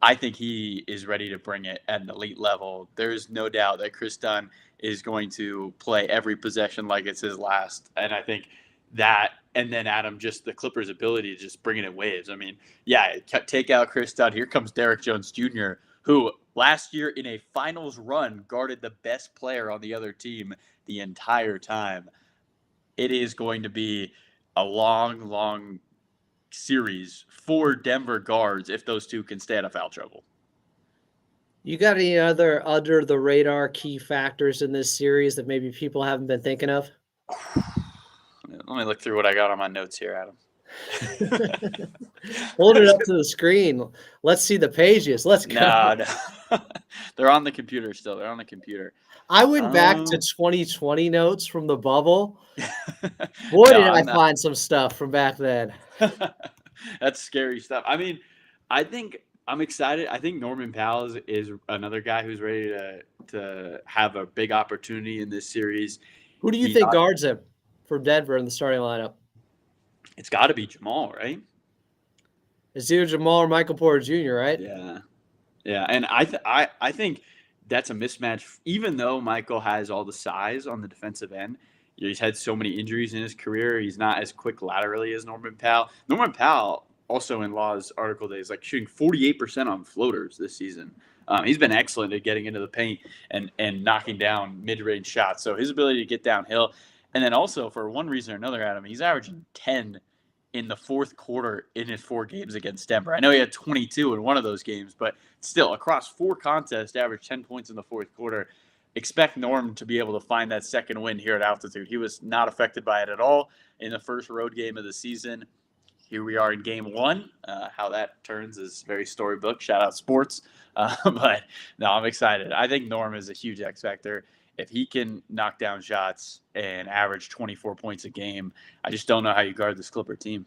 I think he is ready to bring it at an elite level. There's no doubt that Chris Dunn is going to play every possession like it's his last. And I think that, and then Adam, just the Clippers' ability to just bring it in waves. I mean, take out Chris Dunn. Here comes Derek Jones Jr., who last year in a finals run guarded the best player on the other team the entire time. It is going to be a long, long series for Denver guards if those two can stay out of foul trouble. You got any other under the radar key factors in this series that maybe people haven't been thinking of? Let me look through what I got on my notes here, Adam. Hold it up to the screen. Let's see the pages. Let's go. No. They're on the computer still. They're on the computer. I went back to Um, 2020 notes from the bubble. Boy, no, did I I'm not. find some stuff from back then. That's scary stuff. I mean, I think I'm excited. I think Norman Powell is another guy who's ready to have a big opportunity in this series. Who do you He think got- guards him for Denver in the starting lineup? It's got to be Jamal, right? It's either Jamal or Michael Porter Jr., right? Yeah, yeah, and I think that's a mismatch. Even though Michael has all the size on the defensive end, he's had so many injuries in his career. He's not as quick laterally as Norman Powell. Norman Powell, also in Law's article today, is like shooting 48% on floaters this season. He's been excellent at getting into the paint and knocking down mid-range shots. So his ability to get downhill, and then also for one reason or another, Adam, he's averaging 10 in the fourth quarter in his 4 games against Denver. I know he had 22 in one of those games, but still across 4 contests, averaged 10 points in the fourth quarter. Expect Norm to be able to find that second win here at altitude. He was not affected by it at all in the first road game of the season. Here we are in game 1. How that turns is very storybook. Shout out sports. But no, I'm excited. I think Norm is a huge X factor. If he can knock down shots and average 24 points a game, I just don't know how you guard this Clipper team.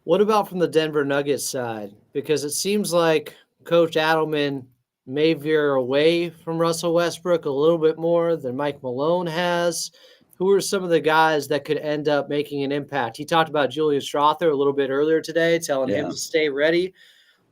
What about from the Denver Nuggets side? Because it seems like Coach Adelman may veer away from Russell Westbrook a little bit more than Mike Malone has. Who are some of the guys that could end up making an impact? He talked about Julian Strawther a little bit earlier today, telling him to stay ready.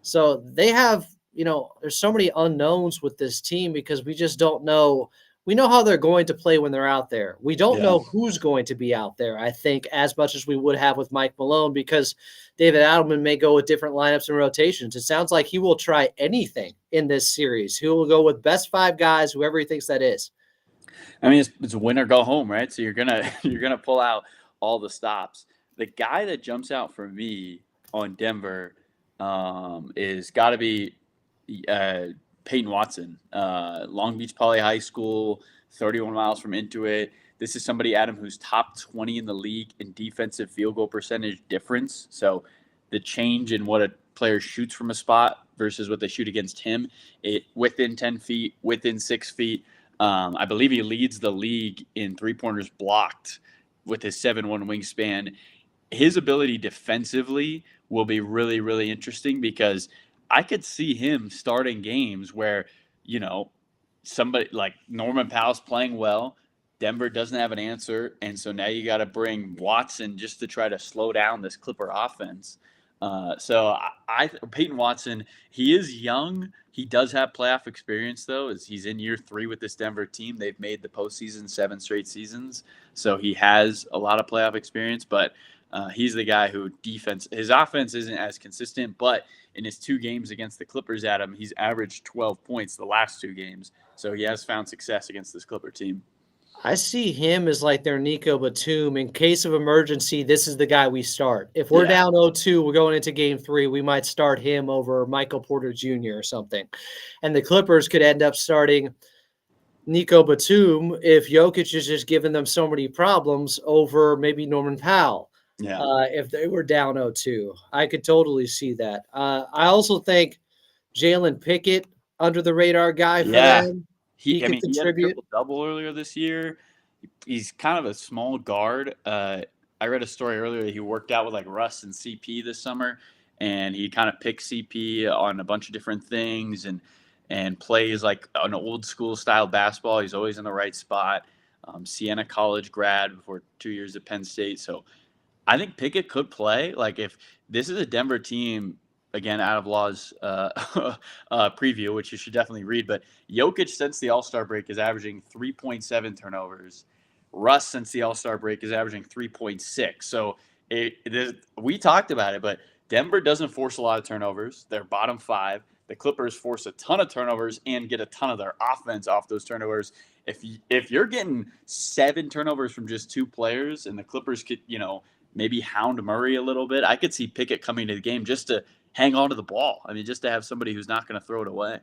So they have, there's so many unknowns with this team because we just don't know. We know how they're going to play when they're out there. We don't know who's going to be out there, I think, as much as we would have with Mike Malone, because David Adelman may go with different lineups and rotations. It sounds like he will try anything in this series. He will go with best 5 guys, whoever he thinks that is. I mean, it's win or go home, right? So you're gonna pull out all the stops. The guy that jumps out for me on Denver is got to be Peyton Watson, Long Beach Poly High School, 31 miles from Intuit. This is somebody, Adam, who's top 20 in the league in defensive field goal percentage difference. So the change in what a player shoots from a spot versus what they shoot against him, within 10 feet, within 6 feet. I believe he leads the league in 3-pointers blocked with his 7'1" wingspan. His ability defensively will be really, really interesting because I could see him starting games where, somebody like Norman Powell's playing well, Denver doesn't have an answer, and so now you got to bring Watson just to try to slow down this Clipper offense. So Peyton Watson, he is young. He does have playoff experience, though, as he's in year 3 with this Denver team. They've made the postseason 7 straight seasons, so he has a lot of playoff experience. But he's the guy who his offense isn't as consistent, but in his 2 games against the Clippers, Adam, he's averaged 12 points the last 2 games. So he has found success against this Clipper team. I see him as like their Nico Batum. In case of emergency, this is the guy we start. If we're down 0-2, we're going into game 3, we might start him over Michael Porter Jr. or something. And the Clippers could end up starting Nico Batum if Jokic is just giving them so many problems over maybe Norman Powell. If they were down 0-2, I could totally see that. I also think Jalen Pickett, under the radar guy for them. He had a contribute. triple-double earlier this year. He's kind of a small guard. I read a story earlier. He worked out with like Russ and CP this summer, and he kind of picked CP on a bunch of different things and plays like an old school style basketball. He's always in the right spot. Siena College grad before 2 years at Penn State. So I think Pickett could play. Like if this is a Denver team, again, out of Law's preview, which you should definitely read. But Jokic, since the All-Star break, is averaging 3.7 turnovers. Russ, since the All-Star break, is averaging 3.6. So we talked about it, but Denver doesn't force a lot of turnovers. They're bottom 5. The Clippers force a ton of turnovers and get a ton of their offense off those turnovers. If you're getting 7 turnovers from just 2 players, and the Clippers could, maybe hound Murray a little bit, I could see Pickett coming to the game just to hang on to the ball. I mean, just to have somebody who's not going to throw it away.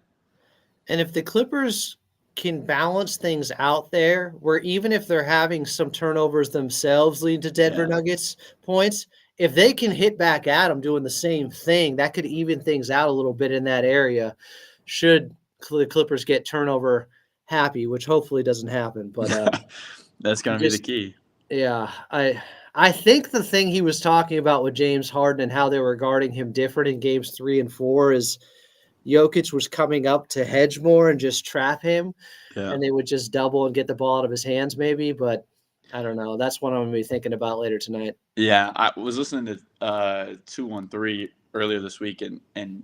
And if the Clippers can balance things out there, where even if they're having some turnovers themselves leading to Denver Nuggets points, if they can hit back at him doing the same thing, that could even things out a little bit in that area. Should the Clippers get turnover happy, which hopefully doesn't happen, but That's going to be the key. yeah, I think the thing he was talking about with James Harden and how they were guarding him different in games 3 and 4 is Jokic was coming up to hedge more and just trap him, Yeah. and they would just double and get the ball out of his hands maybe, but I don't know. That's what I'm going to be thinking about later tonight. Yeah, I was listening to 213 earlier this week, and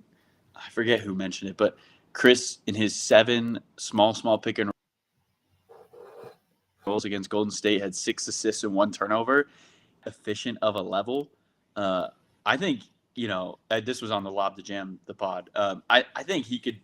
I forget who mentioned it, but Chris in his 7 small pick and rolls against Golden State had 6 assists and 1 turnover, efficient of a level. I think, this was on the Lob to Jam, the pod. I think he could,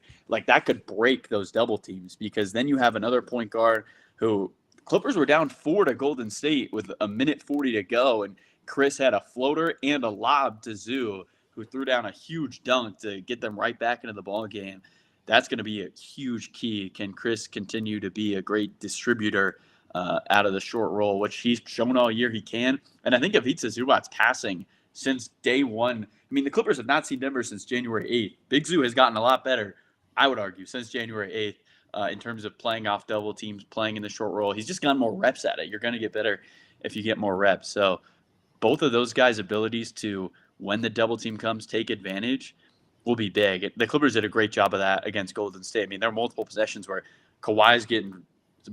that could break those double teams, because then you have another point guard who Clippers were down 4 to Golden State with a minute 40 to go, and Chris had a floater and a lob to Zoo, who threw down a huge dunk to get them right back into the ball game. That's going to be a huge key. Can Chris continue to be a great distributor out of the short roll, which he's shown all year he can? And I think Ivica Zubac's passing since day one. I mean, the Clippers have not seen Denver since January 8th. Big Zoo has gotten a lot better, I would argue, since January 8th. In terms of playing off double teams, playing in the short roll. He's just gotten more reps at it. You're going to get better if you get more reps. So both of those guys' abilities to, when the double team comes, take advantage will be big. The Clippers did a great job of that against Golden State. I mean, there are multiple possessions where Kawhi's getting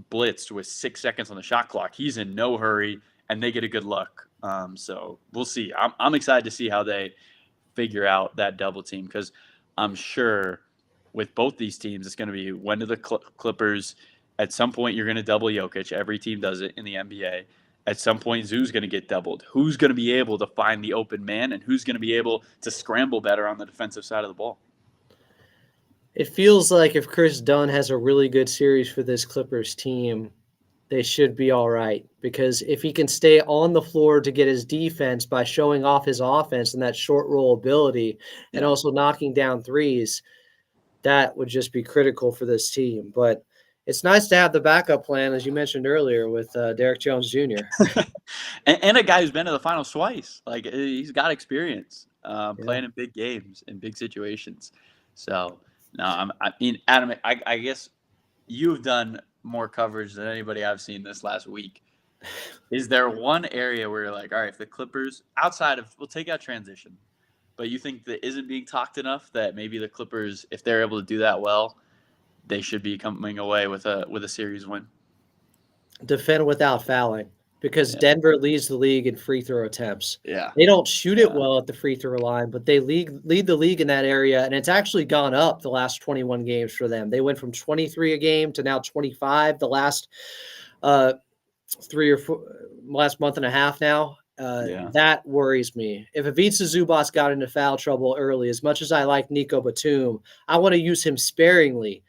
blitzed with 6 seconds on the shot clock. He's in no hurry, and they get a good look. So we'll see. I'm excited to see how they figure out that double team, because I'm sure – with both these teams, it's going to be, when do the Clippers, at some point you're going to double Jokic. Every team does it in the NBA. At some point, Zoo's going to get doubled. Who's going to be able to find the open man, and who's going to be able to scramble better on the defensive side of the ball? It feels like if Chris Dunn has a really good series for this Clippers team, they should be all right, because if he can stay on the floor to get his defense by showing off his offense and that short roll ability and also knocking down threes, that would just be critical for this team. But it's nice to have the backup plan, as you mentioned earlier, with Derek Jones Jr. and a guy who's been to the finals twice. He's got experience playing in big games, in big situations. So, no, I mean, Adam, I guess you've done more coverage than anybody I've seen this last week. Is there one area where you're like, all right, if the Clippers, outside of, we'll take out transition, but you think that isn't being talked enough, that maybe the Clippers, if they're able to do that well, they should be coming away with a series win? Defend without fouling, because Denver leads the league in free throw attempts. Yeah. They don't shoot it well at the free throw line, but they lead the league in that area, and it's actually gone up the last 21 games for them. They went from 23 a game to now 25 the last last month and a half now. That worries me. If Ivica Zubac got into foul trouble early, as much as I like Nico Batum, I want to use him sparingly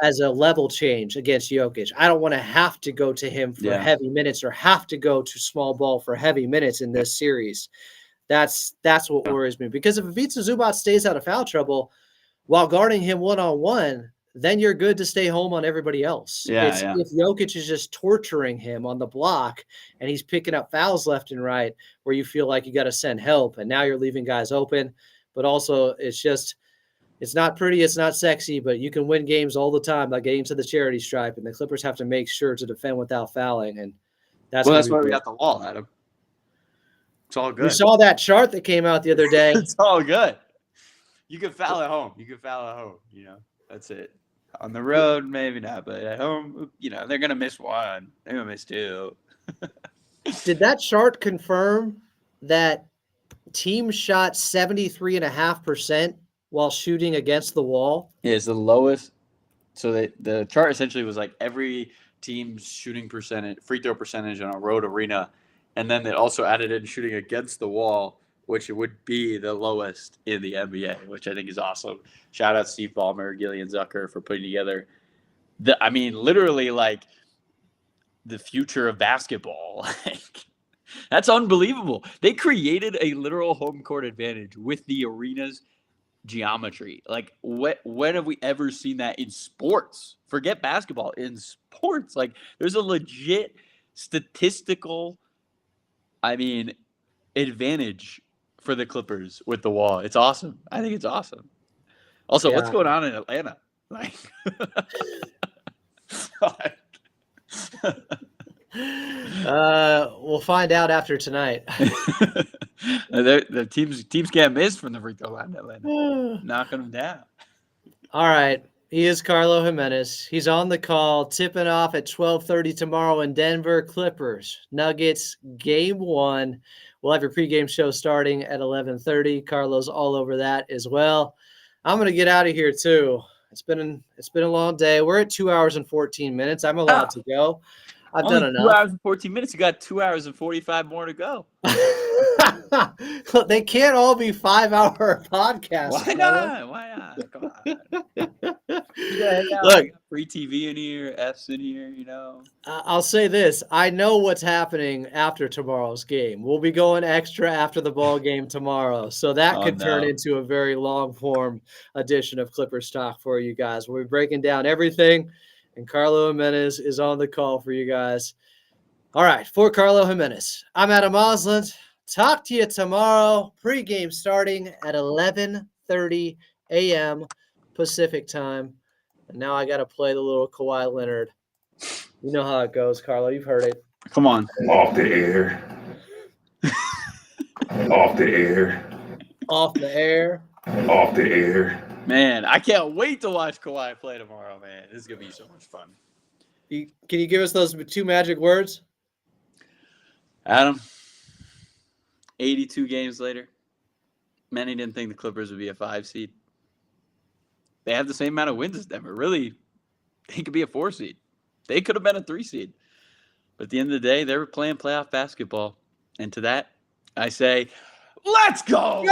as a level change against Jokic. I don't want to have to go to him for heavy minutes or have to go to small ball for heavy minutes in this series. That's what worries me, because if Ivica Zubac stays out of foul trouble while guarding him one-on-one, then you're good to stay home on everybody else. If Jokic is just torturing him on the block and he's picking up fouls left and right, where you feel like you got to send help, and now you're leaving guys open. But also, it's not pretty, it's not sexy, but you can win games all the time by getting to the charity stripe, and the Clippers have to make sure to defend without fouling. And that's why we got the wall, Adam. It's all good. You saw that chart that came out the other day. It's all good. You can foul at home. That's it. On the road, maybe not, but at home, they're going to miss one. They're going to miss two. Did that chart confirm that teams shot 73.5% while shooting against the wall? Yeah, it's the lowest. So the chart essentially was like every team's shooting percentage, free throw percentage on a road arena. And then they also added in shooting against the wall, which would be the lowest in the NBA, which I think is awesome. Shout out Steve Ballmer, Gillian Zucker for putting together literally the future of basketball. That's unbelievable. They created a literal home court advantage with the arena's geometry. When have we ever seen that in sports? Forget basketball. In sports, there's a legit statistical, advantage for the Clippers with the wall. It's awesome. I think it's awesome. Also, what's Yeah. going on in Atlanta? Like, We'll find out after tonight. the teams can't miss from the free throw line in Atlanta. Knocking them down. All right. He is Carlo Jimenez. He's on the call, tipping off at 12:30 tomorrow in Denver. Clippers, Nuggets, Game 1. We'll have your pregame show starting at 11:30. Carlo's all over that as well. I'm going to get out of here too. It's been a long day. We're at 2 hours and 14 minutes. I'm allowed to go. I've Only done 2 enough. hours and 14 minutes. You got 2 hours and 45 more to go. They can't all be 5-hour podcasts. Why Carlo. not? Why not? Come on. Yeah, Look, free TV in here, F's in here, you know. I'll say this. I know what's happening after tomorrow's game. We'll be going extra after the ball game tomorrow. So that could turn into a very long-form edition of Clippers Talk for you guys. We'll be breaking down everything, and Carlo Jimenez is on the call for you guys. All right, for Carlo Jimenez, I'm Adam Osland. Talk to you tomorrow. Pre-game starting at 11:30 a.m. Pacific time. And now I got to play the little Kawhi Leonard. You know how it goes, Carlo. You've heard it. Come on. Off the air. Off the air. Off the air. Off the air. Man, I can't wait to watch Kawhi play tomorrow, man. This is going to be so much fun. Can you give us those 2 magic words? Adam, 82 games later, many didn't think the Clippers would be a 5 seed. They have the same amount of wins as Denver. Really, they could be a 4 seed. They could have been a 3 seed. But at the end of the day, they were playing playoff basketball. And to that, I say, let's go!